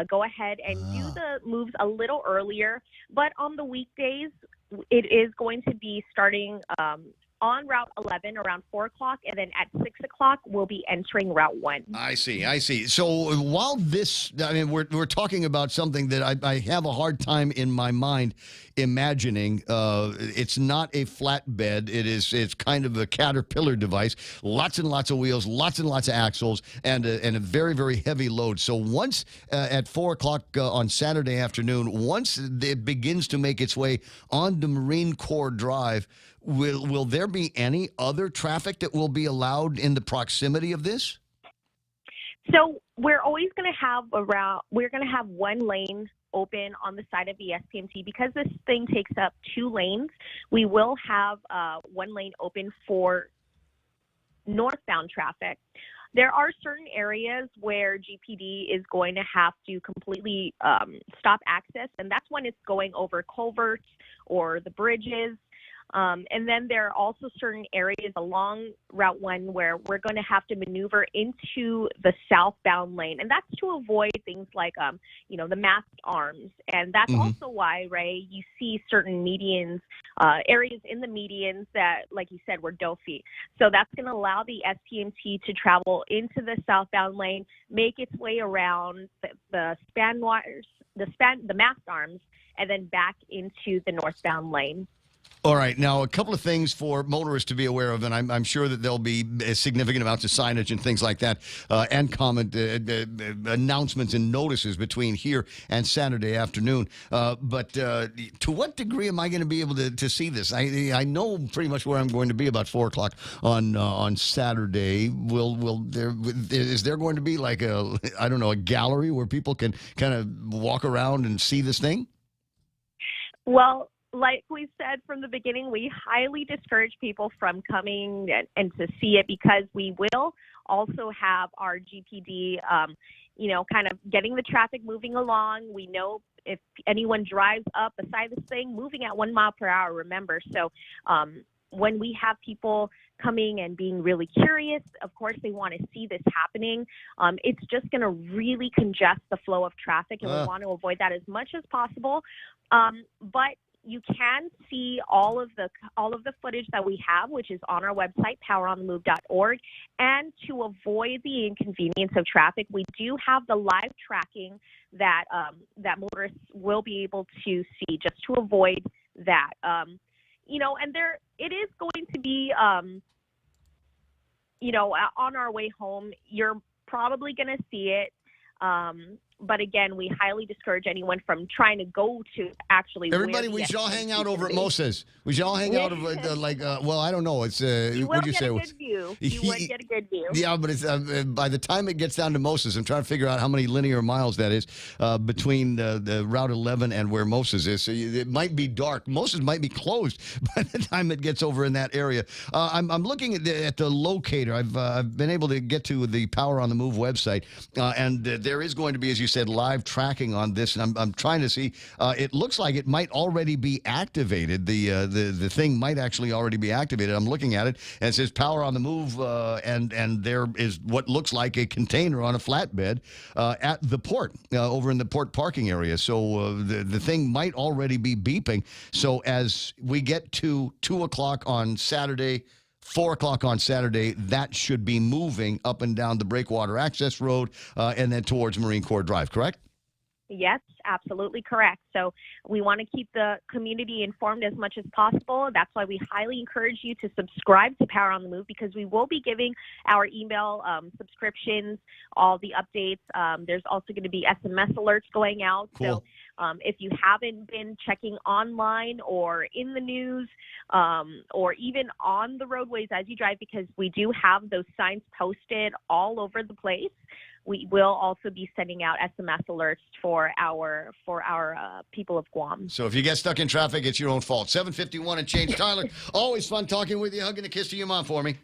go ahead and do the moves a little earlier. But on the weekdays, it is going to be starting on Route 11 around 4 o'clock, and then at 6 o'clock, we'll be entering Route 1. I see. So while this, we're talking about something that I have a hard time in my mind imagining. It's not a flatbed. It's kind of a caterpillar device. Lots and lots of wheels, lots and lots of axles, and a very, very heavy load. So once at 4 o'clock on Saturday afternoon, once it begins to make its way onto Marine Corps Drive, will there be any other traffic that will be allowed in the proximity of this? So we're always going to have one lane open on the side of the SPMT. Because this thing takes up 2 lanes, we will have one lane open for northbound traffic. There are certain areas where GPD is going to have to completely stop access, and that's when it's going over culverts or the bridges. And then there are also certain areas along Route 1 where we're going to have to maneuver into the southbound lane. And that's to avoid things like, the masked arms. And that's also why, Ray, you see certain medians, areas in the medians that, like you said, were Dofi. So that's going to allow the SPMT to travel into the southbound lane, make its way around the span wires, the masked arms, and then back into the northbound lane. All right. Now, a couple of things for motorists to be aware of, and I'm sure that there'll be significant amounts of signage and things like that, and comment announcements and notices between here and Saturday afternoon. But to what degree am I going to be able to see this? I know pretty much where I'm going to be about 4 o'clock on Saturday. Is there going to be like a gallery where people can kind of walk around and see this thing? Well, like we said from the beginning, we highly discourage people from coming and to see it, because we will also have our GPD, kind of getting the traffic moving along. We know if anyone drives up beside this thing, moving at 1 mile per hour, remember. So when we have people coming and being really curious, of course, they want to see this happening. It's just going to really congest the flow of traffic, and we want to avoid that as much as possible. But you can see all of the footage that we have, which is on our website, poweronthemove.org. And to avoid the inconvenience of traffic, we do have the live tracking that motorists will be able to see, just to avoid that. And it is going to be, on our way home, you're probably going to see it. But again, we highly discourage anyone from trying to go to actually. Everybody, we should all hang out over at Moses. We should all hang out over I don't know. It's you will what'd you get say? a good view. You would get a good view. Yeah, but it's by the time it gets down to Moses, I'm trying to figure out how many linear miles that is between the Route 11 and where Moses is. So it might be dark. Moses might be closed by the time it gets over in that area. I'm looking at the locator. I've been able to get to the Power on the Move website, and there is going to be, as you said, live tracking on this, and I'm trying to see. It looks like it might already be activated. The thing might actually already be activated. I'm looking at it, and it says Power on the Move, and there is what looks like a container on a flatbed at the port over in the port parking area. So the thing might already be beeping. So as we get to 2 o'clock on Saturday, 4 o'clock on Saturday, that should be moving up and down the Breakwater Access Road and then towards Marine Corps Drive, correct? Yes, absolutely correct. So we want to keep the community informed as much as possible. That's why we highly encourage you to subscribe to Power on the Move, because we will be giving our email subscriptions all the updates. There's also going to be SMS alerts going out. Cool. So If you haven't been checking online or in the news or even on the roadways as you drive, because we do have those signs posted all over the place, we will also be sending out SMS alerts for our people of Guam. So if you get stuck in traffic, it's your own fault. 7:51 and change. Tyler, always fun talking with you. Hug and a kiss to your mom for me.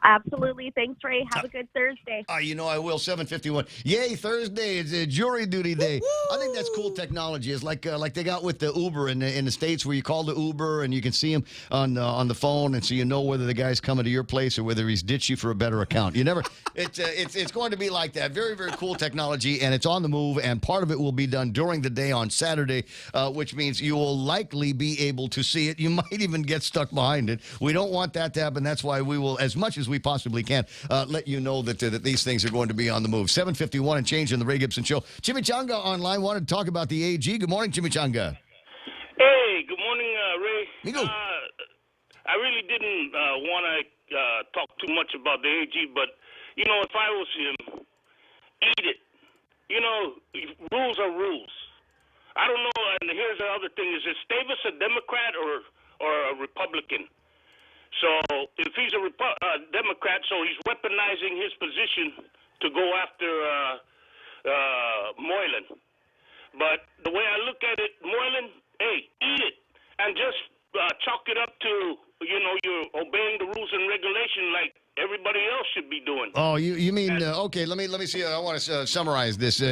Absolutely. Thanks, Ray. Have a good Thursday. You know I will. 7:51. Yay, Thursday. It's a jury duty day. I think that's cool technology. It's like they got with the Uber in the States, where you call the Uber and you can see him on the phone, and so you know whether the guy's coming to your place or whether he's ditched you for a better account. You never. It's going to be like that. Very, very cool technology, and it's on the move, and part of it will be done during the day on Saturday, which means you will likely be able to see it. You might even get stuck behind it. We don't want that to happen. That's why we will, as much as we possibly can, let you know that these things are going to be on the move. 7:51 and change in the Ray Gibson Show. Chimichanga online wanted to talk about the AG. Good morning, Chimichanga. Hey, good morning, Ray. Migo. I really didn't want to talk too much about the AG, but, you know, if I was him, eat it. You know, rules are rules. I don't know, and here's the other thing. Is Davis a Democrat or a Republican? So if he's a Democrat, so he's weaponizing his position to go after Moylan. But the way I look at it, Moylan, hey, eat it and just chalk it up to, you know, you're obeying the rules and regulation like everybody else should be doing. Oh, you mean okay? Let me see. I want to summarize this. Go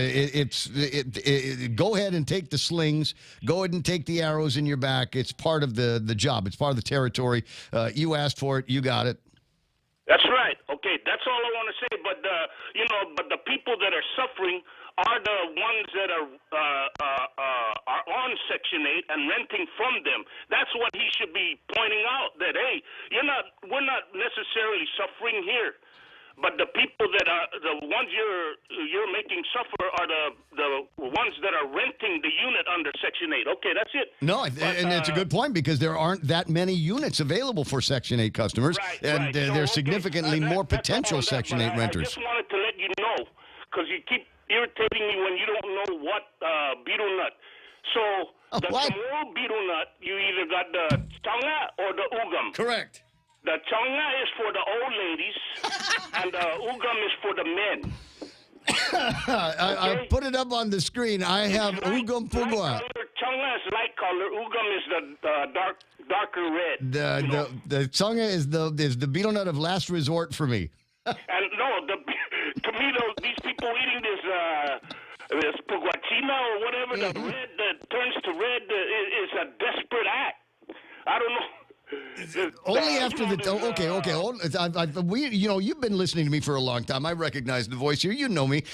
ahead and take the slings. Go ahead and take the arrows in your back. It's part of the job. It's part of the territory. You asked for it. You got it. That's right. Okay, that's all I want to say. But the people that are suffering are the ones that are on Section 8 and renting from them. That's what he should be pointing out. That hey, we're not necessarily suffering here, but the people that are the ones you're making suffer are the ones that are renting the unit under Section 8. Okay, that's it. No, and it's a good point because there aren't that many units available for Section 8 customers, and there's significantly more potential Section 8 renters. I just wanted to let you know because you keep irritating me when you don't know what beetle nut. So the Chamorro beetle nut, you either got the changa or the ugam. Correct. The changa is for the old ladies, and the ugam is for the men. I put it up on the screen. I have ugam pugwa. Changa is light color. Ugam is the darker red. The changa is the beetle nut of last resort for me. And no, to me, these people eating this puguachina or whatever, the red that turns to red is a desperate act. I don't know. Only after you've been listening to me for a long time. I recognize the voice here. You know me.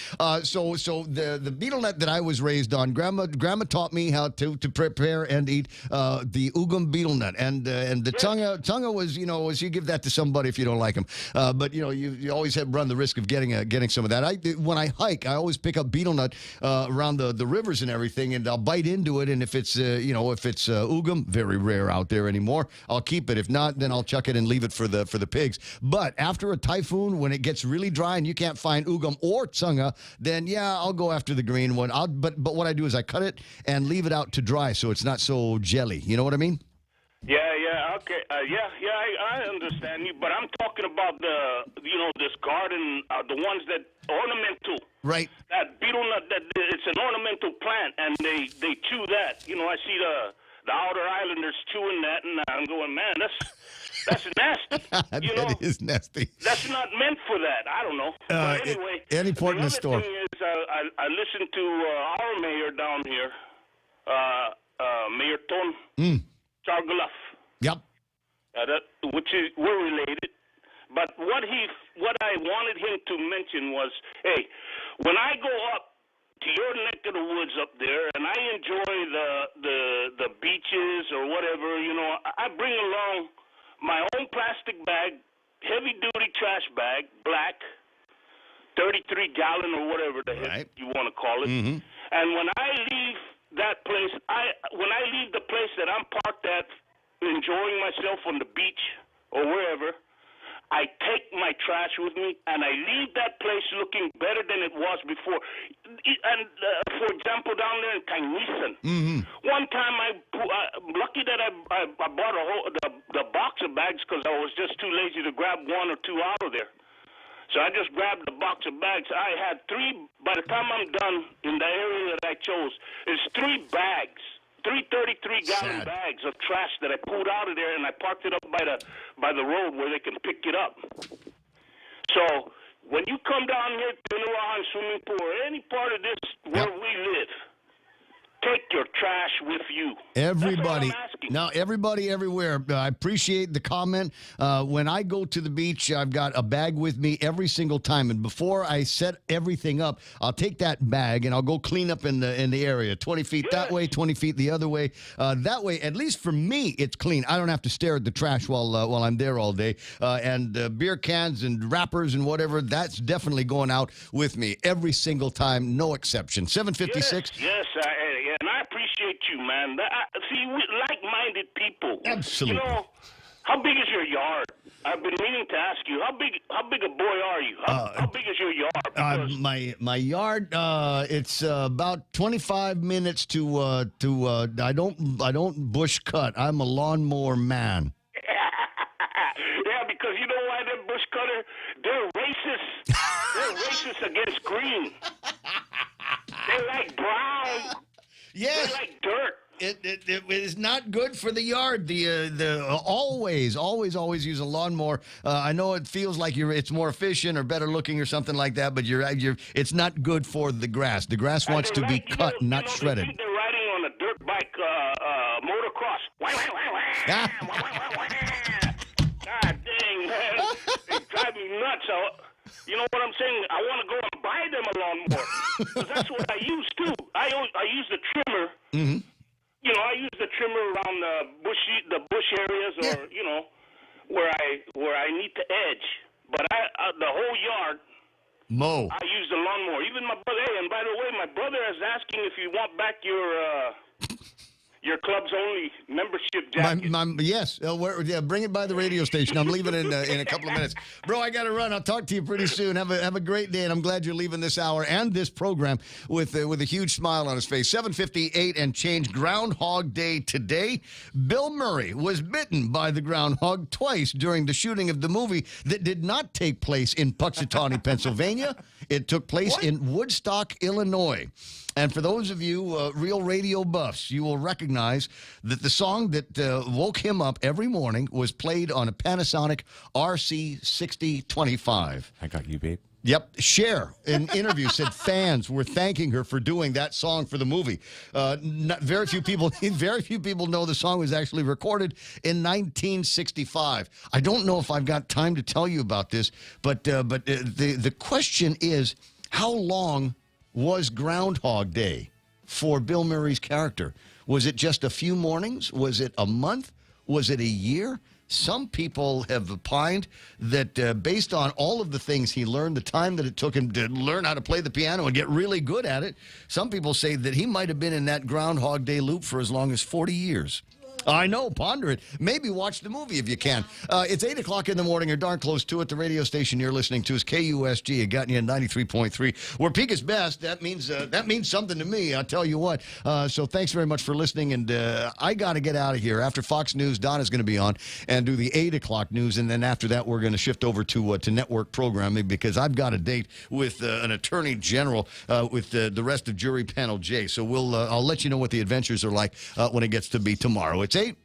So the beetle nut that I was raised on, grandma taught me how to prepare and eat the ugam beetle nut, and the changa was you give that to somebody if you don't like them. But you always run the risk of getting some of that. When I hike, I always pick up beetle nut around the rivers and everything, and I'll bite into it. And if it's ugam, very rare out there anymore, I'll keep it. If not, then I'll chuck it and leave it for the pigs. But after a typhoon, when it gets really dry and you can't find ugam or changa, then I'll go after the green one. But what I do is I cut it and leave it out to dry so it's not so jelly. You know what I mean? Yeah, okay. I understand you, but I'm talking about this garden, the ones that ornamental. Right. That beetle nut, it's an ornamental plant, and they chew that. I see the Outer Islanders chewing that, and I'm going, man, that's nasty. That is nasty. That's not meant for that. I don't know. But anyway, any port in the store. The other thing is, I listened to our mayor down here, Mayor Ton Chargulaf. Yep. We're related. But what I wanted him to mention was, hey, when I go up to your neck of the woods up there, and I enjoy the beaches or whatever, I bring along my own plastic bag, heavy-duty trash bag, black, 33-gallon or whatever the heck you want to call it. Mm-hmm. And when I leave that place, when I leave the place that I'm parked at, enjoying myself on the beach or wherever, I take my my trash with me, and I leave that place looking better than it was before. And for example, down there in Kainisan, one time lucky that I bought the box of bags because I was just too lazy to grab one or two out of there. So I just grabbed the box of bags. I had 3. By the time I'm done in the area that I chose, it's 3 bags. 3 33-gallon bags of trash that I pulled out of there, and I parked it up by the road where they can pick it up. So when you come down here to Nuahan Swimming Pool or any part of this where we live, take your trash with you. Everybody. Now, everybody everywhere, I appreciate the comment. When I go to the beach, I've got a bag with me every single time. And before I set everything up, I'll take that bag and I'll go clean up in the area. 20 feet that way, 20 feet the other way. That way, at least for me, it's clean. I don't have to stare at the trash while I'm there all day. And beer cans and wrappers and whatever, that's definitely going out with me every single time, no exception. 756. Yes, and I appreciate you, man. See, we like-minded people. Absolutely. You know, how big is your yard? I've been meaning to ask you, how big a boy are you? How big is your yard? My yard, it's about 25 minutes to I don't bush cut. I'm a lawnmower man. Yeah, because you know why they're bush cutter? They're racist. They're racist against green. They like brown. Yes. They like dirt. It is not good for the yard. Always use a lawnmower. I know it feels like it's more efficient or better looking or something like that, but it's not good for the grass. The grass wants to be cut, not shredded. They think they're riding on a dirt bike motocross. God dang, man. They drive me nuts. You know what I'm saying? I want to go and buy them a lawnmower. Because that's what I use, too. I use the trimmer. Mm-hmm. You know, I use the trimmer around the bush areas or, you know, where I need to edge. But the whole yard, mow. I use the lawnmower. Even my brother, and by the way, my brother is asking if you want back your club's only membership jacket. Yes. Bring it by the radio station. I'm leaving in a couple of minutes. Bro, I got to run. I'll talk to you pretty soon. Have a great day, and I'm glad you're leaving this hour and this program with a huge smile on his face. 7:58 and change. Groundhog Day today. Bill Murray was bitten by the groundhog twice during the shooting of the movie that did not take place in Punxsutawney, Pennsylvania. It took place in Woodstock, Illinois. And for those of you real radio buffs, you will recognize that the song that woke him up every morning was played on a Panasonic RC6025. I got you, babe. Yep. Cher, in an interview, said fans were thanking her for doing that song for the movie. Very few people know the song was actually recorded in 1965. I don't know if I've got time to tell you about this, but the question is, how long was Groundhog Day for Bill Murray's character? Was it just a few mornings? Was it a month? Was it a year? Some people have opined that based on all of the things he learned, the time that it took him to learn how to play the piano and get really good at it, some people say that he might have been in that Groundhog Day loop for as long as 40 years. I know, ponder it. Maybe watch the movie if you can. It's 8 o'clock in the morning or darn close to it. The radio station you're listening to is KUSG. It got you at 93.3. Where peak is best, that means something to me, I'll tell you what. So thanks very much for listening, and I got to get out of here. After Fox News, Donna's going to be on and do the 8 o'clock news, and then after that we're going to shift over to network programming because I've got a date with an attorney general with the rest of jury panel J. So I'll let you know what the adventures are like when it gets to be tomorrow. It's 8.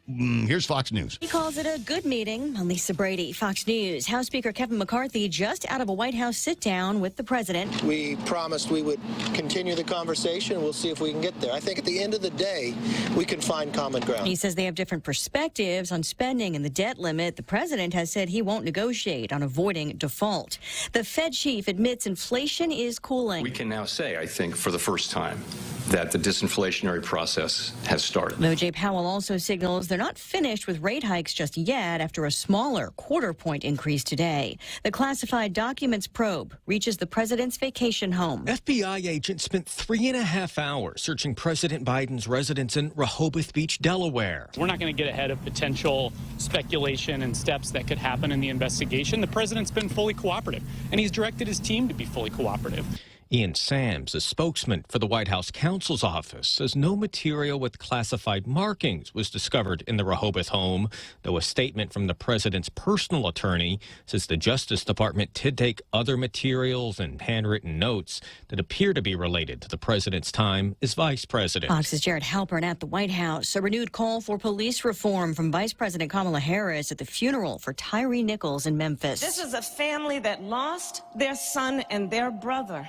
Here's Fox News. He calls it a good meeting. I'm Lisa Brady, Fox News. House Speaker Kevin McCarthy just out of a White House sit-down with the president. We promised we would continue the conversation. We'll see if we can get there. I think at the end of the day, we can find common ground. He says they have different perspectives on spending and the debt limit. The president has said he won't negotiate on avoiding default. The Fed chief admits inflation is cooling. We can now say, I think, for the first time, that the disinflationary process has started. Though Jay Powell also signals are not finished with rate hikes just yet after a smaller quarter-point increase today. The classified documents probe reaches the president's vacation home. FBI agents spent 3.5 hours searching President Biden's residence in Rehoboth Beach, Delaware. We're not going to get ahead of potential speculation and steps that could happen in the investigation. The president's been fully cooperative, and he's directed his team to be fully cooperative. Ian Sams, a spokesman for the White House counsel's office, says no material with classified markings was discovered in the Rehoboth home, though a statement from the president's personal attorney says the Justice Department did take other materials and handwritten notes that appear to be related to the president's time as vice president. Fox's Jared Halpern at the White House. A renewed call for police reform from Vice President Kamala Harris at the funeral for Tyree Nichols in Memphis. This is a family that lost their son and their brother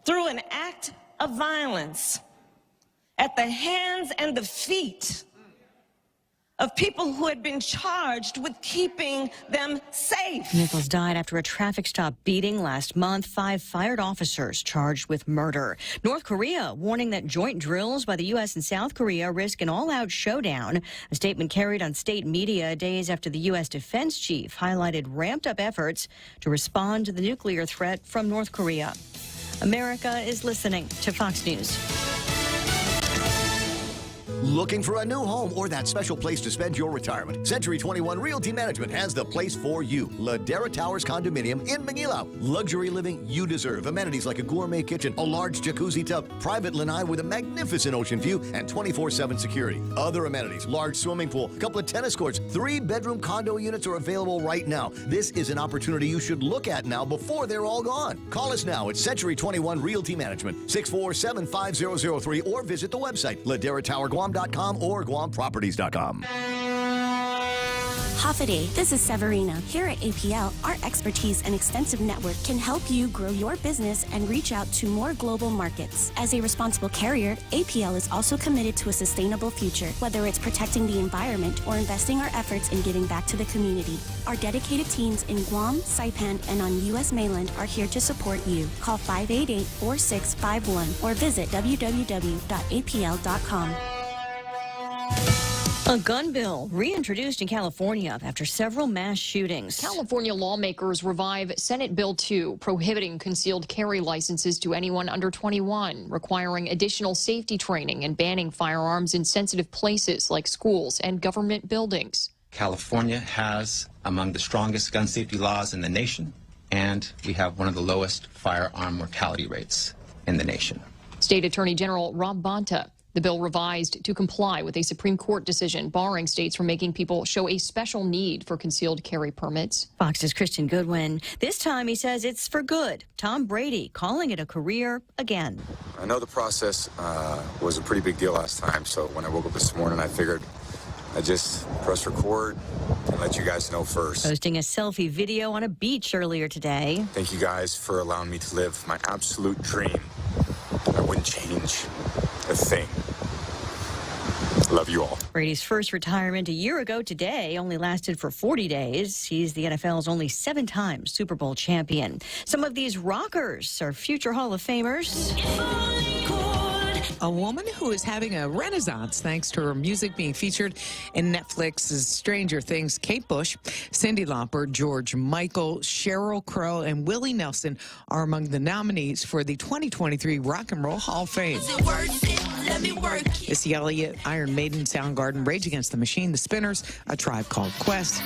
through an act of violence at the hands and the feet of people who had been charged with keeping them safe. Nichols died after a traffic stop beating last month. 5 fired officers charged with murder. North Korea warning that joint drills by the U.S. and South Korea risk an all-out showdown. A statement carried on state media days after the U.S. defense chief highlighted ramped-up efforts to respond to the nuclear threat from North Korea. America is listening to Fox News. Looking for a new home or that special place to spend your retirement? Century 21 Realty Management has the place for you. Ladera Towers Condominium in Manila. Luxury living you deserve. Amenities like a gourmet kitchen, a large jacuzzi tub, private lanai with a magnificent ocean view, and 24/7 security. Other amenities, large swimming pool, couple of tennis courts, 3-bedroom condo units are available right now. This is an opportunity you should look at now before they're all gone. Call us now at Century 21 Realty Management, 647-5003, or visit the website, laderatowerguam.com or guamproperties.com. Holiday, this is Severina. Here at APL, our expertise and extensive network can help you grow your business and reach out to more global markets. As a responsible carrier, APL is also committed to a sustainable future, whether it's protecting the environment or investing our efforts in giving back to the community. Our dedicated teams in Guam, Saipan, and on U.S. mainland are here to support you. Call 588-4651 or visit www.apl.com. A gun bill reintroduced in California after several mass shootings. California lawmakers revive Senate Bill 2, prohibiting concealed carry licenses to anyone under 21, requiring additional safety training and banning firearms in sensitive places like schools and government buildings. California has among the strongest gun safety laws in the nation, and we have one of the lowest firearm mortality rates in the nation. State Attorney General Rob Bonta. The bill revised to comply with a Supreme Court decision barring states from making people show a special need for concealed carry permits. Fox's Christian Goodwin. This time he says it's for good. Tom Brady calling it a career again. I know the process was a pretty big deal last time, so when I woke up this morning, I figured I'd just press record and let you guys know first. Posting a selfie video on a beach earlier today. Thank you guys for allowing me to live my absolute dream. I wouldn't change a thing. Love you all. Brady's first retirement a year ago today only lasted for 40 days. He's the NFL's only 7-time Super Bowl champion. Some of these rockers are future Hall of Famers. A woman who is having a renaissance thanks to her music being featured in Netflix's Stranger Things. Kate Bush, Cyndi Lauper, George Michael, Sheryl Crow, and Willie Nelson are among the nominees for the 2023 Rock and Roll Hall of Fame. Missy Elliott, Iron Maiden, Soundgarden, Rage Against the Machine, The Spinners, A Tribe Called Quest,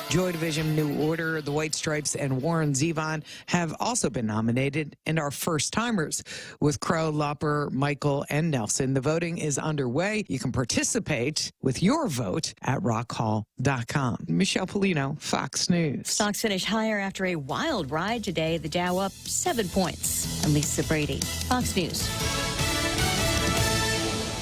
Joy Division, New Order, The White Stripes, and Warren Zevon have also been nominated and are first-timers. With Crow, Lauper, Michael, and Nelson, the voting is underway. You can participate with your vote at rockhall.com. Michelle Polino, Fox News. Stocks finished higher after a wild ride today. The Dow up 7 points. I'm Lisa Brady, Fox News.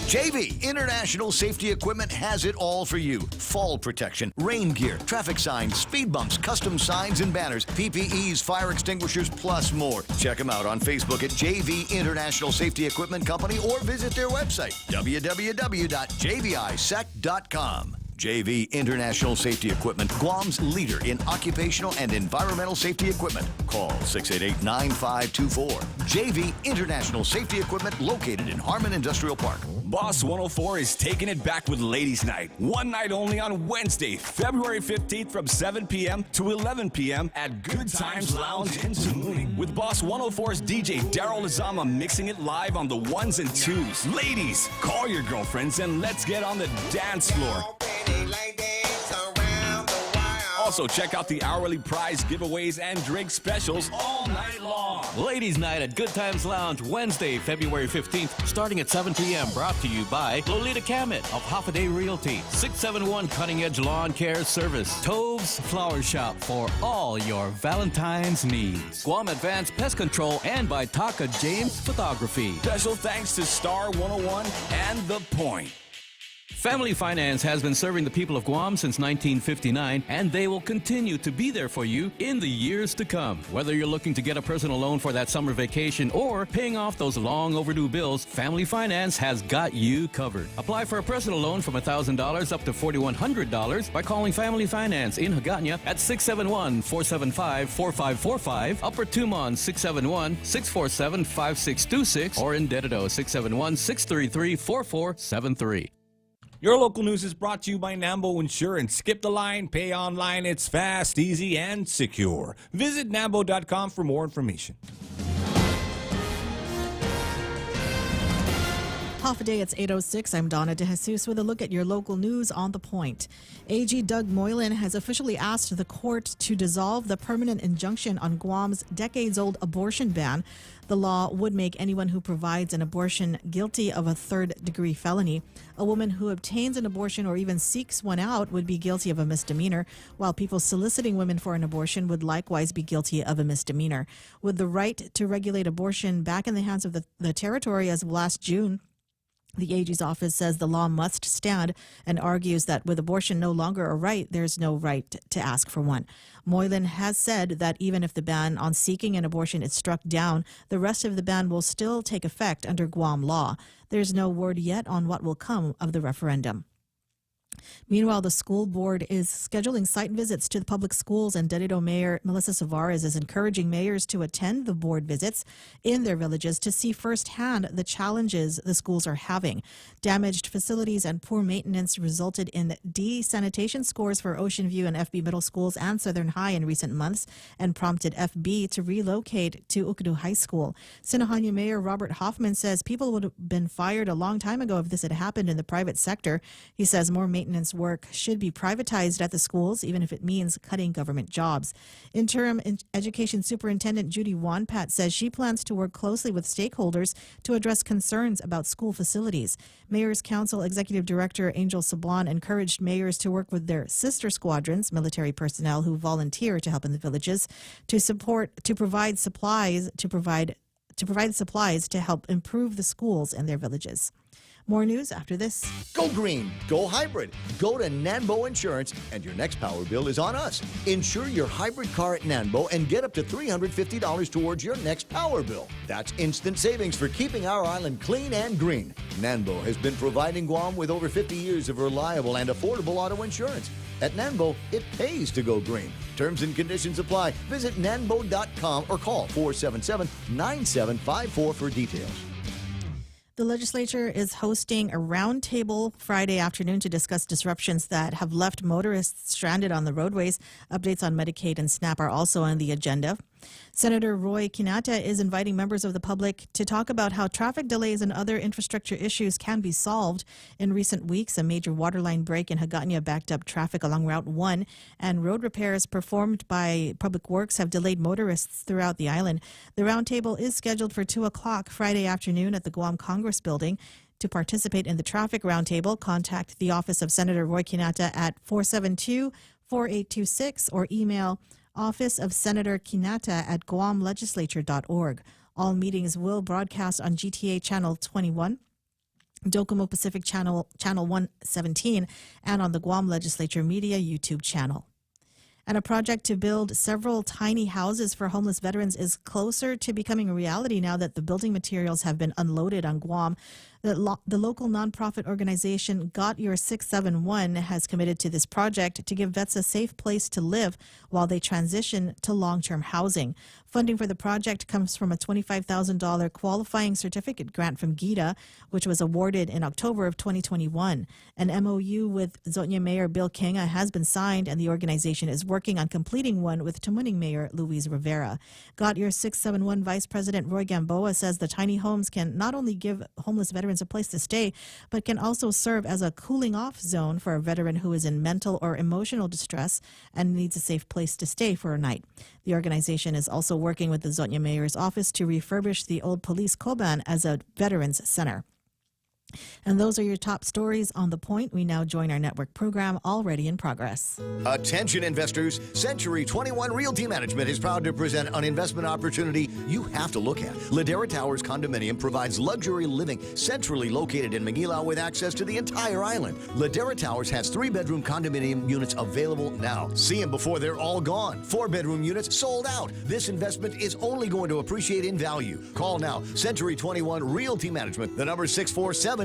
JV International Safety Equipment has it all for you. Fall protection, rain gear, traffic signs, speed bumps, custom signs and banners, PPEs, fire extinguishers, plus more. Check them out on Facebook at JV International Safety Equipment Company or visit their website, www.jvisec.com. JV International Safety Equipment, Guam's leader in occupational and environmental safety equipment. Call 688-9524. JV International Safety Equipment, located in Harmon Industrial Park. Boss 104 is taking it back with Ladies Night. One night only on Wednesday, February 15th from 7 p.m. to 11 p.m. at Good Times Lounge in Mooning. With Boss 104's DJ Daryl Lazama mixing it live on the ones and twos. Ladies, call your girlfriends and let's get on the dance floor. Also, check out the hourly prize giveaways and drink specials all night long. Ladies Night at Good Times Lounge, Wednesday, February 15th, starting at 7 p.m. Brought to you by Lolita Kamet of Hoffaday Realty, 671 Cutting Edge Lawn Care Service, Tove's Flower Shop for all your Valentine's needs, Guam Advanced Pest Control, and by Taka James Photography. Special thanks to Star 101 and The Point. Family Finance has been serving the people of Guam since 1959, and they will continue to be there for you in the years to come. Whether you're looking to get a personal loan for that summer vacation or paying off those long overdue bills, Family Finance has got you covered. Apply for a personal loan from $1,000 up to $4,100 by calling Family Finance in Hagåtña at 671-475-4545, Upper Tumon 671-647-5626, or in Dededo 671-633-4473. Your local news is brought to you by Nambo Insurance. Skip the line, pay online. It's fast, easy, and secure. Visit Nambo.com for more information. Half a day, it's 8:06. I'm Donna De Jesus with a look at your local news on The Point. AG Doug Moylan has officially asked the court to dissolve the permanent injunction on Guam's decades-old abortion ban. The law would make anyone who provides an abortion guilty of a third-degree felony. A woman who obtains an abortion or even seeks one out would be guilty of a misdemeanor, while people soliciting women for an abortion would likewise be guilty of a misdemeanor. With the right to regulate abortion back in the hands of the territory as of last June, the AG's office says the law must stand and argues that with abortion no longer a right, there's no right to ask for one. Moylan has said that even if the ban on seeking an abortion is struck down, the rest of the ban will still take effect under Guam law. There's no word yet on what will come of the referendum. Meanwhile, the school board is scheduling site visits to the public schools, and Dededo Mayor Melissa Savares is encouraging mayors to attend the board visits in their villages to see firsthand the challenges the schools are having. Damaged facilities and poor maintenance resulted in D sanitation scores for Ocean View and FB Middle Schools and Southern High in recent months and prompted FB to relocate to Ukadu High School. Sinahanyu Mayor Robert Hoffman says people would have been fired a long time ago if this had happened in the private sector. He says more maintenance work should be privatized at the schools, even if it means cutting government jobs. Interim Education Superintendent Judy Wanpat says she plans to work closely with stakeholders to address concerns about school facilities. Mayor's Council Executive Director Angel Sablan encouraged mayors to work with their sister squadrons, military personnel who volunteer to help in the villages, to provide supplies to help improve the schools in their villages. More news after this. Go green, go hybrid. Go to Nanbo Insurance, and your next power bill is on us. Insure your hybrid car at Nanbo and get up to $350 towards your next power bill. That's instant savings for keeping our island clean and green. Nanbo has been providing Guam with over 50 years of reliable and affordable auto insurance. At Nanbo, it pays to go green. Terms and conditions apply. Visit nanbo.com or call 477-9754 for details. The legislature is hosting a roundtable Friday afternoon to discuss disruptions that have left motorists stranded on the roadways. Updates on Medicaid and SNAP are also on the agenda. Senator Roy Kinata is inviting members of the public to talk about how traffic delays and other infrastructure issues can be solved. In recent weeks, a major waterline break in Hagåtña backed up traffic along Route 1, and road repairs performed by Public Works have delayed motorists throughout the island. The roundtable is scheduled for 2 o'clock Friday afternoon at the Guam Congress Building. To participate in the traffic roundtable, contact the office of Senator Roy Kinata at 472-4826 or email Office of Senator Kinata at guamlegislature.org. All meetings will broadcast on GTA Channel 21, Docomo Pacific Channel 117, and on the Guam Legislature Media YouTube channel. And a project to build several tiny houses for homeless veterans is closer to becoming a reality now that the building materials have been unloaded on Guam. The local nonprofit organization Got Your 671 has committed to this project to give vets a safe place to live while they transition to long-term housing. Funding for the project comes from a $25,000 qualifying certificate grant from GITA, which was awarded in October of 2021. An MOU with Zotnya Mayor Bill Kinga has been signed, and the organization is working on completing one with Tamuning Mayor Luis Rivera. Got Your 671 Vice President Roy Gamboa says the tiny homes can not only give homeless veterans a place to stay, but can also serve as a cooling-off zone for a veteran who is in mental or emotional distress and needs a safe place to stay for a night. The organization is also working with the Zotnya Mayor's office to refurbish the old police Koban as a veterans center. And those are your top stories on The Point. We now join our network program, already in progress. Attention investors, Century 21 Realty Management is proud to present an investment opportunity you have to look at. Ladera Towers Condominium provides luxury living centrally located in Manila with access to the entire island. Ladera Towers has 3-bedroom condominium units available now. See them before they're all gone. 4-bedroom units sold out. This investment is only going to appreciate in value. Call now, Century 21 Realty Management. The number is 647-5003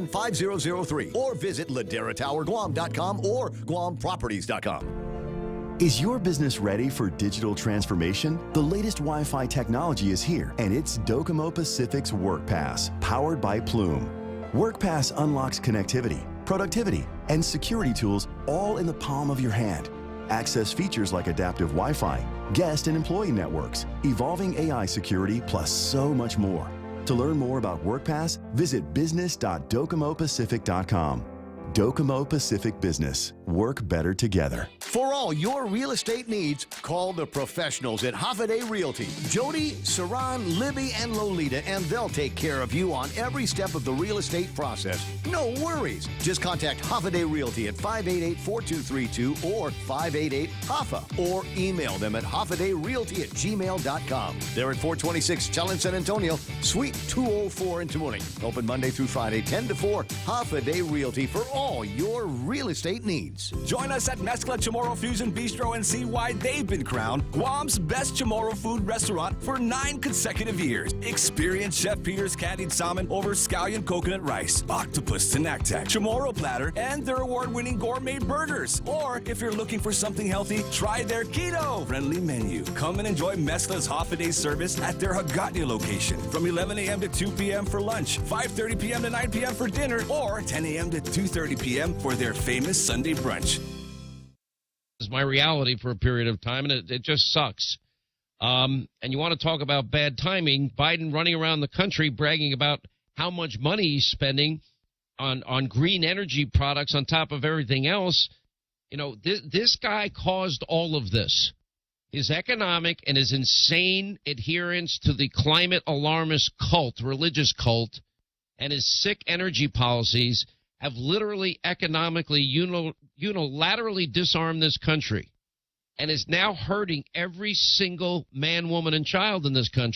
or visit laderatowerguam.com or guamproperties.com. Is your business ready for digital transformation? The latest Wi-Fi technology is here, and it's Docomo Pacific's WorkPass, powered by Plume. WorkPass unlocks connectivity, productivity, and security tools all in the palm of your hand. Access features like adaptive Wi-Fi, guest and employee networks, evolving AI security, plus so much more. To learn more about WorkPass, visit business.docomopacific.com. Docomo Pacific Business. Work better together. For all your real estate needs, call the professionals at Hoffaday Realty. Jody, Saran, Libby, and Lolita, and they'll take care of you on every step of the real estate process. No worries. Just contact Hoffaday Realty at 588-4232 or 588-HOFFA or email them at hoffadayrealty@gmail.com. They're at 426 Challenge San Antonio, Suite 204 in Tamuning. Open Monday through Friday, 10 to 4. Hoffaday Realty for all your real estate needs. Join us at Mezcla Chamorro Fusion Bistro and see why they've been crowned Guam's best Chamorro food restaurant for 9 consecutive years. Experience Chef Peter's candied salmon over scallion coconut rice, octopus tinactac, Chamorro platter, and their award-winning gourmet burgers. Or if you're looking for something healthy, try their keto-friendly menu. Come and enjoy Mezcla's Hoffaday service at their Hagåtña location from 11 a.m. to 2 p.m. for lunch, 5:30 p.m. to 9 p.m. for dinner, or 10 a.m. to 2:30 p.m. for their famous Sunday brunch. Is my reality for a period of time, and it just sucks. And you want to talk about bad timing, Biden running around the country bragging about how much money he's spending on green energy products on top of everything else. You know, this guy caused all of this. His economic and his insane adherence to the climate alarmist cult, religious cult, and his sick energy policies have literally economically unilaterally disarmed this country and is now hurting every single man, woman, and child in this country.